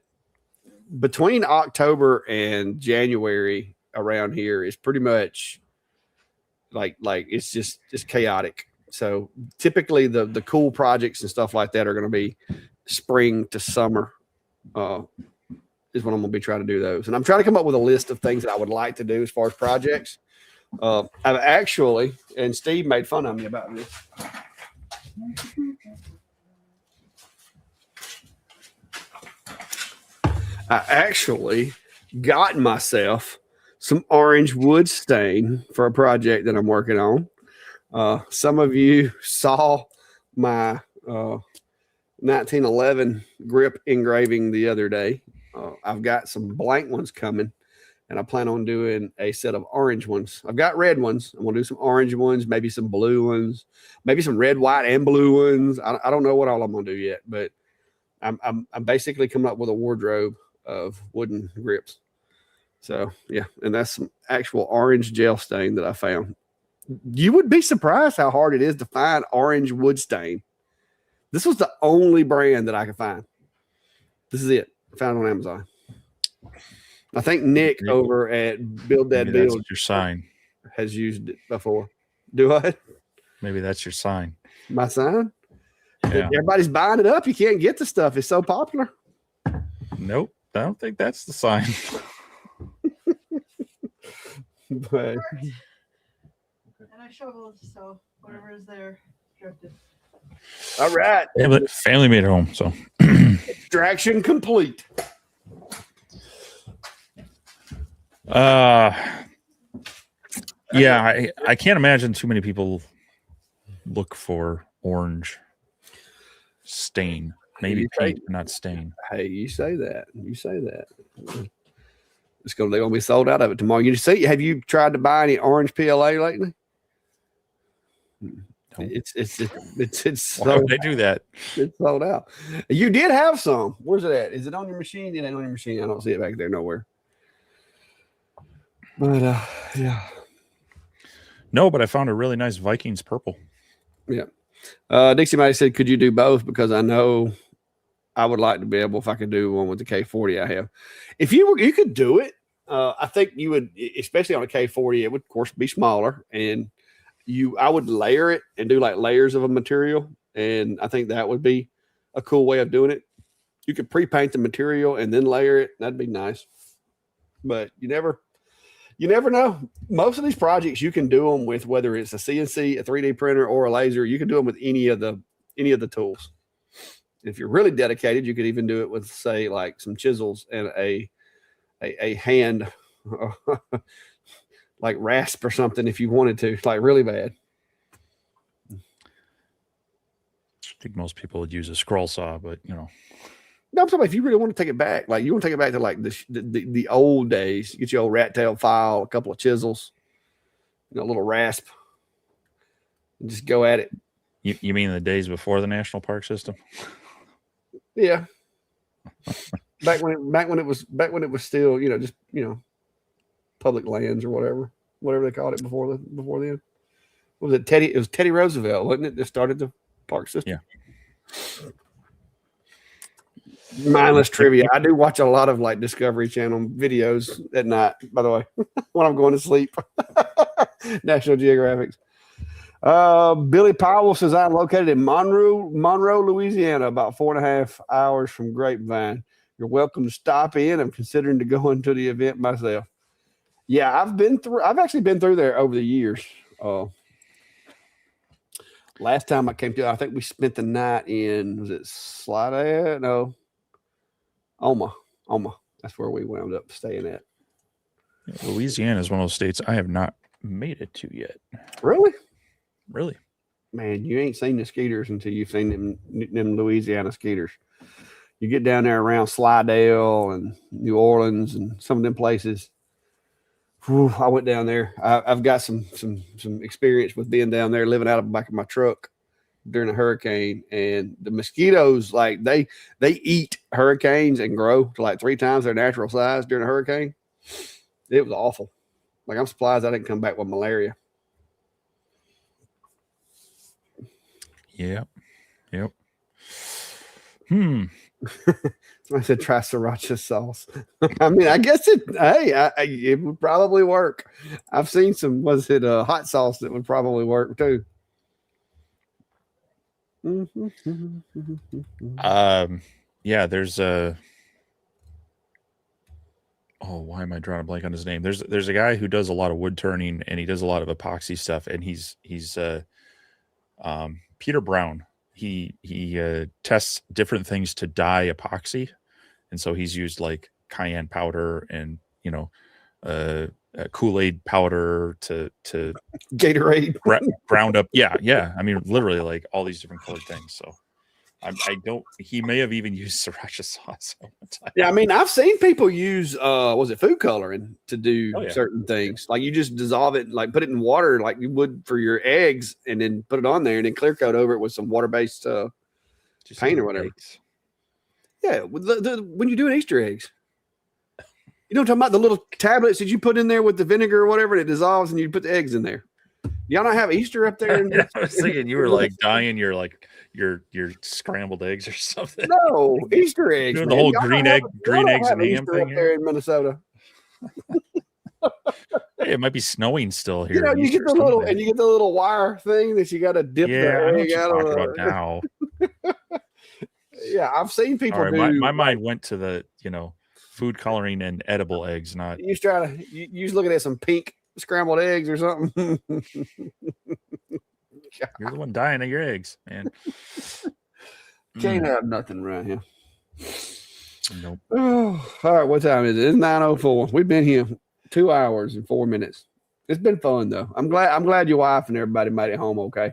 between October and January around here is pretty much like it's just chaotic. So typically the cool projects and stuff like that are going to be spring to summer is when I'm going to be trying to do those. And I'm trying to come up with a list of things that I would like to do as far as projects. I've actually, and Steve made fun of me about this. I actually got myself some orange wood stain for a project that I'm working on. Some of you saw my 1911 grip engraving the other day. I've got some blank ones coming, and I plan on doing a set of orange ones. I've got red ones. I'm going to do some orange ones, maybe some blue ones, maybe some red, white, and blue ones. I don't know what all I'm going to do yet, but I'm basically coming up with a wardrobe of wooden grips. So yeah, and that's some actual orange gel stain that I found. You would be surprised how hard it is to find orange wood stain. This was the only brand that I could find. This is it. I found it on Amazon. I think Nick over at Build That Maybe Build that's your sign has used it before. Do I? Maybe that's your sign. My sign? Yeah. Everybody's buying it up. You can't get the stuff. It's so popular. Nope. I don't think that's the sign. But And I shoveled, so whatever is there, drifted. all right. Family made it home. So Extraction complete. Yeah, I can't imagine too many people look for orange stain. Maybe paint, but not stain. Hey, you say that. You say that. They're gonna be sold out of it tomorrow. You see, have you tried to buy any orange PLA lately? No. It's Why sold, would I do that? it's sold out. You did have some. Where's it at? Is it on your machine? It ain't on your machine. I don't see it back there nowhere. But yeah. No, but I found a really nice Vikings purple. Yeah. Dixie May said, could you do both? Because I know I would like to be able, if I could do one with the K40 I have. If you could do it, I think you would, especially on a K40, it would of course be smaller, and I would layer it and do like layers of a material. And I think that would be a cool way of doing it. You could pre-paint the material and then layer it. That'd be nice. But you never know. Most of these projects you can do them with, whether it's a CNC, a 3D printer, or a laser. You can do them with any of the tools. If you're really dedicated, you could even do it with, say, like some chisels and a hand like rasp or something if you wanted to, like really bad. I think most people would use a scroll saw, but No, I'm talking about if you really want to take it back, like you want to take it back to like the old days, get your old rat tail file, a couple of chisels, a little rasp, and just go at it. You mean the days before the national park system? Yeah. back when it was still, just public lands or whatever they called it before then. What was it? It was Teddy Roosevelt, wasn't it? That started the park system. Yeah. Mindless trivia. I do watch a lot of like Discovery Channel videos at night, by the way, when I'm going to sleep. National Geographic. Billy Powell says I'm located in Monroe, Louisiana, about 4.5 hours from Grapevine. You're welcome to stop in. I'm considering to go into the event myself. Yeah, I've actually been through there over the years. Last time I came to, I think we spent the night in, was it Slidell? No, Oma. That's where we wound up staying at. Louisiana is one of those states I have not made it to yet. Really? Really? Man, you ain't seen the skeeters until you've seen them Louisiana skeeters. You get down there around Slidell and New Orleans and some of them places. Whew, I went down there. I've got some experience with being down there, living out of the back of my truck during a hurricane, and the mosquitoes, like they eat hurricanes and grow to like 3 times their natural size during a hurricane. It was awful. Like, I'm surprised I didn't come back with malaria. Yep. Somebody said try sriracha sauce. I mean, I guess it would probably work. I've seen some, hot sauce that would probably work too. Yeah, there's why am I drawing a blank on his name? There's a guy who does a lot of wood turning, and he does a lot of epoxy stuff, and he's Peter Brown. He tests different things to dye epoxy, and so he's used like cayenne powder and Kool-Aid powder to Gatorade ground up. Yeah. I mean, literally like all these different colored things. So he may have even used sriracha sauce. Yeah, I mean, I've seen people use food coloring to do certain things. Like, you just dissolve it, like put it in water like you would for your eggs, and then put it on there and then clear coat over it with some water-based paint or whatever. Eggs. Yeah, when you're doing Easter eggs. You know what I'm talking about? The little tablets that you put in there with the vinegar or whatever, and it dissolves and you put the eggs in there. Y'all not have Easter up there? I was thinking you were like dyeing your scrambled eggs or something. No, Easter eggs. Doing the whole green eggs and ham Easter thing up there in Minnesota. Hey, it might be snowing still here. You get the little wire thing that you got to dip the egg out of. Now. Yeah, I've seen people do. My mind went to the food coloring and edible eggs. Not you just looking at some pink scrambled eggs or something. You're the one dying of your eggs, man. Can't have nothing around here. Nope. Oh, all right. What time is it? It's 9:04. We've been here 2 hours and 4 minutes. It's been fun though. I'm glad your wife and everybody made it home okay.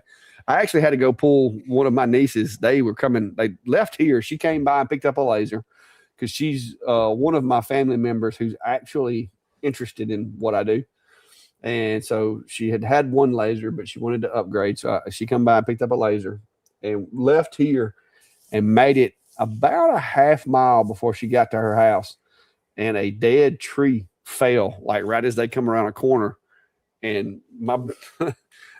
I actually had to go pull one of my nieces. They left here. She came by and picked up a laser because she's one of my family members who's actually interested in what I do. And so she had one laser, but she wanted to upgrade. So she come by and picked up a laser and left here and made it about a half mile before she got to her house. And a dead tree fell like right as they come around a corner. And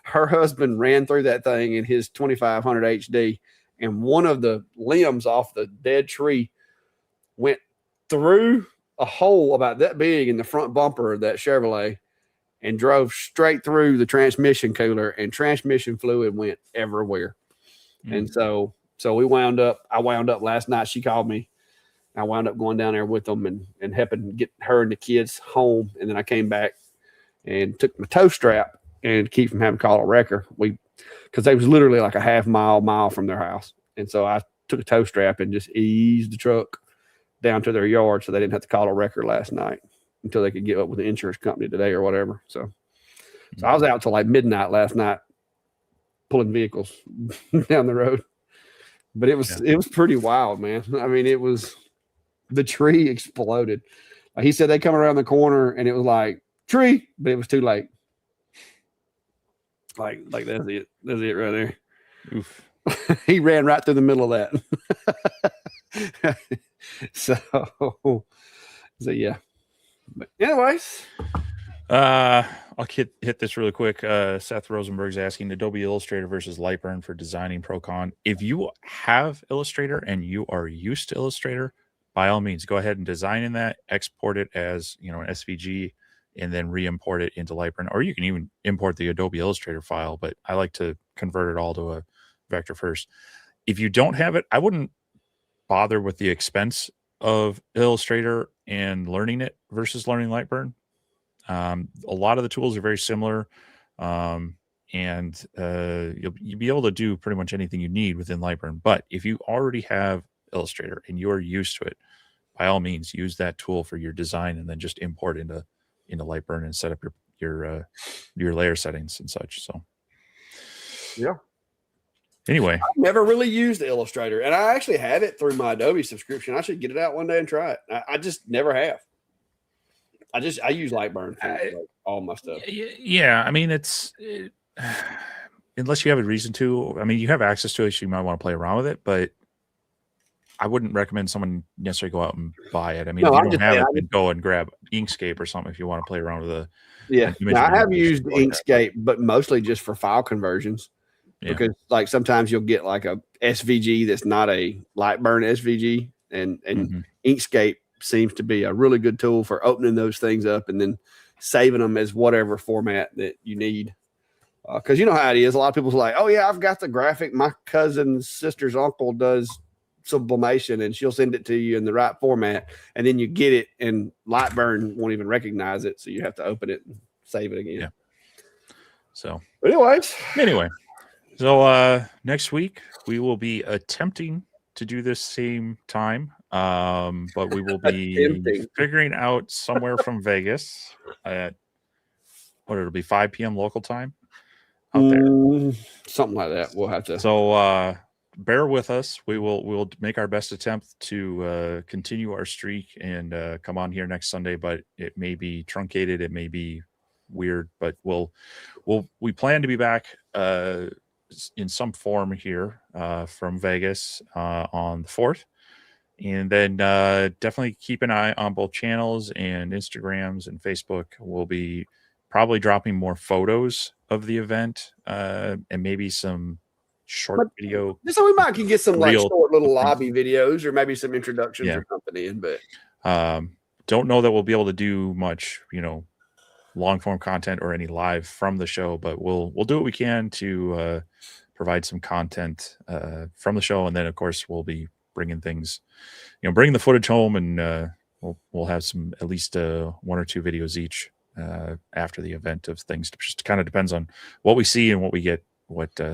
her husband ran through that thing in his 2500 HD, and one of the limbs off the dead tree went through a hole about that big in the front bumper of that Chevrolet and drove straight through the transmission cooler, and transmission fluid went everywhere. And so I wound up last night. She called me. I wound up going down there with them and helping get her and the kids home. And then I came back and took my tow strap and keep from having to call a wrecker. Because they was literally like a half mile from their house. And so I took a tow strap and just eased the truck down to their yard so they didn't have to call a wrecker last night until they could get up with the insurance company today or whatever. So I was out till like midnight last night pulling vehicles down the road. But it was pretty wild, man. I mean, the tree exploded. He said they come around the corner and it was like tree, but it was too late. Like that's it. That's it right there. Oof. He ran right through the middle of that. so yeah. But anyways. I'll hit this really quick. Seth Rosenberg's asking Adobe Illustrator versus Lightburn for designing Pro-Con. If you have Illustrator and you are used to Illustrator, by all means, go ahead and design in that, export it as an SVG, and then re-import it into Lightburn. Or you can even import the Adobe Illustrator file, but I like to convert it all to a vector first. If you don't have it, I wouldn't bother with the expense of Illustrator and learning it versus learning Lightburn. A lot of the tools are very similar, and you'll be able to do pretty much anything you need within Lightburn. But if you already have Illustrator and you are used to it, by all means, use that tool for your design and then just import into Lightburn and set up your layer settings and such. So, yeah. Anyway, I've never really used Illustrator, and I actually have it through my Adobe subscription. I should get it out one day and try it. I just never have. I use Lightburn for like all my stuff. Yeah, I mean unless you have a reason to. I mean, you have access to it, so you might want to play around with it, but I wouldn't recommend someone necessarily go out and buy it. I mean, if you don't have it, then go and grab Inkscape or something if you want to play around with the. Yeah, now, I have used Inkscape, but mostly just for file conversions. Yeah. Because like sometimes you'll get like a SVG that's not a Lightburn SVG, and Inkscape seems to be a really good tool for opening those things up and then saving them as whatever format that you need. Because you know how it is. A lot of people's like, oh yeah, I've got the graphic. My cousin's sister's uncle does sublimation and she'll send it to you in the right format. And then you get it and Lightburn won't even recognize it. So you have to open it and save it again. Yeah. So anyway. So next week we will be attempting to do this same time. But we will be figuring out somewhere from Vegas at it'll be 5 p.m. local time out there. Something like that. We'll have to. So bear with us. We'll make our best attempt to continue our streak and come on here next Sunday, but it may be truncated, it may be weird, but we plan to be back in some form here from Vegas on the 4th. And then definitely keep an eye on both channels and Instagrams and Facebook. We'll be probably dropping more photos of the event and maybe some short video. So we might can get some like short little lobby videos or maybe some introductions or something in. But don't know that we'll be able to do much, long form content or any live from the show. But we'll do what we can to provide some content from the show, and then of course we'll be bringing things, bringing the footage home, and we'll have some at least 1 or 2 videos each after the event of things. It just kind of depends on what we see and what we get,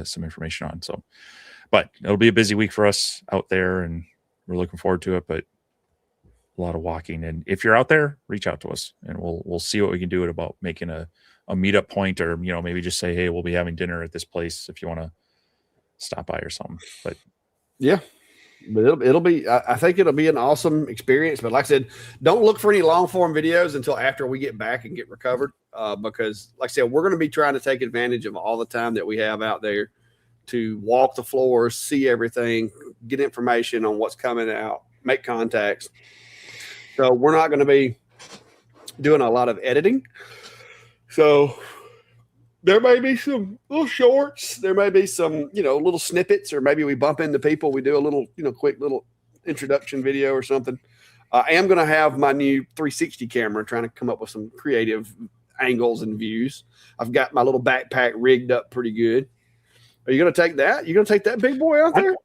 some information on. So, but it'll be a busy week for us out there, and we're looking forward to it. But a lot of walking, and if you're out there, reach out to us, and we'll see what we can do about making a meetup point, or maybe just say, hey, we'll be having dinner at this place if you want to stop by or something. But yeah. But it'll be. I think it'll be an awesome experience. But like I said, don't look for any long form videos until after we get back and get recovered. Because like I said, we're going to be trying to take advantage of all the time that we have out there to walk the floors, see everything, get information on what's coming out, make contacts. So we're not going to be doing a lot of editing. So there may be some little shorts. There may be some, little snippets, or maybe we bump into people. We do a little, quick little introduction video or something. I am going to have my new 360 camera, trying to come up with some creative angles and views. I've got my little backpack rigged up pretty good. Are you going to take that? You going to take that big boy out there?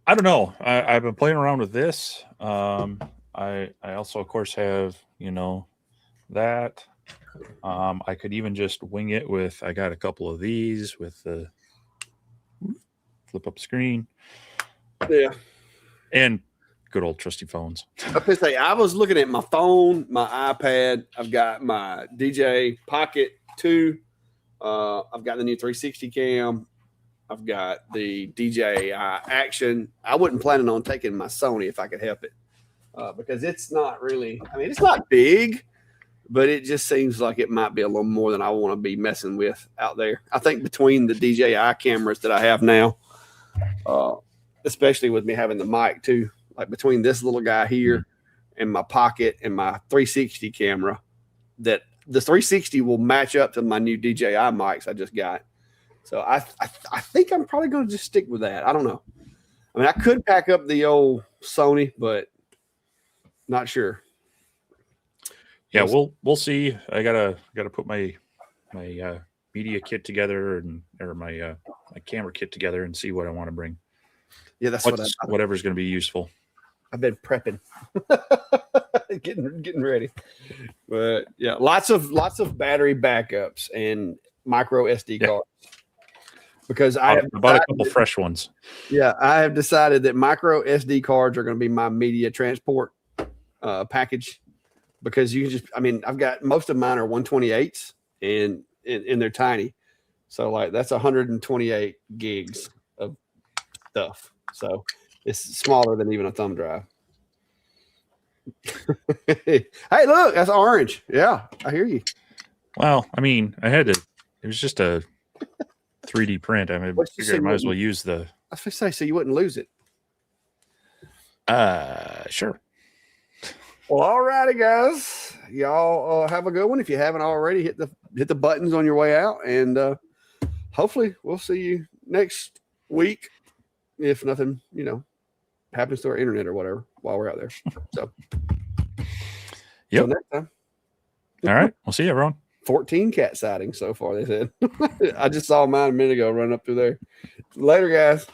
I don't know. I've been playing around with this. I also, of course, have, that. I could even just wing it with, I got a couple of these with the flip up screen. Yeah. And good old trusty phones. I was looking at my phone, my iPad. I've got my DJ Pocket 2. I've got the new 360 cam. I've got the DJI Action. I wasn't planning on taking my Sony if I could help it, because it's not really, it's not big, but it just seems like it might be a little more than I want to be messing with out there. I think between the DJI cameras that I have now, especially with me having the mic too, like between this little guy here and my Pocket and my 360 camera, that the 360 will match up to my new DJI mics I just got. So I think I'm probably going to just stick with that. I don't know. I could pack up the old Sony, but not sure. Yeah, we'll see. I gotta put my media kit together or my camera kit together and see what I want to bring. Yeah, that's whatever's going to be useful. I've been prepping, getting ready. But yeah, lots of battery backups and micro SD cards. Because I bought a couple fresh ones. Yeah, I have decided that micro SD cards are going to be my media transport package, because you can just, I've got, most of mine are 128s and they're tiny. So like that's 128 gigs of stuff. So it's smaller than even a thumb drive. Hey, look, that's orange. Yeah, I hear you. Well, it was just a 3D print. I figured I might as well use the. I was going to say, so you wouldn't lose it. Sure. Well, all righty, guys. Y'all have a good one. If you haven't already, hit the buttons on your way out, and hopefully we'll see you next week. If nothing, happens to our internet or whatever while we're out there. So, yep. Next time. All right. We'll see you, everyone. 14 cat sightings so far, they said. I just saw mine a minute ago run up through there. Later, guys.